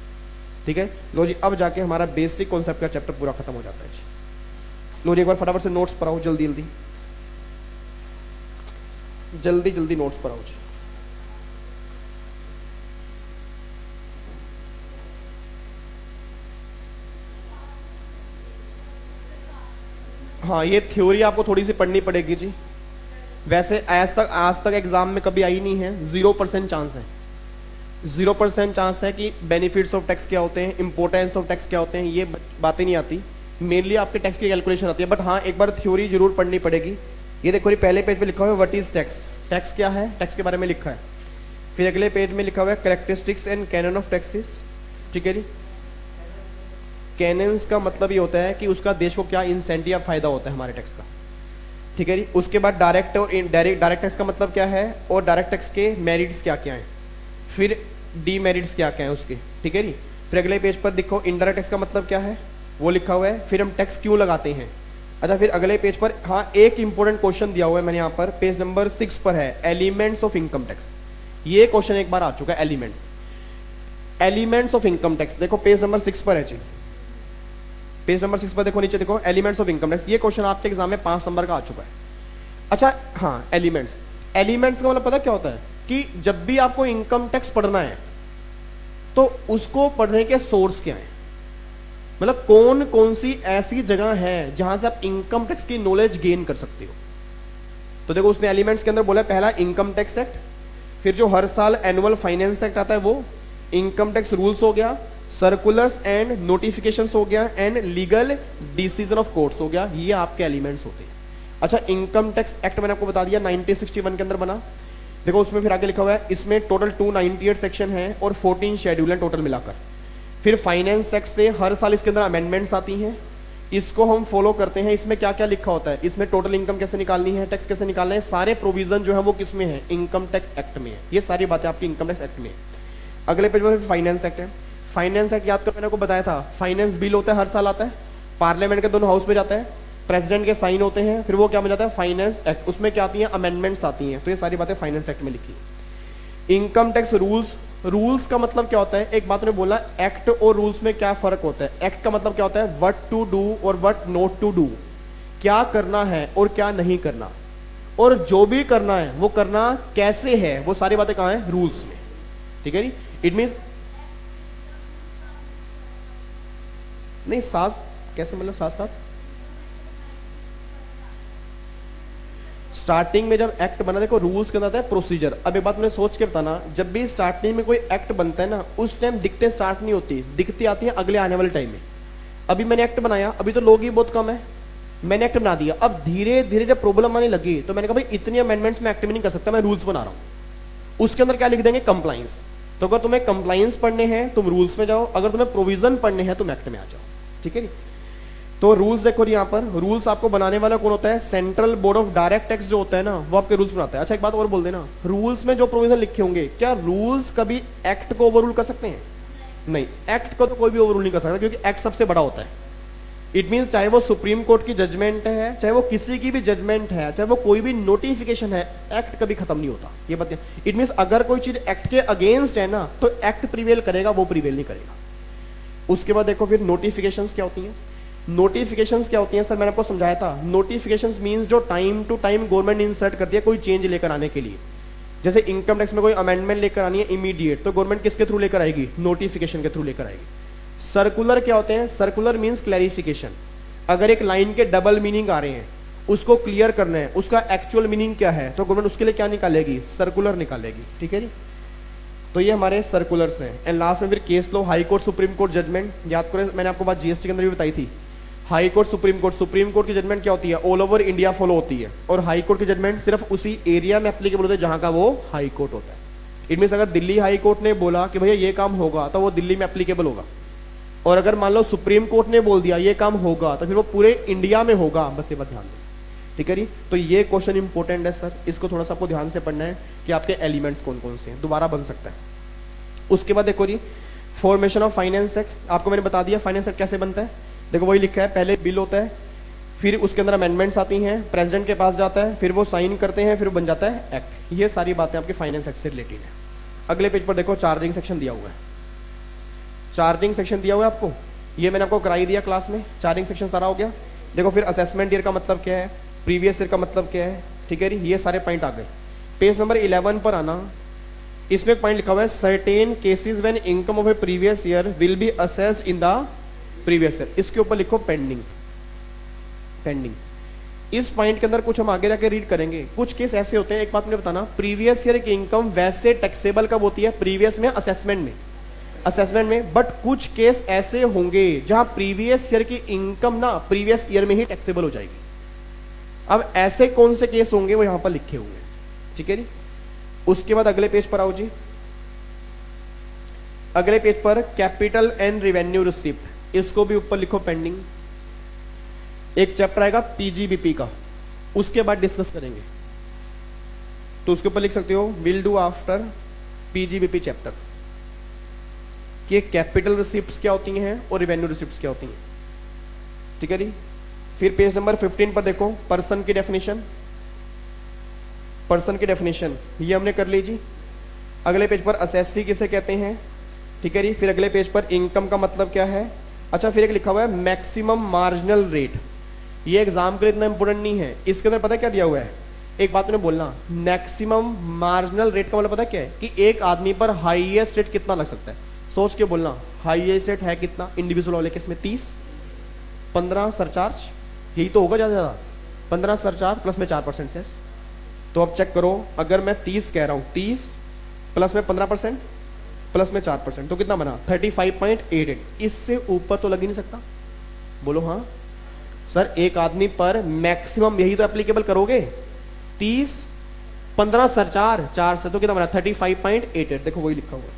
ठीक है, लो जी, अब जाके हमारा बेसिक कॉन्सेप्ट का चैप्टर पूरा खत्म हो जाता है जी। लो जी, एक बार फटाफट से नोट्स पर आओ, जल्दी जल्दी नोट्स पर आओ जी। हाँ, ये थ्योरी आपको थोड़ी सी पढ़नी पड़ेगी जी। वैसे आज तक एग्जाम में कभी आई नहीं है, 0% चांस है, 0% चांस है कि बेनिफिट्स ऑफ टैक्स क्या होते हैं, इंपोर्टेंस ऑफ टैक्स क्या होते हैं, ये बातें नहीं आती। मेनली आपके टैक्स की कैलकुलेशन आती है। बट हाँ, एक बार थ्योरी जरूर पढ़नी पड़ेगी। ये देखो, ये पहले पेज पे लिखा हुआ है व्हाट इज टैक्स, टैक्स क्या है, टैक्स के बारे में लिखा है। फिर अगले पेज में लिखा हुआ है characteristics and canon of taxes. ठीक है जी, कैनन्स का मतलब ये होता है कि उसका देश को क्या इंसेंटिव फायदा होता है हमारे टैक्स का। ठीक है जी, उसके बाद डायरेक्ट और इनडायरेक्ट, डायरेक्ट टैक्स का मतलब क्या है, और डायरेक्ट टैक्स के मेरिट्स क्या क्या हैं, फिर डीमेरिट्स क्या क्या हैं उसके। ठीक है जी, फिर अगले पेज पर देखो इनडायरेक्ट टैक्स का मतलब क्या है, वो लिखा हुआ है, फिर हम टैक्स क्यों लगाते हैं। अच्छा, फिर अगले पेज पर हाँ एक इंपॉर्टेंट क्वेश्चन दिया हुआ है मैंने यहाँ पर, पेज नंबर 6 पर है, एलिमेंट्स ऑफ इनकम टैक्स। ये क्वेश्चन एक बार आ चुका है, एलिमेंट्स ऑफ इनकम टैक्स। देखो पेज नंबर 6 पर है जी, पेज नंबर 6 पर देखो, नीचे देखो एलिमेंट्स ऑफ इनकम टैक्स। ये क्वेश्चन आपके एग्जाम में 5 नंबर का आ चुका है। अच्छा हाँ, एलिमेंट्स का मतलब पता क्या होता है कि जब भी आपको इनकम टैक्स पढ़ना है तो उसको पढ़ने के सोर्स क्या है, मतलब कौन कौन सी ऐसी जगह है जहां से आप इनकम टैक्स की नॉलेज गेन कर सकते हो। तो देखो उसने एलिमेंट्स के अंदर बोला, पहला इनकम टैक्स एक्ट, फिर जो हर साल एनुअल फाइनेंस एक्ट आता है वो, इनकम टैक्स रूल्स हो गया, सर्कुलर्स एंड नोटिफिकेशंस हो गया, and legal decision of courts हो गया। ये आपके एलिमेंट्स होते हैं। अच्छा, इनकम टैक्स एक्ट मैंने आपको बता दिया 1961 के अंदर बना। देखो उसमें फिर आगे लिखा हुआ है, इसमें टोटल 298 सेक्शन है और 14 शेड्यूल हैं टोटल मिलाकर। फिर फाइनेंस एक्ट से हर साल इसके अंदर अमेंडमेंट्स आती हैं, इसको हम फॉलो करते हैं। इसमें क्या क्या लिखा होता है, इसमें टोटल इनकम कैसे निकालनी है, टैक्स कैसे निकालना है, सारे प्रोविजन जो है वो किस में है, इनकम टैक्स एक्ट में है। ये सारी बातें आपकी इनकम टैक्स एक्ट में है। अगले पेज पर फाइनेंस एक्ट है। फाइनेंस एक्ट याद करो, मैंने आपको बताया था, फाइनेंस बिल होता है, हर साल आता है, पार्लियामेंट के दोनों हाउस में जाता है, प्रेसिडेंट के साइन होते हैं, फिर वो क्या बन जाता है, फाइनेंस एक्ट। उसमें क्या आती हैं, अमेंडमेंट्स आती हैं। तो ये सारी बातें फाइनेंस एक्ट में लिखी। इनकम टैक्स रूल्स रूल्स का मतलब क्या होता है, एक बात उन्होंने बोला एक्ट और रूल्स में क्या फर्क होता है। एक्ट का मतलब क्या होता है, व्हाट टू डू और व्हाट नॉट टू डू, क्या करना है और क्या नहीं करना, और जो भी करना है वो करना कैसे है, वो सारी बातें कहां है, रूल्स में। ठीक है नी, इट मीन्स नहीं साथ कैसे, मतलब साथ साथ स्टार्टिंग में जब एक्ट बना, देखो रूल्स के अंदर आता है प्रोसीजर। अब एक बात मैंने सोच के बताना, जब भी स्टार्टिंग में कोई एक्ट बनता है ना, उस टाइम दिखते स्टार्ट नहीं होती, दिखती आती है अगले आने वाले टाइम में। अभी मैंने एक्ट बनाया, अभी तो लोग ही बहुत कम है, मैंने एक्ट बना दिया, अब धीरे धीरे जब प्रॉब्लम आने लगी तो मैंने कहा भाई इतनी अमेंडमेंट्स मैं एक्ट में नहीं कर सकता, मैं रूल्स बना रहा हूं। उसके अंदर क्या लिख देंगे, कंप्लाइंस। तो अगर तुम्हें कंप्लाइंस पढ़ने हैं तुम रूल्स में जाओ, अगर तुम्हें प्रोविजन पढ़ने हैं तुम एक्ट में आ जाओ। ठीक है जी। तो रूल्स देखो यहाँ पर, रूल्स आपको बनाने वाला कौन होता है, central board of direct tax जो होता है ना, वो आपके रूल्स बनाता है। अच्छा एक बात और बोल देना, रूल्स में जो प्रोविजन लिखे होंगे, क्या रूल्स कभी एक्ट को ओवररूल कर सकते हैं? नहीं, एक्ट को तो कोई भी ओवररूल नहीं कर सकता, क्योंकि एक्ट सबसे बड़ा होता है। इट मीन्स चाहे वो सुप्रीम कोर्ट की जजमेंट है, चाहे वो किसी की भी जजमेंट है, चाहे वो कोई भी नोटिफिकेशन है, एक्ट कभी खत्म नहीं होता। ये बात, इट मीन्स अगर कोई चीज एक्ट के अगेंस्ट है ना, तो एक्ट प्रिवेल करेगा, वो प्रिवेल नहीं करेगा। उसके बाद देखो फिर नोटिफिकेशंस क्या होती हैं। नोटिफिकेशंस क्या होती हैं सर, मैंने आपको समझाया था। नोटिफिकेशंस मींस जो time to time government insert करती है कोई चेंज लेकर आने के लिए। जैसे इनकम टैक्स में कोई अमेंडमेंट लेकर आनी है इमीडिएट, तो गवर्नमेंट किसके थ्रू लेकर आएगी, नोटिफिकेशन के थ्रू लेकर आएगी। सर्कुलर क्या होते हैं, सर्कुलर मींस क्लैरिफिकेशन। अगर एक लाइन के डबल मीनिंग आ रहे हैं, उसको क्लियर करना है, उसका एक्चुअल मीनिंग क्या है, तो गवर्नमेंट उसके लिए क्या निकालेगी, सर्कुलर निकालेगी। ठीक है जी। तो ये हमारे सर्कुलर्स हैं। एंड लास्ट में फिर केस लो, high court supreme court judgement. याद करें मैंने आपको बात जीएसटी के अंदर भी बताई थी, high court supreme court, supreme court की जजमेंट क्या होती है, ऑल ओवर इंडिया फॉलो होती है, और हाई कोर्ट की जजमेंट सिर्फ उसी एरिया में एप्लीकेबल होती है जहां का वो हाई कोर्ट होता है। इट मीन्स अगर दिल्ली हाई कोर्ट ने बोला कि भैया ये काम होगा, तो वो दिल्ली में एप्लीकेबल होगा, और अगर मान लो सुप्रीम कोर्ट ने बोल दिया ये काम होगा, तो फिर वो पूरे इंडिया में होगा। बस ये बात ध्यान दें। ठीक है जी। तो ये क्वेश्चन इंपॉर्टेंट है सर, इसको थोड़ा सा आपको ध्यान से पढ़ना है कि आपके एलिमेंट्स कौन कौन से हैं, दोबारा बन सकता है। उसके बाद देखो जी, फॉर्मेशन ऑफ फाइनेंस एक्ट, आपको मैंने बता दिया फाइनेंस एक्ट कैसे बनता है। देखो वही लिखा है, पहले बिल होता है, फिर उसके अंदर अमेंडमेंट्स आती हैं, प्रेसिडेंट के पास जाता है, फिर वो साइन करते हैं, फिर वो बन जाता है एक्ट। ये सारी बातें आपके फाइनेंस एक्ट से रिलेटेड है। अगले पेज पर देखो चार्जिंग सेक्शन दिया हुआ है, चार्जिंग सेक्शन दिया हुआ है आपको, ये मैंने आपको कराई दिया क्लास में, चार्जिंग सेक्शन सारा हो गया। देखो फिर असेसमेंट ईयर का मतलब क्या है, प्रीवियस ईयर का मतलब क्या है। ठीक है जी, ये सारे पॉइंट आ गए। पेज नंबर 11 पर आना, इसमें एक पॉइंट लिखा हुआ है, certain cases when income of A previous year will be assessed in the previous year. इसके ऊपर लिखो पेंडिंग, पेंडिंग। इस पॉइंट के अंदर कुछ हम आगे जाके रीड करेंगे। कुछ केस ऐसे होते हैं, एक बात मुझे बताना, प्रीवियस ईयर की इनकम वैसे टैक्सेबल कब होती है, प्रीवियस में, असेसमेंट में, असेसमेंट में। बट कुछ केस ऐसे होंगे जहां प्रीवियस ईयर की इनकम ना प्रीवियस ईयर में ही टैक्सेबल हो जाएगी। अब ऐसे कौन से केस होंगे वो यहां पर लिखे हुए हैं। ठीक है जी। उसके बाद अगले पेज पर आओ जी, अगले पेज पर कैपिटल एंड रेवेन्यू रिसिप्ट, इसको भी ऊपर लिखो पेंडिंग। एक चैप्टर आएगा पीजीबीपी का, उसके बाद डिस्कस करेंगे, तो उसके ऊपर लिख सकते हो will do after PGBP chapter, कि कैपिटल रिसिप्ट्स क्या होती हैं और रेवेन्यू रिसिप्ट्स क्या होती हैं। ठीक है जी। फिर पेज नंबर 15 पर देखो पर्सन की डेफिनेशन, पर्सन की डेफिनेशन ये हमने कर ली जी। अगले पेज पर असेसी किसे कहते हैं। ठीक है जी। फिर अगले पेज पर इनकम का मतलब क्या है। अच्छा, फिर एक लिखा हुआ है मैक्सिमम मार्जिनल रेट, ये एग्जाम के लिए इतना इंपोर्टेंट नहीं है। इसके अंदर पता है क्या दिया हुआ है, एक बात मैंने बोलना, मैक्सिमम मार्जिनल रेट का मतलब पता है क्या है, कि एक आदमी पर हाईएस्ट रेट कितना लग सकता है, सोच के बोलना। हाईएस्ट रेट है कितना इंडिविजुअल वाले केस में, 30, 15 सरचार्ज, यही तो होगा ज्यादा ज्यादा, 15 सरचार्ज प्लस में 4% सेस। तो अब चेक करो, अगर मैं 30 कह रहा हूं, 30 प्लस में 15% प्लस में 4%, तो कितना बना 35.88। इससे ऊपर तो लग ही नहीं सकता। बोलो हाँ सर, एक आदमी पर मैक्सिमम यही तो एप्लीकेबल करोगे, 30 15 सरचार्ज 4 से, तो कितना बना 35.88। देखो वही लिखा हुआ है,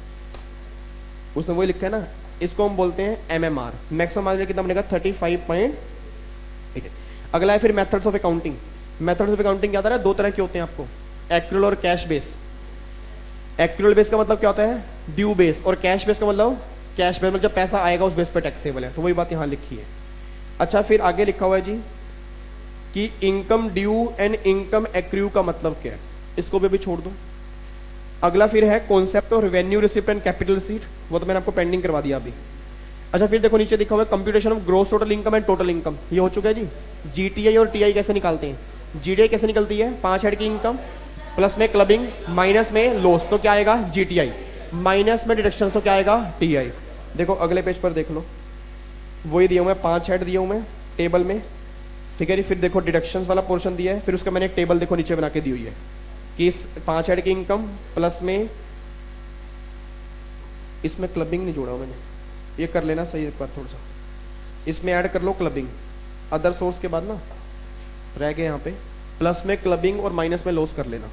उसने वही लिखा है ना, इसको हम बोलते हैं एमएमआर, मैक्सिमम मार्जिन कितना बनेगा 35.88। अगला है फिर methods of accounting. Methods of accounting क्या होता है, दो तरह के होते हैं आपको, एक्रूअल और कैश बेस। एक्रूअल बेस का मतलब क्या होता है, ड्यू बेस, और कैश बेस का मतलब, कैश बेस मतलब जब पैसा आएगा उस बेस पर टैक्सेबल है, तो वही बात यहाँ लिखी है। अच्छा, फिर आगे लिखा हुआ है जी कि income due and income accrue का मतलब क्या है, इसको भी अभी छोड़ दो। अगला फिर है concept of revenue receipt and capital receipt, वो तो मैंने आपको पेंडिंग करवा दिया अभी। अच्छा फिर देखो नीचे लिखा हुआ है computation of gross total income and total income, ये हो चुका है जी। जीटीआई और टीआई कैसे निकालते हैं? जीटीआई कैसे निकलती है? 5 हेड की इनकम प्लस में क्लबिंग माइनस में लॉस, तो क्या आएगा? जीटीआई, माइनस में डिडक्शंस, तो क्या आएगा? टीआई। देखो अगले पेज पर देख लो, वही दिया हुआ है, 5 हेड दिए हुए हैं टेबल में, ठीक है जी। फिर देखो डिडक्शंस वाला पोर्शन दिया है, फिर उसका मैंने एक टेबल देखो नीचे बना के दी हुई है कि इस 5 हेड की इनकम प्लस में, इसमें क्लबिंग नहीं जोड़ा मैंने, ये कर लेना सही एक बार थोड़ा सा, इसमें ऐड कर लो क्लबिंग, अदर सोर्स के बाद ना रह गए यहाँ पे, प्लस में क्लबिंग और माइनस में लॉस कर लेना,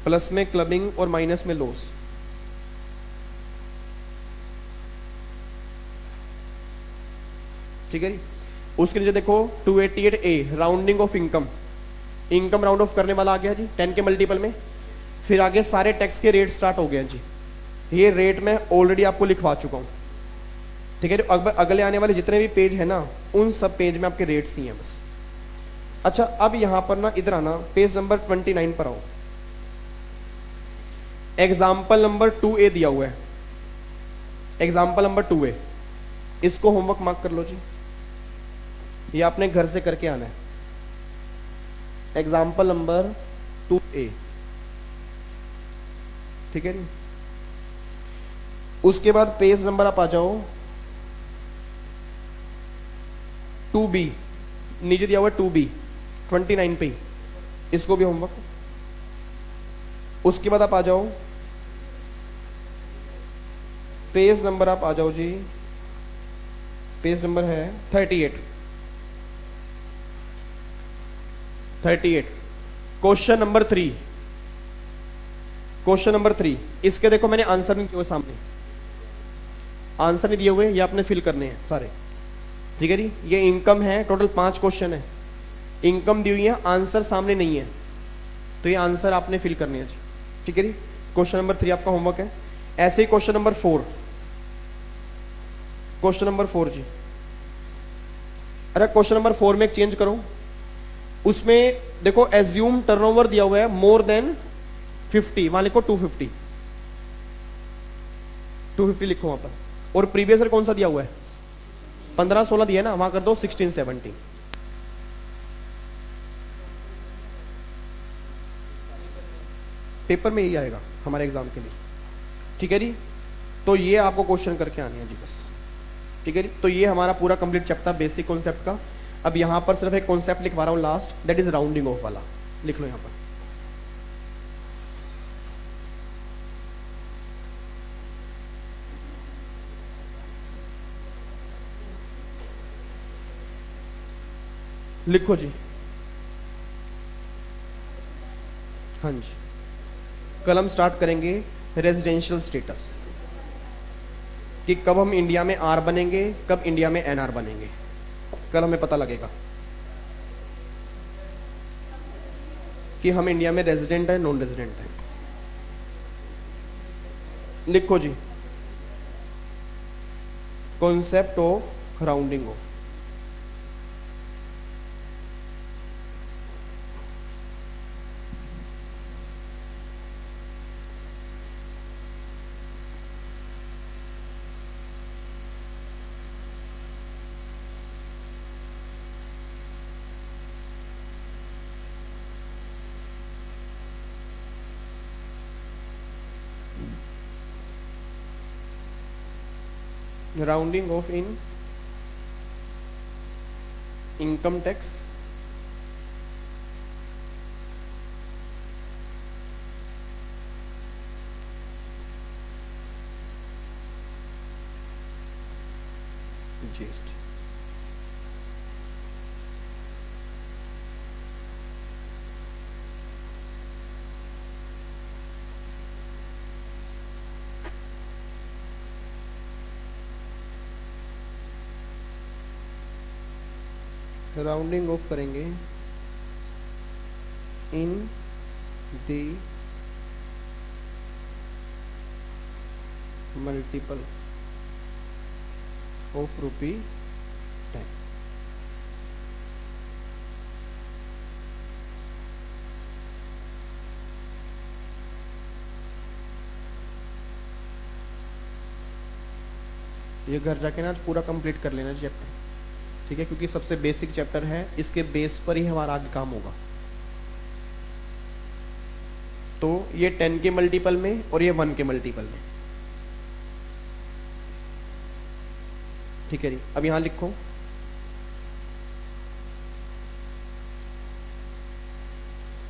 प्लस में क्लबिंग और माइनस में लॉस। ठीक है जी। उसके नीचे देखो 288A rounding off income, income round of करने वाला आ गया जी 10 के मल्टीपल में। फिर आगे सारे टैक्स के रेट स्टार्ट हो गए हैं जी, ये रेट मैं ऑलरेडी आपको लिखवा चुका हूं, ठीक है। अब अगले आने वाले जितने भी पेज है ना, उन सब पेज में आपके रेट्स ही हैं बस। अच्छा अब यहां पर ना इधर आना, पेज नंबर 29 पर आओ, एग्जाम्पल नंबर 2A दिया हुआ है, एग्जाम्पल नंबर 2A, इसको होमवर्क मार्क कर लो जी, ये आपने घर से करके आना है। एग्जाम्पल नंबर 2A, ठीक है जी। उसके बाद पेज नंबर आप आ जाओ 2B, नीचे दिया हुआ है 2B 29 पे, इसको भी होमवर्क। उसके बाद आप आ जाओ पेज नंबर, आप आ जाओ जी, पेज नंबर है 38, क्वेश्चन नंबर 3, क्वेश्चन नंबर 3, इसके देखो मैंने आंसर नहीं दिए हुए सामने, आंसर नहीं दिए हुए, ये आपने फिल करने हैं सारे, ठीक है जी। ये इनकम है, टोटल 5 क्वेश्चन है, इनकम दी हुई है, आंसर सामने नहीं है, तो ये आंसर आपने फिल करने हैं जी, ठीक है जी। क्वेश्चन नंबर 3 आपका होमवर्क है। ऐसे ही क्वेश्चन नंबर 4, क्वेश्चन नंबर 4 जी, अरे क्वेश्चन नंबर 4 में एक चेंज करो, उसमें देखो एज्यूम टर्नओवर दिया हुआ है मोर देन 50, वहां लिखो 250, 250 लिखो वहां पर, और प्रीवियस ईयर कौन सा दिया हुआ है? 15-16 दिया है ना, वहां कर दो 16-17, पेपर में यही आएगा हमारे एग्जाम के लिए, ठीक है जी। तो ये आपको क्वेश्चन करके आने हैं जी बस, ठीक है जी। तो ये हमारा पूरा कंप्लीट चैप्टर बेसिक कॉन्सेप्ट का। अब यहां पर सिर्फ एक कॉन्सेप्ट लिखवा रहा हूं last, that is rounding off वाला, लिख लो यहां पर। लिखो जी, हाँ जी, कल हम स्टार्ट करेंगे रेजिडेंशियल स्टेटस, कि कब हम इंडिया में आर बनेंगे, कब इंडिया में एनआर बनेंगे, कल हमें पता लगेगा कि हम इंडिया में रेजिडेंट है नॉन रेजिडेंट है। लिखो जी, concept of rounding off, rounding off in income tax, GST. Rounding off करेंगे इन द मल्टीपल ऑफ ₹10। ये घर जाके ना पूरा कंप्लीट कर लेना चैप्टर, ठीक है, क्योंकि सबसे बेसिक चैप्टर है, इसके बेस पर ही हमारा आगे काम होगा। तो ये 10 के मल्टीपल में और ये 1 के मल्टीपल में, ठीक है जी। अब यहां लिखो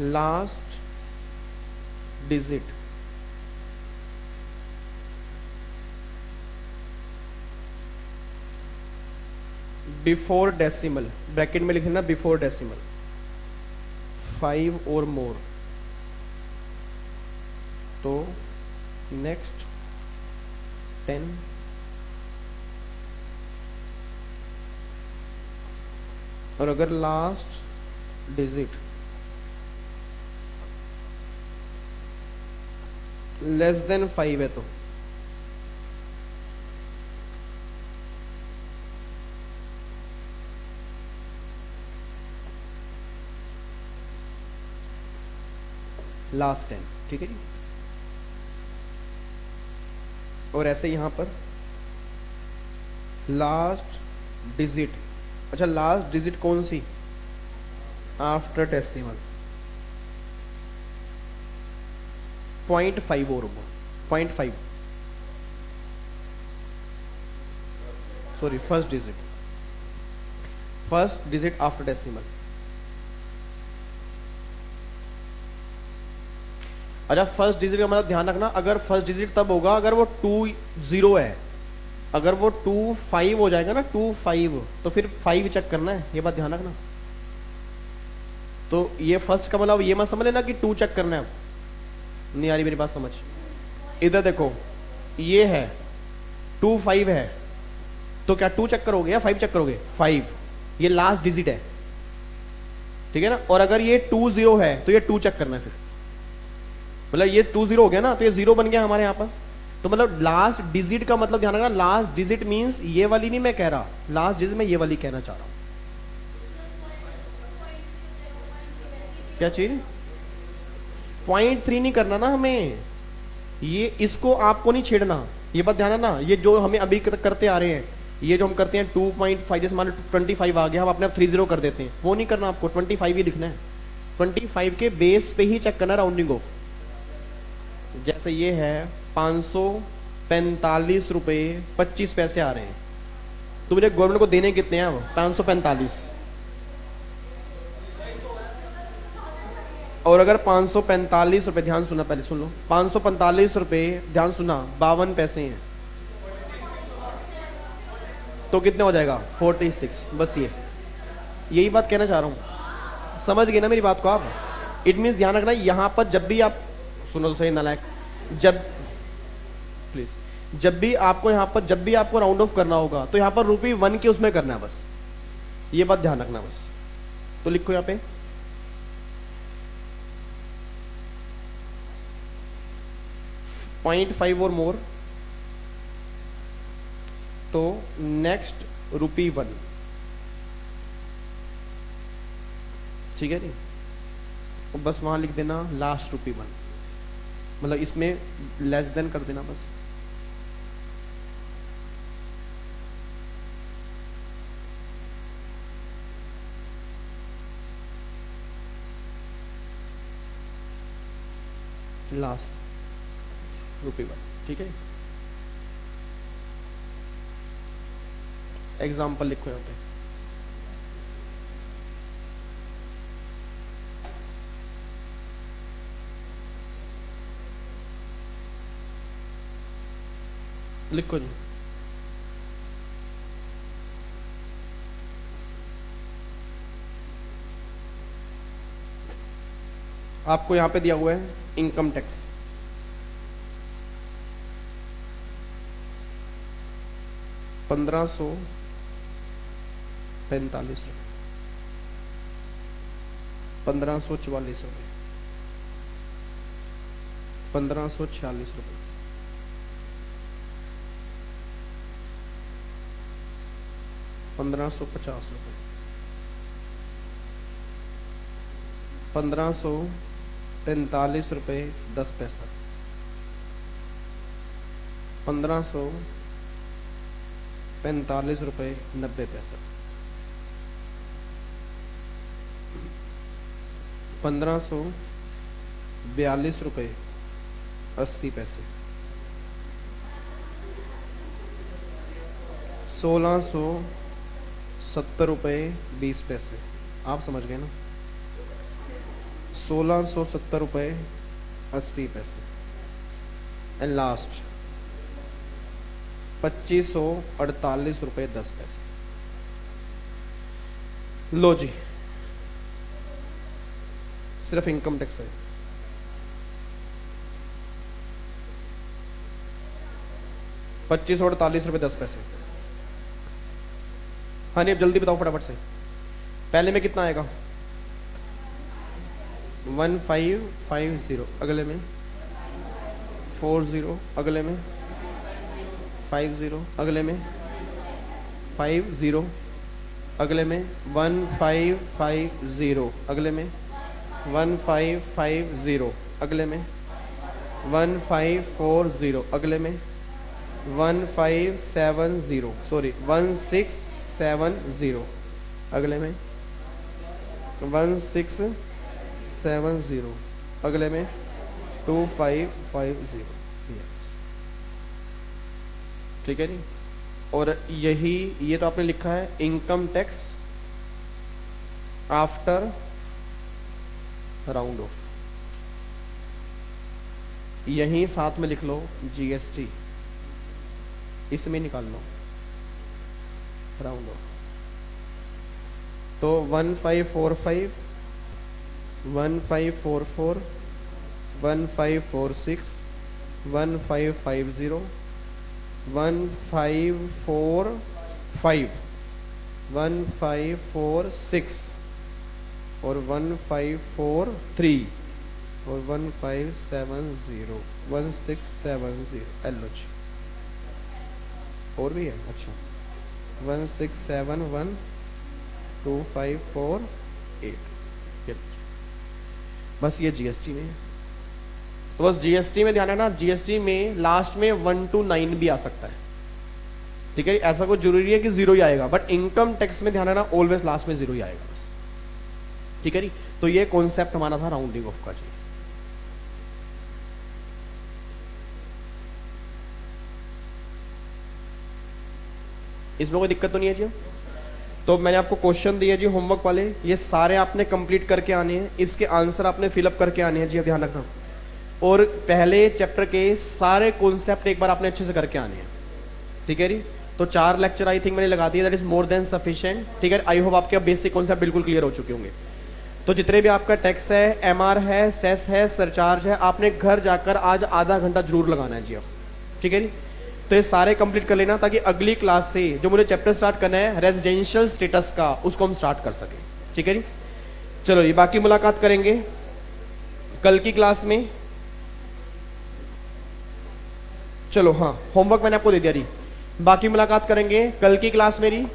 last digit before decimal, bracket में लिखना बिफोर डेसिमल, 5 और मोर। तो नेक्स्ट 10 और अगर लास्ट डिजिट लेस देन 5 है तो लास्ट 10, ठीक है जी। और ऐसे यहां पर लास्ट डिजिट, अच्छा लास्ट डिजिट कौन सी, आफ्टर डेसिमल, 0.5 और 0.5, sorry first digit after decimal. अच्छा फर्स्ट डिजिट का मतलब ध्यान रखना, अगर फर्स्ट डिजिट तब होगा अगर वो 2 0 है, अगर वो 2 5 हो जाएगा ना 2 5, तो फिर 5 चेक करना है, ये बात ध्यान रखना। तो ये फर्स्ट का मतलब ये मत समझ लेना कि 2 चेक करना है, अब नहीं आ रही मेरी बात समझ। इधर देखो ये है 2 5 है, तो क्या 2 चेक करोगे या 5 चेक करोगे, 5, ये लास्ट डिजिट है, ठीक है ना। और अगर ये 2 0 है तो ये 2 चेक करना है, फिर मतलब ये 2 0 हो गया ना, तो ये 0 बन गया हमारे यहाँ पर। तो मतलब लास्ट डिजिट का मतलब ध्यान रखना, लास्ट डिजिट मींस ये वाली नहीं मैं कह रहा, लास्ट डिजिट में ये वाली कहना चाह रहा हूं। क्या चीज, 0.3 नहीं करना ना हमें, ये इसको आपको नहीं छेड़ना, ये बात ध्यान है ना। ये जो हमें अभी करते आ रहे हैं, ये जो हम करते हैं 2.5, जैसे मान लो 25 आ गया, हम अपने आप 30 कर देते हैं, वो नहीं करना आपको, 25 ही लिखना है। 25 के बेस पे ही चेक करना राउंडिंग ऑफ। जैसे ये है 545 रुपये 25 पैसे आ रहे हैं, तो मुझे गवर्नमेंट को देने कितने हैं, 545। और अगर 545 रुपये, ध्यान सुना, पहले सुन लो, 545 रुपये, ध्यान सुना, 52 पैसे हैं, तो कितने हो जाएगा 46। बस यही बात कहना चाह रहा हूं, समझ गए ना मेरी बात को आप। इट मीन्स ध्यान रखना यहां पर जब भी आप, सुनो तो सही नालायक, जब प्लीज, जब भी आपको यहां पर, जब भी आपको राउंड ऑफ करना होगा तो यहां पर ₹1 के उसमें करना है, बस ये बात ध्यान रखना बस। तो लिखो यहां पे 0.5 और मोर, तो नेक्स्ट ₹1, ठीक है जी। तो बस वहां लिख देना लास्ट ₹1, मतलब इसमें लेस देन कर देना बस। लास्ट ₹1, ठीक है। एग्जाम्पल लिखो यहाँ पे, लिखो जी। आपको यहां पे दिया हुआ है इनकम टैक्स, ₹1545, ₹1544, ₹1546, ₹1550, ₹1543.10, 1500 ₹45.90, 1542.80, 1670.20। आप समझ गए ना, 1670.80। And last ₹2548.10। लो जी, सिर्फ इनकम टैक्स है। ₹2548.10। हाँ नहीं, अब जल्दी बताओ फटाफट से। पहले में कितना आएगा? 1550, अगले में 40, अगले में 50, अगले में 50, अगले में 1550, अगले में 1550, अगले में 1540, अगले में 1570, सॉरी 1670, अगले में 1670, अगले में 2550। ठीक है जी। और यही, ये तो आपने लिखा है income tax after round of. यहीं साथ में लिख लो जीएसटी, इसमें निकाल लो राउंड ऑफ। तो 1545, 1544, 1546, 1550, 1545, 1546 और 1543 और 1570, 1670। एलो जी, और भी है? अच्छा, 16712548। बस ये जीएसटी में है। तो बस जीएसटी में ध्यान रखना, जीएसटी में लास्ट में 1 to 9 भी आ सकता है। ठीक है, ऐसा कुछ जरूरी है कि 0 ही आएगा, बट इनकम टैक्स में ध्यान रखना ऑलवेज लास्ट में 0 ही आएगा बस। ठीक है जी। तो ये कॉन्सेप्ट हमारा था राउंडिंग ऑफ का जी। इसमें कोई दिक्कत तो नहीं है जी? तो मैंने आपको क्वेश्चन दिए जी होमवर्क वाले, ये सारे आपने कंप्लीट करके आने हैं, इसके आंसर आपने फिलअप करके आने हैं जी, अब ध्यान रखना। और पहले चैप्टर के सारे कॉन्सेप्ट एक बार आपने अच्छे से करके आने हैं। ठीक है जी। तो 4 लेक्चर आई थिंक मैंने लगा दिया, that is more than sufficient. ठीक है, आई होप आपके बेसिक कॉन्सेप्ट बिल्कुल क्लियर हो चुके होंगे। तो जितने भी आपका टैक्स है, एमआर है, सेस है, सरचार्ज है, आपने घर जाकर आज आधा घंटा जरूर लगाना है जी अब। ठीक है जी। तो ये सारे कंप्लीट कर लेना, ताकि अगली क्लास से जो मुझे चैप्टर स्टार्ट करना है रेजिडेंशियल स्टेटस का, उसको हम स्टार्ट कर सकें। ठीक है जी। चलो ये बाकी मुलाकात करेंगे कल की क्लास में। चलो हाँ, होमवर्क मैंने आपको दे दिया जी, बाकी मुलाकात करेंगे कल की क्लास मेरी,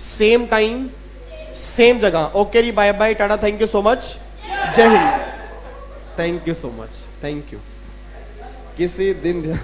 सेम टाइम सेम जगह। ओके जी, bye bye, tata, thank you so much, जय हिंद। Thank you so much, thank you. किसी दिन